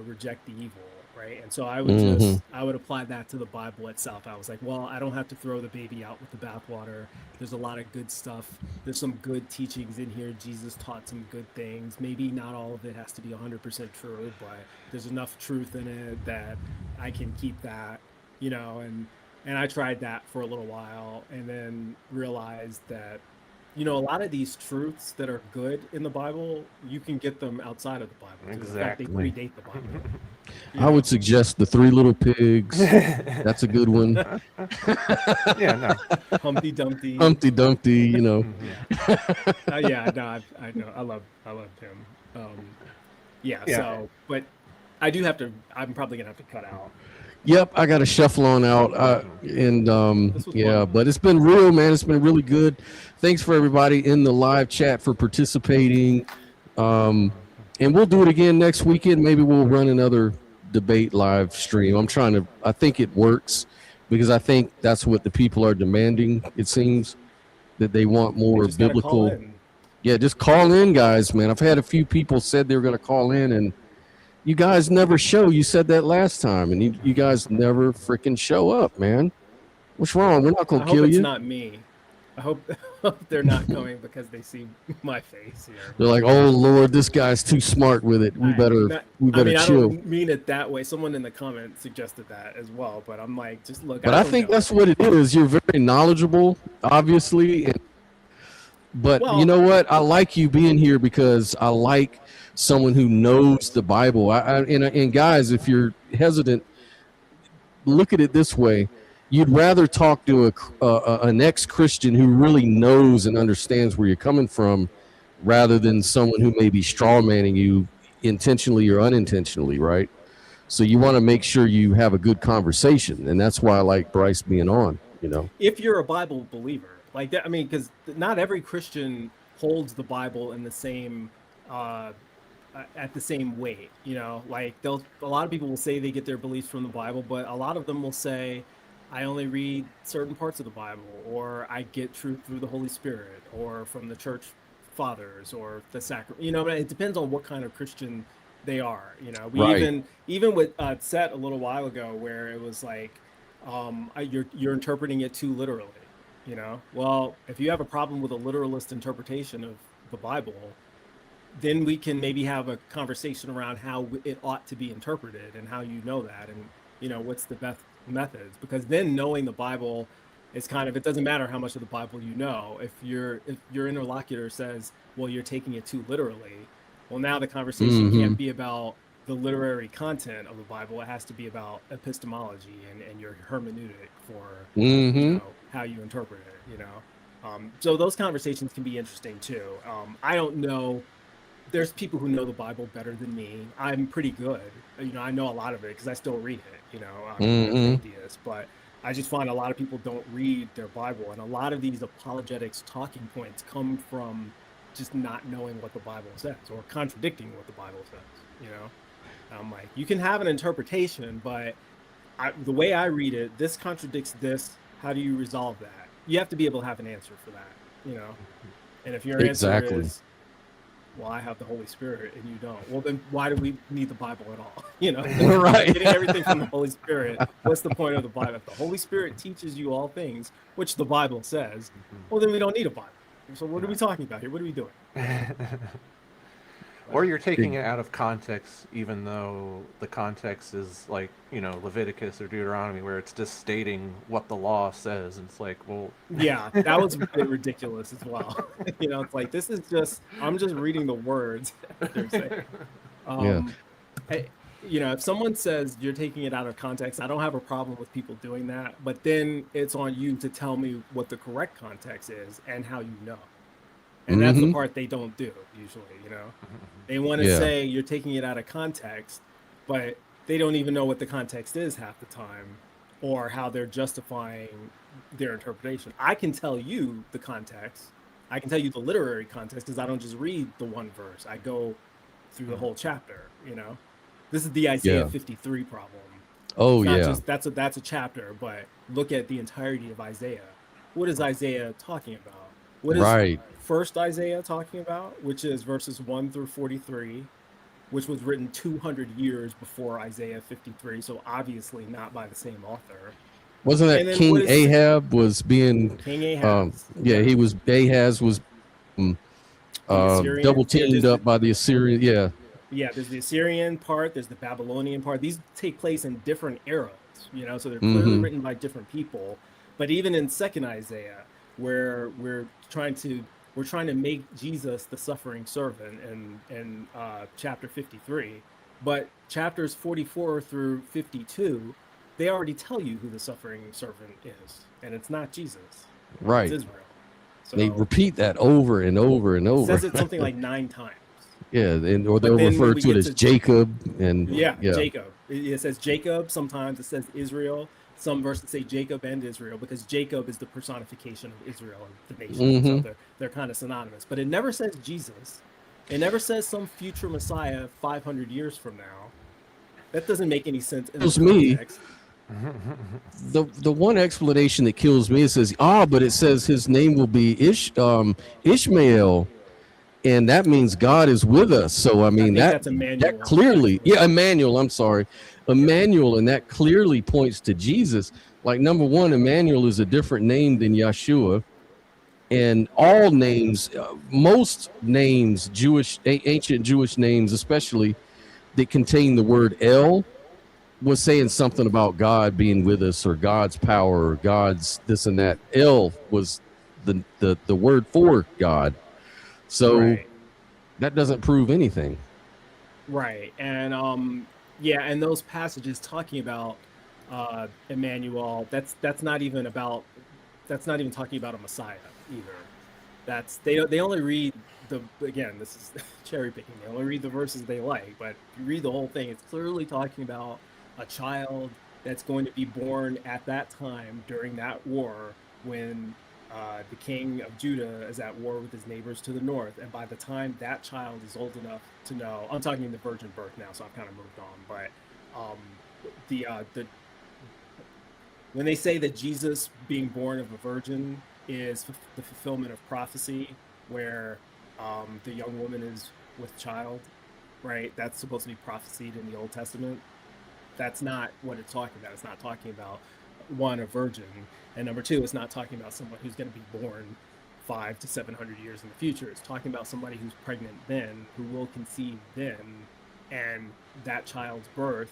reject the evil." Right. And so I would I would apply that to the Bible itself. I was like, well, I don't have to throw the baby out with the bathwater. There's a lot of good stuff. There's some good teachings in here. Jesus taught some good things. Maybe not all of it has to be 100% true, but there's enough truth in it that I can keep that, and I tried that for a little while and then realized that, a lot of these truths that are good in the Bible, you can get them outside of the Bible. Exactly. In fact, they predate the Bible. I would suggest the Three Little Pigs. That's a good one. Yeah, no. Humpty Dumpty. Humpty Dumpty, Yeah, no, I know. I love him. Yeah. So, but I do have to. I'm probably gonna have to cut out. Yep, I got to shuffle on out. But it's been real, man. It's been really good. Thanks for everybody in the live chat for participating. And we'll do it again next weekend. Maybe we'll run another debate live stream. I think it works because I think that's what the people are demanding. It seems that they want more biblical. Yeah, just call in, guys, man. I've had a few people said they were going to call in, and you guys never show. You said that last time, and you guys never freaking show up, man. What's wrong? We're not going to kill you. It's not me. I hope they're not going because they see my face here. They're like, "Oh Lord, this guy's too smart with it. We better chill." I don't mean it that way. Someone in the comments suggested that as well, but I'm like, just look. But I think that's what it is. You're very knowledguable, obviously. But you know what? I like you being here because I like someone who knows the Bible. And guys, if you're hesitant, look at it this way. You'd rather talk to an ex-Christian who really knows and understands where you're coming from rather than someone who may be strawmanning you intentionally or unintentionally, right? So you want to make sure you have a good conversation, and that's why I like Bryce being on, If you're a Bible believer, like that, I mean, because not every Christian holds the Bible in the same at the same weight, like a lot of people will say they get their beliefs from the Bible, but a lot of them will say, I only read certain parts of the Bible, or I get truth through the Holy Spirit, or from the church fathers, or the sacrament. It depends on what kind of Christian they are. We even with Set a little while ago, where it was like you're interpreting it too literally. You know, well, if you have a problem with a literalist interpretation of the Bible, then we can maybe have a conversation around how it ought to be interpreted and how you know that, and what's the best methods. Because then knowing the Bible is kind of, it doesn't matter how much of the Bible you know. If your interlocutor says, well, you're taking it too literally, well, now the conversation can't be about the literary content of the Bible. It has to be about epistemology and your hermeneutic for how you interpret it. So those conversations can be interesting too. I don't know. There's people who know the Bible better than me. I'm pretty good. I know a lot of it because I still read it. I'm an atheist, but I just find a lot of people don't read their Bible, and a lot of these apologetics talking points come from just not knowing what the Bible says or contradicting what the Bible says. I'm like, you can have an interpretation, but the way I read it, this contradicts this. How do you resolve that? You have to be able to have an answer for that. And if your answer is, well, I have the Holy Spirit and you don't, well, then why do we need the Bible at all? Right. Getting everything from the Holy Spirit. What's the point of the Bible? If the Holy Spirit teaches you all things, which the Bible says, well, then we don't need a Bible. So what are we talking about here? What are we doing? Or you're taking it out of context, even though the context is like, Leviticus or Deuteronomy, where it's just stating what the law says. And it's like, well, yeah, that was a bit ridiculous as well. It's like, this is just, I'm just reading the words they're saying. If someone says you're taking it out of context, I don't have a problem with people doing that. But then it's on you to tell me what the correct context is and how you know. And that's the part they don't do usually, They want to say you're taking it out of context, but they don't even know what the context is half the time or how they're justifying their interpretation. I can tell you the context. I can tell you the literary context because I don't just read the one verse. I go through the whole chapter, This is the Isaiah 53 problem. Oh, that's a chapter, but look at the entirety of Isaiah. What is Isaiah talking about? What is first Isaiah talking about, which is verses 1 through 43, which was written 200 years before Isaiah 53, so obviously not by the same author. Wasn't that King Ahab was being... King Ahab. Ahaz was double teamed up by the Assyrian, Yeah, there's the Assyrian part, there's the Babylonian part. These take place in different eras, so they're clearly written by different people. But even in second Isaiah, where we're trying to make Jesus the suffering servant in chapter 53, but chapters 44 through 52, they already tell you who the suffering servant is, and it's not Jesus. Right. It's Israel. So they repeat that over and over and over. It says it something like 9 times. Yeah, or they'll refer to it as Jacob and Jacob. It says Jacob. Sometimes it says Israel. Some verses say Jacob and Israel because Jacob is the personification of Israel and the nation. So they're kind of synonymous. But it never says Jesus. It never says some future Messiah 500 years from now. That doesn't make any sense in the context. The one explanation that kills me, it says, but it says his name will be Ishmael. And that means God is with us. So, I mean, that's Emmanuel. That clearly, Emmanuel, I'm sorry. Emmanuel, and that clearly points to Jesus. Like, number one, Emmanuel is a different name than Yeshua. And all names, most names, ancient Jewish names, especially that contain the word El, was saying something about God being with us or God's power or God's this and that. El was the word for God. So that doesn't prove anything. Right. And and those passages talking about Emmanuel, that's not even talking about a Messiah either. That's they only read this is cherry picking. They only read the verses they like, but if you read the whole thing, it's clearly talking about a child that's going to be born at that time during that war when the king of Judah is at war with his neighbors to the north. And by the time that child is old enough to know, I'm talking the virgin birth now, so I've kind of moved on. But when they say that Jesus being born of a virgin is the fulfillment of prophecy, where the young woman is with child, right? That's supposed to be prophesied in the Old Testament. That's not what it's talking about. It's not talking about one, a virgin, and number two, it's not talking about someone who's going to be born 500 to 700 years in the future. It's talking about somebody who's pregnant then, who will conceive then, and that child's birth,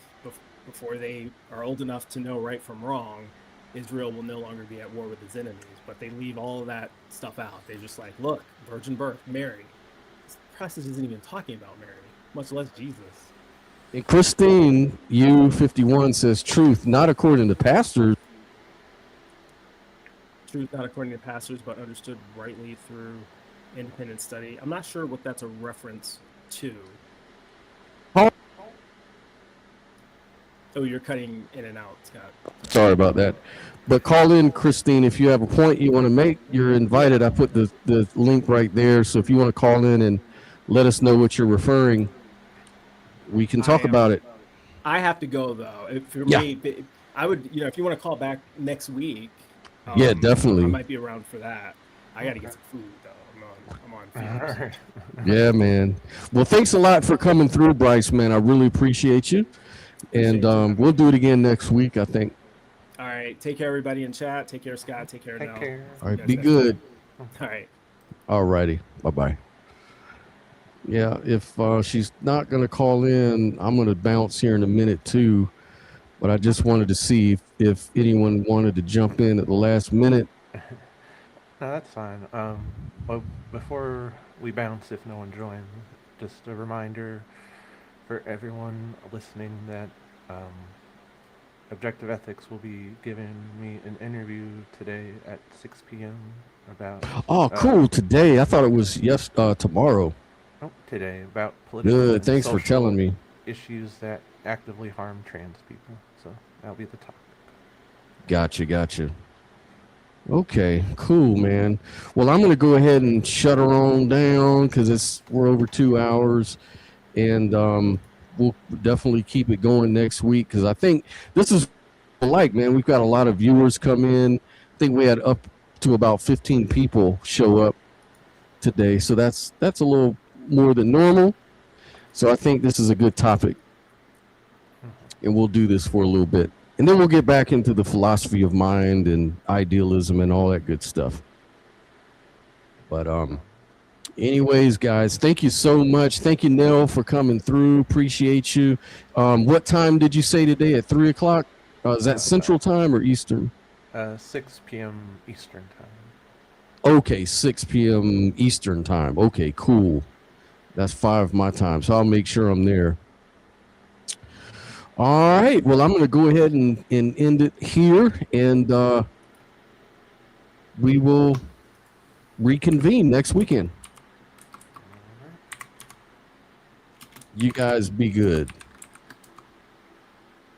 before they are old enough to know right from wrong, Israel will no longer be at war with its enemies. But they leave all of that stuff out. They're just like, look, virgin birth, Mary. This passage isn't even talking about Mary, much less Jesus. And Christine U51 says truth, not according to pastors. Truth not according to pastors, but understood rightly through independent study. I'm not sure what that's a reference to. Oh, you're cutting in and out, Scott. Sorry about that. But call in, Christine, if you have a point you want to make. You're invited. I put the link right there. So if you want to call in and let us know what you're referring, we can talk about it. I have to go, though. If for me, I would, if you want to call back next week. Yeah, definitely. I might be around for that. I got to get some food, though. I'm on fumes. Yeah, man. Well, thanks a lot for coming through, Bryce, man. I really appreciate you. And we'll do it again next week, I think. All right. Take care, everybody in chat. Take care, Scott. Take care, Nell. All right. Be good. All right. All righty. Bye-bye. Yeah, if she's not going to call in, I'm going to bounce here in a minute, too. But I just wanted to see if anyone wanted to jump in at the last minute. No, that's fine. Well, before we bounce, if no one joins, just a reminder for everyone listening that Objective Ethics will be giving me an interview today at 6 p.m. about... Oh, cool. Today. I thought it was tomorrow. Oh, today, about political Good. and Thanks for telling me. issues that actively harm trans people. So that'll be the topic. Gotcha. Okay, cool, man. Well, I'm going to go ahead and shut her on down because we're over 2 hours. And we'll definitely keep it going next week because I think this is man. We've got a lot of viewers come in. I think we had up to about 15 people show up today. So that's a little more than normal. So I think this is a good topic. And we'll do this for a little bit. And then we'll get back into the philosophy of mind and idealism and all that good stuff. But anyways, guys, thank you so much. Thank you, Nell, for coming through. Appreciate you. What time did you say today? At 3 o'clock? Is that Central Time or Eastern? 6 p.m. Eastern Time. Okay, 6 p.m. Eastern Time. Okay, cool. That's 5 my time, so I'll make sure I'm there. All right. Well, I'm going to go ahead and end it here, and we will reconvene next weekend. You guys be good.